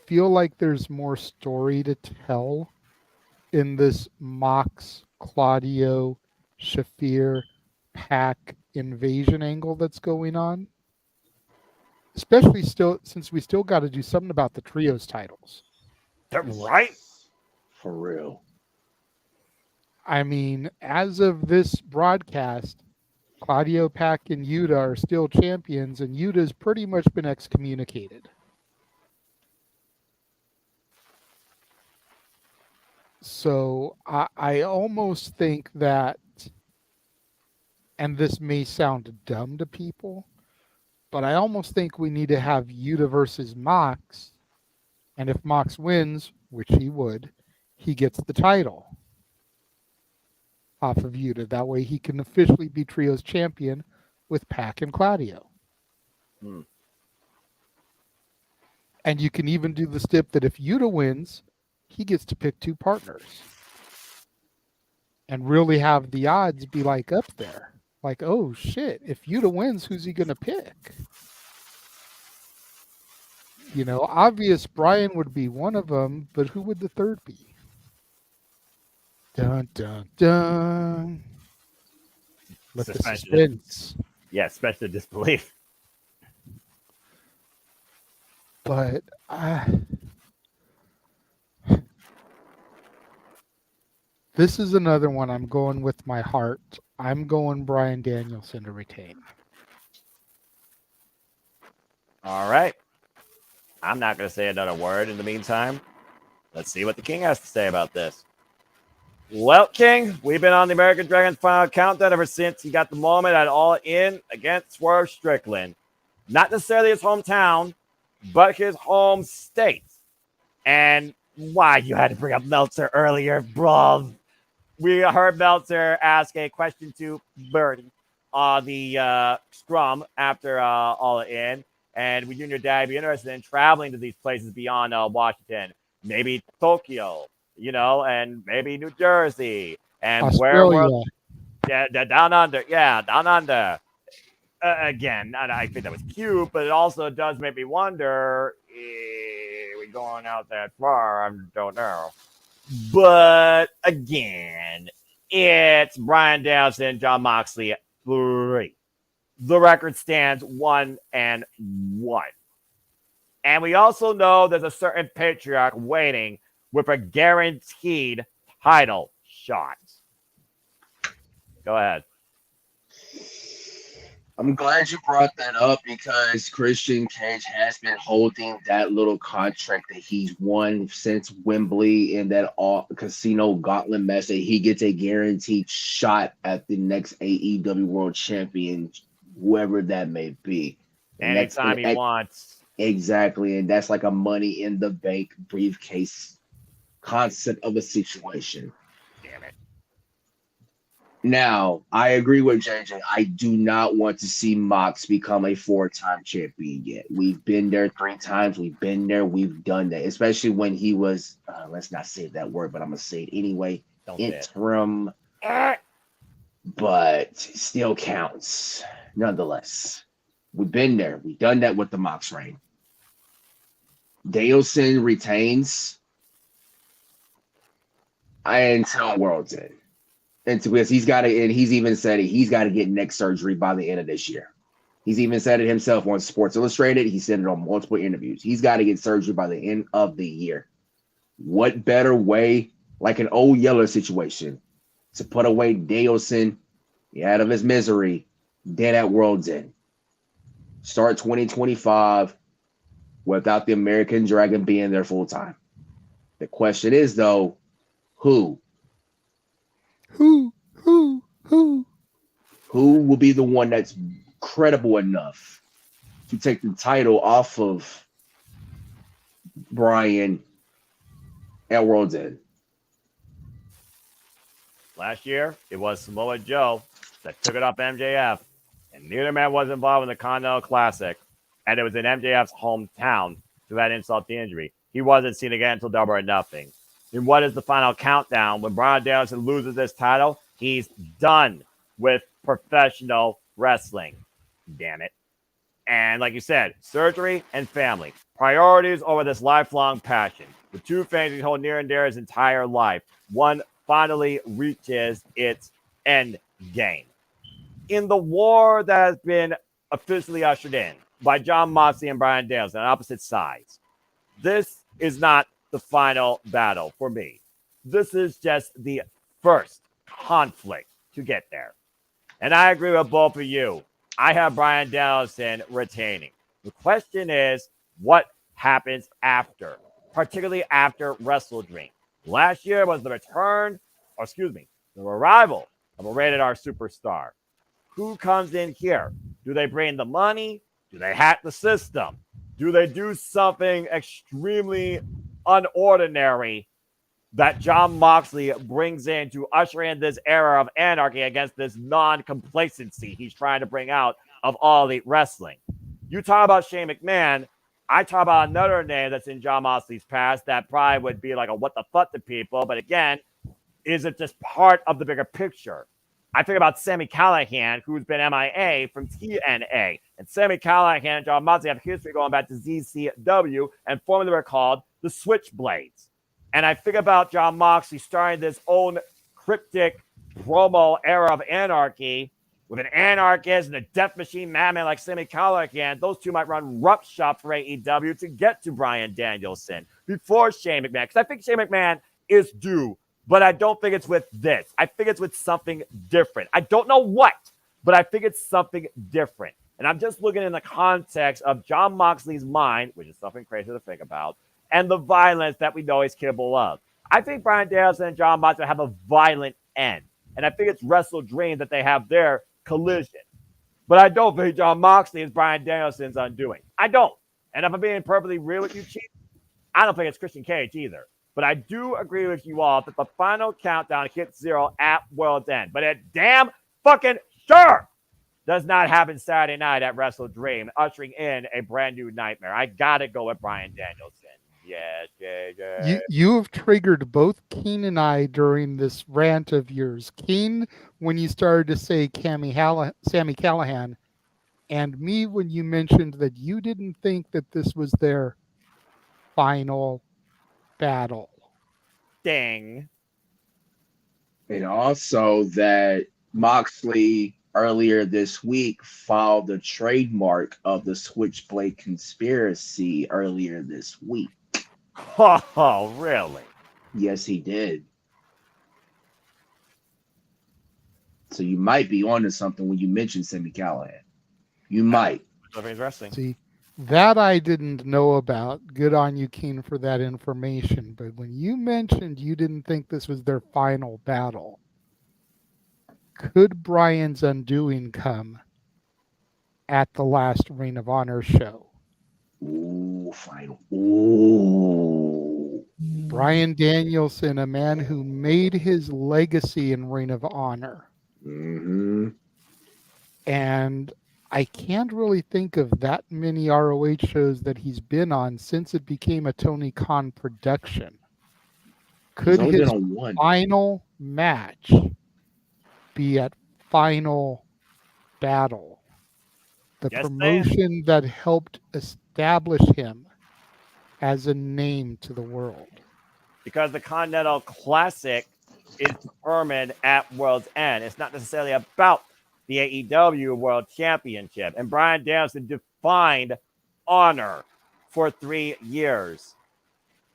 B: feel like there's more story to tell in this Mox, Claudio, Shafir, Pac invasion angle that's going on. Especially still, since we still got to do something about the trios titles.
A: They're right.
C: For real.
B: I mean, as of this broadcast, Claudio, Pac, and Yuta are still champions, and Yuta's pretty much been excommunicated. So I almost think that, and this may sound dumb to people, but I almost think we need to have Yuta versus Mox, and if Mox wins, which he would, he gets the title off of Yuta. That way he can officially be Trios champion with Pac and Claudio. And you can even do the stip that if Yuta wins, he gets to pick 2 partners. And really have the odds be like up there. Like, oh shit, if Yuta wins, who's he going to pick? You know, obvious Bryan would be one of them, but who would the third be? Dun, dun, dun. Let the suspense.
A: Yeah, especially disbelief.
B: But this is another one I'm going with my heart. I'm going Bryan Danielson to retain.
A: All right. I'm not going to say another word in the meantime. Let's see what the King has to say about this. Well, King, we've been on the American Dragon Final Countdown ever since he got the moment at All In against Swerve Strickland. Not necessarily his hometown, but his home state. And why you had to bring up Meltzer earlier, bro. We heard Meltzer ask a question to Birdie on the scrum after All In. And would you and your dad be interested in traveling to these places beyond Washington? Maybe Tokyo, you know, and maybe New Jersey And
B: Australia.
A: down under. Yeah, down under. Again, I think that was cute, but it also does make me wonder, are we going out that far? I don't know. But again, it's Brian Danielson, John Moxley, 3. The record stands 1-1. And we also know there's a certain patriarch waiting with a guaranteed title shot. Go ahead.
C: I'm glad you brought that up because Christian Cage has been holding that little contract that he's won since Wembley in that all casino gauntlet match that he gets a guaranteed shot at the next AEW World Champion, whoever that may be. And
A: anytime he wants.
C: Exactly. And that's like a money in the bank briefcase concept of a situation.
A: Damn it.
C: Now, I agree with JJ. I do not want to see Mox become a 4-time champion yet. We've been there 3 times. We've been there. We've done that, especially when he was, let's not say that word, but I'm going to say it anyway.
A: Don't
C: interim, but still counts nonetheless. We've been there. We've done that with the Mox reign. Danielson retains until World's End. And because he's got to, and he's even said it, he's got to get neck surgery by the end of this year. He's even said it himself on Sports Illustrated. He said it on multiple interviews. He's got to get surgery by the end of the year. What better way, like an old Yeller situation, to put away Danielson out of his misery than at World's End? Start 2025 without the American Dragon being there full time. The question is, though, who? Who will be the one that's credible enough to take the title off of Brian at World's End?
A: Last year, it was Samoa Joe that took it off MJF, and neither man was involved in the Continental Classic, and it was in MJF's hometown to that insult to injury. He wasn't seen again until Double or Nothing. And what is the final countdown? When Brian Danielson loses this title, he's done with professional wrestling. Damn it. And like you said, surgery and family. Priorities over this lifelong passion. The two things he hold near and dear his entire life. One finally reaches its end game. In the war that has been officially ushered in by John Moxley and Brian Danielson on opposite sides, this is not the final battle for me. This is just the first conflict to get there. And I agree with both of you. I have Brian Danielson retaining. The question is, what happens after, particularly after WrestleDream? Last year was the arrival of a rated R superstar. Who comes in here? Do they bring the money? Do they hack the system? Do they do something extremely unordinary that John Moxley brings in to usher in this era of anarchy against this non-complacency he's trying to bring out of All Elite Wrestling? You talk about Shane McMahon. I talk about another name that's in John Moxley's past that probably would be like a what the fuck to people. But again, is it just part of the bigger picture? I think about Sami Callihan, who's been MIA from TNA. And Sami Callihan and John Moxley have history going back to ZCW, and formerly were called the Switchblades. And I think about John Moxley starting this own cryptic promo era of anarchy with an anarchist and a death machine madman like Sami Callihan. Those two might run roughshod for AEW to get to Brian Danielson before Shane McMahon. Because I think Shane McMahon is due, but I don't think it's with this. I think it's with something different. I don't know what, but I think it's something different. And I'm just looking in the context of John Moxley's mind, which is something crazy to think about, and the violence that we know he's capable of. I think Brian Danielson and John Moxley have a violent end. And I think it's WrestleDream that they have their collision. But I don't think John Moxley is Brian Danielson's undoing. I don't. And if I'm being perfectly real with you, Chief, I don't think it's Christian Cage either. But I do agree with you all that the final countdown hits 0 at World's End. But it damn fucking sure does not happen Saturday night at WrestleDream, ushering in a brand new nightmare. I got to go with Brian Danielson. Yes, JJ.
B: You have triggered both Keen and I during this rant of yours. Keen, when you started to say Sammy Callahan, and me when you mentioned that you didn't think that this was their final battle.
A: Ding.
C: And also that Moxley earlier this week filed the trademark of the Switchblade conspiracy earlier this week.
A: Oh, really?
C: Yes, he did. So you might be onto something when you mention Sammy Callahan. You might.
A: Something interesting.
B: See, that I didn't know about. Good on you, Keen, for that information. But when you mentioned you didn't think this was their final battle, could Brian's undoing come at the last Ring of Honor show?
C: Ooh, final. Ooh.
B: Brian Danielson, a man who made his legacy in Ring of Honor.
C: Mm-hmm.
B: And I can't really think of that many ROH shows that he's been on since it became a Tony Khan production. Could
C: only
B: his
C: been on one.
B: final match be at Final Battle? The
A: Just saying.
B: promotion that helped establish him as a name to the world.
A: Because the Continental Classic is determined at World's End. It's not necessarily about the AEW World Championship. And Brian Danielson defined honor for 3 years.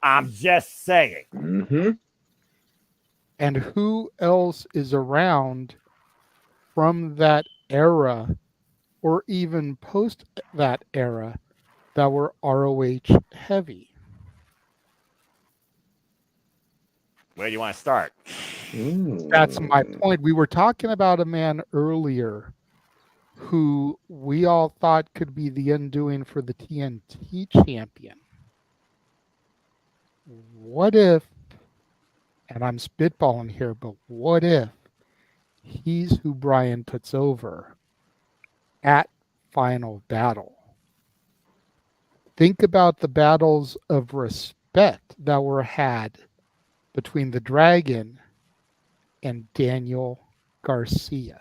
A: I'm just saying.
C: Mm-hmm.
B: And who else is around from that era or even post that era that were ROH heavy?
A: Where do you want to start?
B: That's my point. We were talking about a man earlier who we all thought could be the undoing for the TNT champion. What if, and I'm spitballing here, but what if he's who Brian puts over at Final Battle? Think about the battles of respect that were had between the Dragon and Daniel Garcia.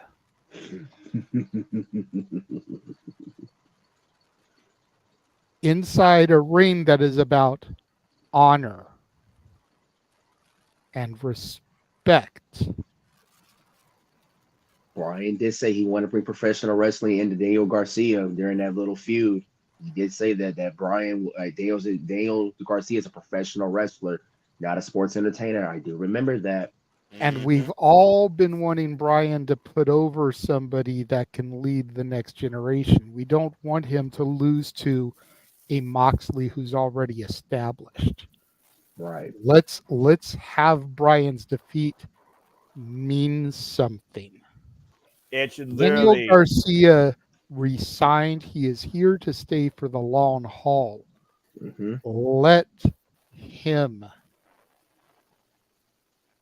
B: Inside a ring that is about honor and respect.
C: Brian did say he wanted to bring professional wrestling into Daniel Garcia during that little feud. He did say that Brian Daniel Garcia is a professional wrestler, not a sports entertainer. I do remember that.
B: And we've all been wanting Brian to put over somebody that can lead the next generation. We don't want him to lose to a Moxley who's already established.
C: Right.
B: Let's have Brian's defeat mean something.
A: It should
B: Daniel
A: literally.
B: Garcia resigned. He is here to stay for the long haul.
C: Mm-hmm.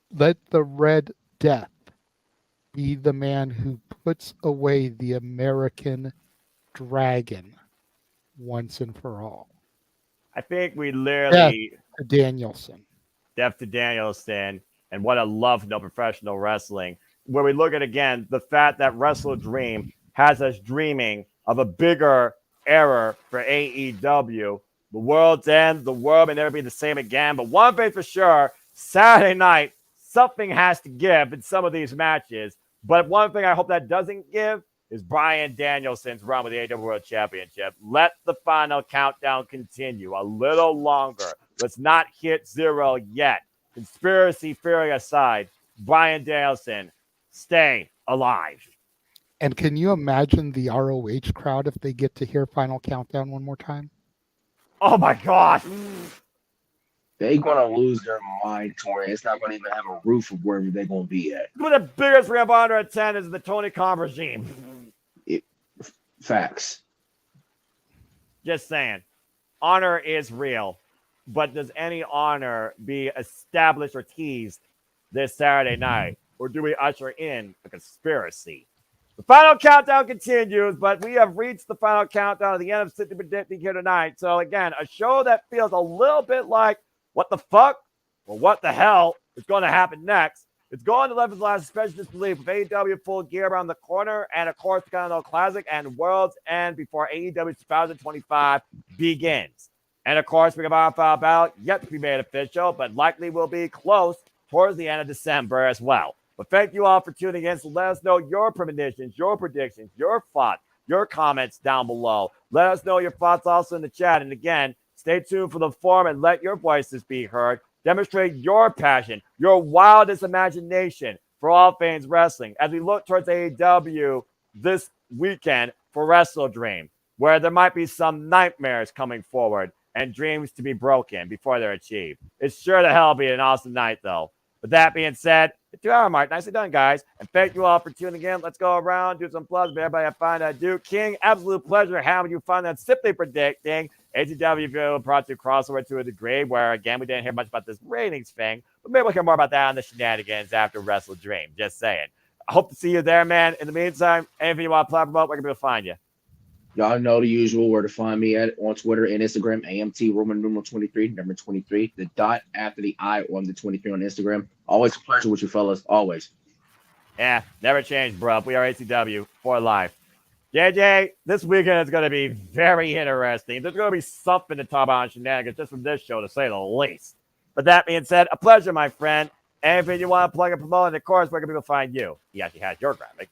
B: Let the Red Death be the man who puts away the American Dragon once and for all.
A: I think we literally.
B: Danielson.
A: Death to Danielson, and what a love no professional wrestling. Where we look at again the fact that WrestleDream has us dreaming of a bigger era for AEW. The world's end, the world may never be the same again. But one thing for sure, Saturday night, something has to give in some of these matches. But one thing I hope that doesn't give is Brian Danielson's run with the AEW World Championship. Let the final countdown continue a little longer. Let's not hit 0 yet. Conspiracy theory aside, Brian Danielson, stay alive.
B: And can you imagine the ROH crowd if they get to hear Final Countdown one more time?
A: Oh my gosh.
C: They're gonna lose their mind to where it's not gonna even have a roof of wherever they're gonna be at.
A: One of the biggest Ring of Honor attendance in the Tony Khan regime.
C: Facts.
A: Just saying. Honor is real. But does any honor be established or teased this Saturday night? Or do we usher in a conspiracy? The final countdown continues, but we have reached the final countdown at the end of Simply Predicting here tonight. So again, a show that feels a little bit like what the fuck or what the hell is going to happen next. It's going to 11th last special disbelief with AEW Full Gear around the corner, and of course, the Continental Classic and World's End before AEW 2025 begins. And of course, we have our final battle yet to be made official, but likely will be close towards the end of December as well. But thank you all for tuning in. So let us know your premonitions, your predictions, your thoughts, your comments down below. Let us know your thoughts also in the chat. And again, stay tuned for the forum and let your voices be heard. Demonstrate your passion, your wildest imagination for all things wrestling as we look towards AEW this weekend for WrestleDream, where there might be some nightmares coming forward and dreams to be broken before they're achieved. It's sure to hell be an awesome night, though. With that being said, the 2-hour mark, nicely done, guys. And thank you all for tuning in. Let's go around, do some plugs for everybody I find I do. King, absolute pleasure having you find that Simply Predicting. ATW video brought to crossover to a degree where, again, we didn't hear much about this ratings thing, but maybe we'll hear more about that on the shenanigans after WrestleDream. Just saying. I hope to see you there, man. In the meantime, anything you want to plug about, where can people find you?
C: Y'all know the usual where to find me at on Twitter and Instagram, AMT Roman numeral 23, number 23, the dot after the I on the 23 on Instagram. Always a pleasure with you fellas, always.
A: Yeah, never change, bro. We are ACW for life. JJ, this weekend is going to be very interesting. There's going to be something to talk about on shenanigans just from this show, to say the least. But that being said, a pleasure, my friend. Anything you want to plug and promote, and of course, where can people find you? He actually has your graphic.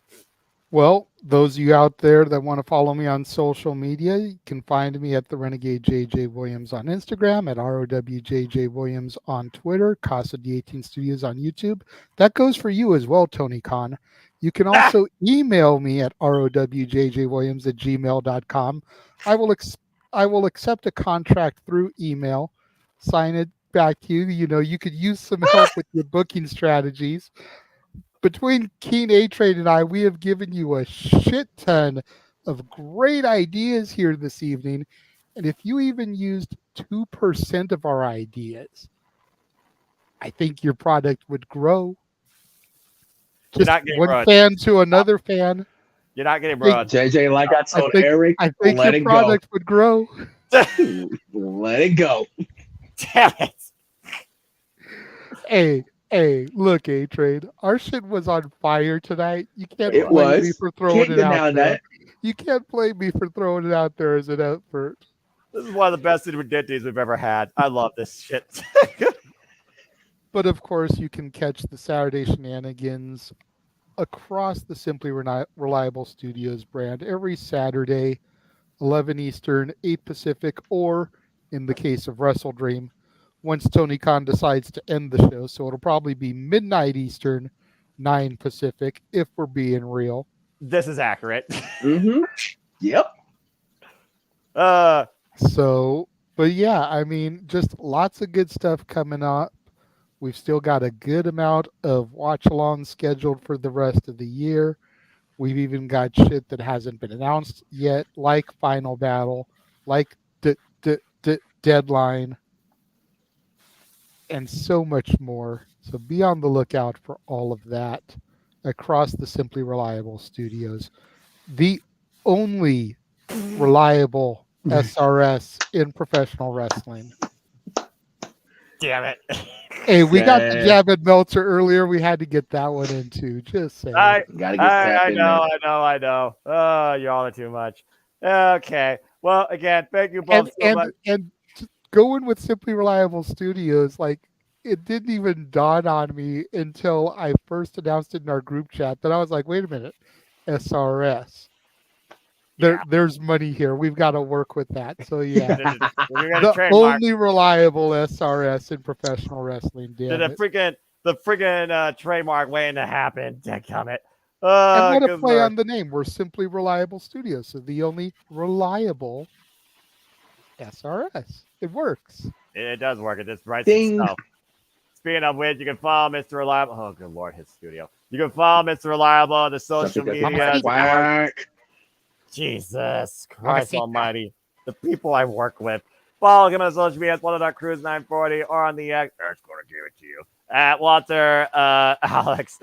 B: Well, those of you out there that want to follow me on social media, you can find me at the Renegade JJ Williams on Instagram, at ROWJJ Williams on Twitter, Casa D18 Studios on YouTube. That goes for you as well, Tony Khan. You can also email me at rowjjwilliams@gmail.com. I will accept a contract through email, sign it back to you. You know, you could use some help with your booking strategies. Between Keen A-Trade and I, we have given you a shit ton of great ideas here this evening. And if you even used 2% of our ideas, I think your product would grow. Just one fan to another fan.
A: You're not getting broad.
C: JJ, like I told Eric,
B: I think
C: let
B: your
C: it
B: product would grow.
C: Let it go.
A: Damn it.
B: Hey, look, A-Trade. Our shit was on fire tonight. You can't
C: It
B: blame
C: was.
B: me for throwing
C: Can't
B: it out there.
C: that.
B: You can't blame me for throwing it out there as an effort.
A: This is one of the best identities we've ever had. I love this shit.
B: But of course, you can catch the Saturday shenanigans across the Simply Reliable Studios brand every Saturday, 11 Eastern, 8 Pacific, or in the case of WrestleDream, once Tony Khan decides to end the show. So it'll probably be midnight Eastern, 9 Pacific, if we're being real.
A: This is accurate.
C: Mm-hmm. Yep.
B: But yeah, I mean, just lots of good stuff coming up. We've still got a good amount of watch-alongs scheduled for the rest of the year. We've even got shit that hasn't been announced yet, like Final Battle, like Deadline, and so much more. So be on the lookout for all of that across the Simply Reliable Studios. The only reliable SRS in professional wrestling.
A: Damn it.
B: Hey, we got the jab at Meltzer earlier. We had to get that one in too. Just saying.
C: Gotta get
A: I know. Oh, y'all are too much. Okay. Well, again, thank you both so much.
B: And going with Simply Reliable Studios, like, it didn't even dawn on me until I first announced it in our group chat that I was like, wait a minute, SRS. There's money here. We've got to work with that. So yeah, the only reliable SRS in professional wrestling.
A: The freaking trademark waiting to happen. Dadgummit.
B: And what a play on the name. We're Simply Reliable Studios, so the only reliable SRS. It works.
A: It does work. It just writes itself. Speaking of which, you can follow Mr. Reliable. Oh, good Lord, his studio. You can follow Mr. Reliable on the social media. Jesus Christ Almighty. The people I work with. Follow him on social media at Walter.Cruz940 or on the X. Eric's going to give it to you. At Walter Alex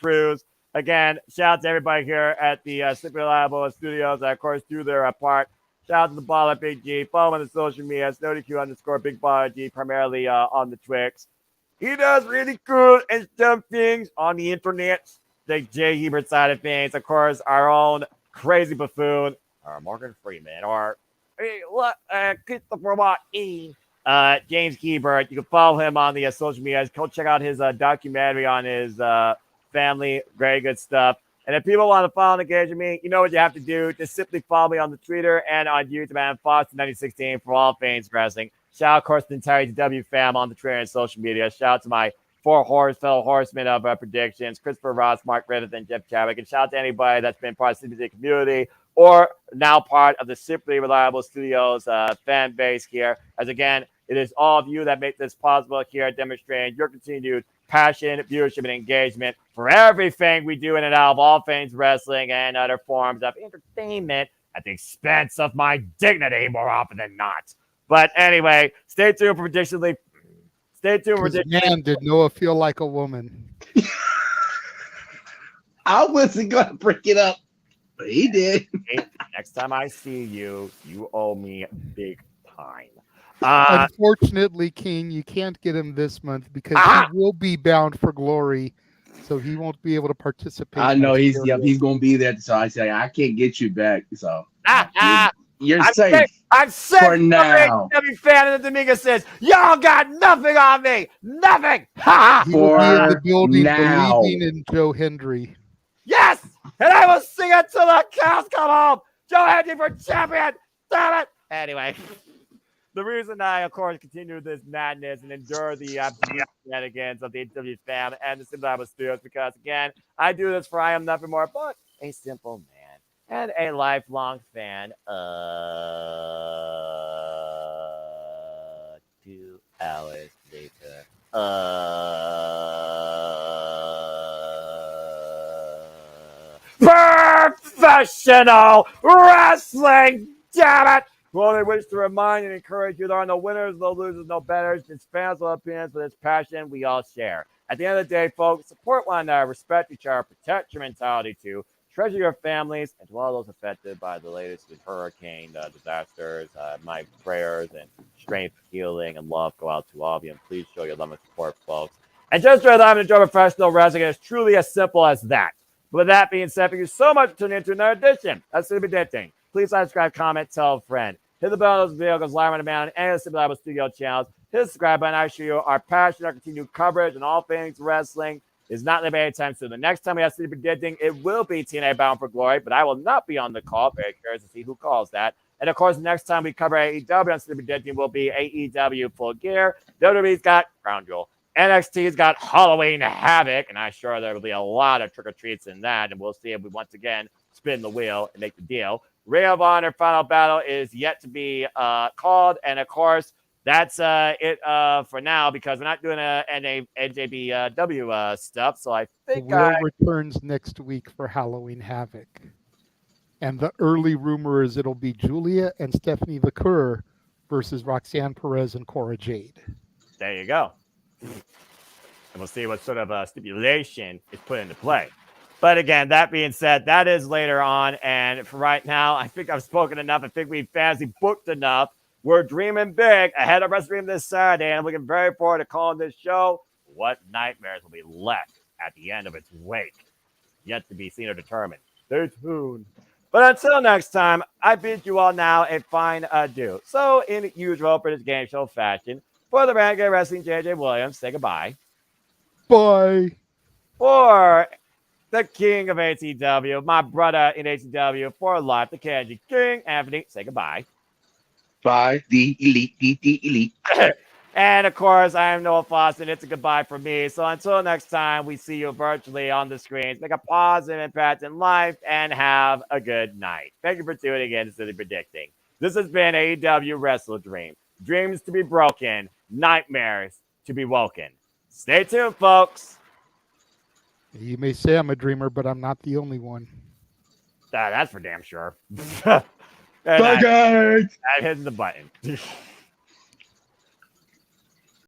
A: Cruz. Again, shout out to everybody here at the Super Reliable Studios that, of course, do their part. Shout out to the Baller Big G. Follow him on the social media. SnowDQ_ Big Baller G, primarily on the Twix. He does really cool and dumb things on the internet. The Jay Hebert side of things. Of course, our own crazy buffoon, Morgan Freeman, or Christopher Watt E. James Hebert. You can follow him on the social media. Go check out his documentary on his family. Very good stuff. And if people want to follow and engage with me, you know what you have to do. Just simply follow me on the Twitter and on YouTube and Fox2016 for all things wrestling. Shout out, of course, to the entire W fam on the Twitter and social media. Shout out to my fellow horsemen of predictions, Christopher Ross, Mark Griffith, and Jeff Chadwick. And shout out to anybody that's been part of the CBD community or now part of the Simply Reliable Studios fan base here. As again, it is all of you that make this possible here, demonstrating your continued passion, viewership, and engagement for everything we do in and out of all things wrestling and other forms of entertainment at the expense of my dignity more often than not. But anyway, stay tuned for predictionally. Stay tuned for
B: man, did Noah feel like a woman?
C: I wasn't gonna bring it up, but he did.
A: Next time I see you, you owe me big time.
B: Unfortunately, King, you can't get him this month because he will be bound for glory, so he won't be able to participate.
C: I know he's gonna be there, so I say I can't get you back. So you're safe.
A: I'm safe
C: for now.
A: Every fan of the Dominguez says, y'all got nothing on me. Nothing.
B: He will be in the building
C: now.
B: believing in Joe Hendry.
A: Yes, and I will sing it till the cows come home. Joe Hendry for champion. Damn it. Anyway. The reason I, of course, continue this madness and endure the absolute shenanigans of the AEW fam and the Simple Reliable Studios because, again, I do this for I am nothing more but a simple man and a lifelong fan of 2 hours later. Professional wrestling, damn it! We only wish to remind and encourage you there are no winners, no losers, no betters, just fans with opinions with this passion we all share. At the end of the day, folks, support one another, respect each other, protect your mentality too, treasure your families, and to all those affected by the latest hurricane disasters, my prayers and strength, healing, and love go out to all of you, and please show your love and support, folks. And just for that, enjoy professional wrestling. It's truly as simple as that. But with that being said, thank you so much for tuning in to another edition. That's going to be that thing. Please subscribe, comment, tell a friend. Hit the bell on this video, goes live on demand on any of the Simple Reliable Studio channels. Hit the subscribe button. I show you our passion, our continued coverage, and all things wrestling is not limited anytime soon. The next time we have to be predicting, it will be TNA Bound for Glory, but I will not be on the call. Very curious to see who calls that. And of course, the next time we cover AEW on City Predicting will be AEW Full Gear. WWE's got Crown Jewel. NXT's got Halloween Havoc, and I'm sure there will be a lot of trick-or-treats in that, and we'll see if we once again spin the wheel and make the deal. Ring of Honor Final Battle is yet to be called, and of course, that's it for now because we're not doing NJBW stuff, so I think
B: Will returns next week for Halloween Havoc. And the early rumor is it'll be Julia and Stephanie Vaquer versus Roxanne Perez and Cora Jade.
A: There you go. And we'll see what sort of stipulation is put into play. But again, that being said, that is later on. And for right now, I think I've spoken enough. I think we've fantasy booked enough. We're dreaming big ahead of WrestleDream this Saturday. And I'm looking very forward to calling this show. What nightmares will be left at the end of its wake? Yet to be seen or determined. Stay tuned. But until next time, I bid you all now a fine adieu. So, in usual British game show fashion, for the Renegade Wrestling JJ Williams, say goodbye.
B: Bye.
A: For the king of ATW, my brother in ATW for life, the Kenji King, Anthony, say goodbye.
C: Bye, the elite.
A: And of course, I am Noah Fawcett. It's a goodbye from me. So until next time, we see you virtually on the screens. Make a positive impact in life and have a good night. Thank you for tuning in to City Predicting. This has been AEW WrestleDream. Dreams to be broken, nightmares to be woken. Stay tuned, folks.
B: You may say I'm a dreamer, but I'm not the only one.
A: That's for damn sure.
C: Bye, guys.
A: That hits the button.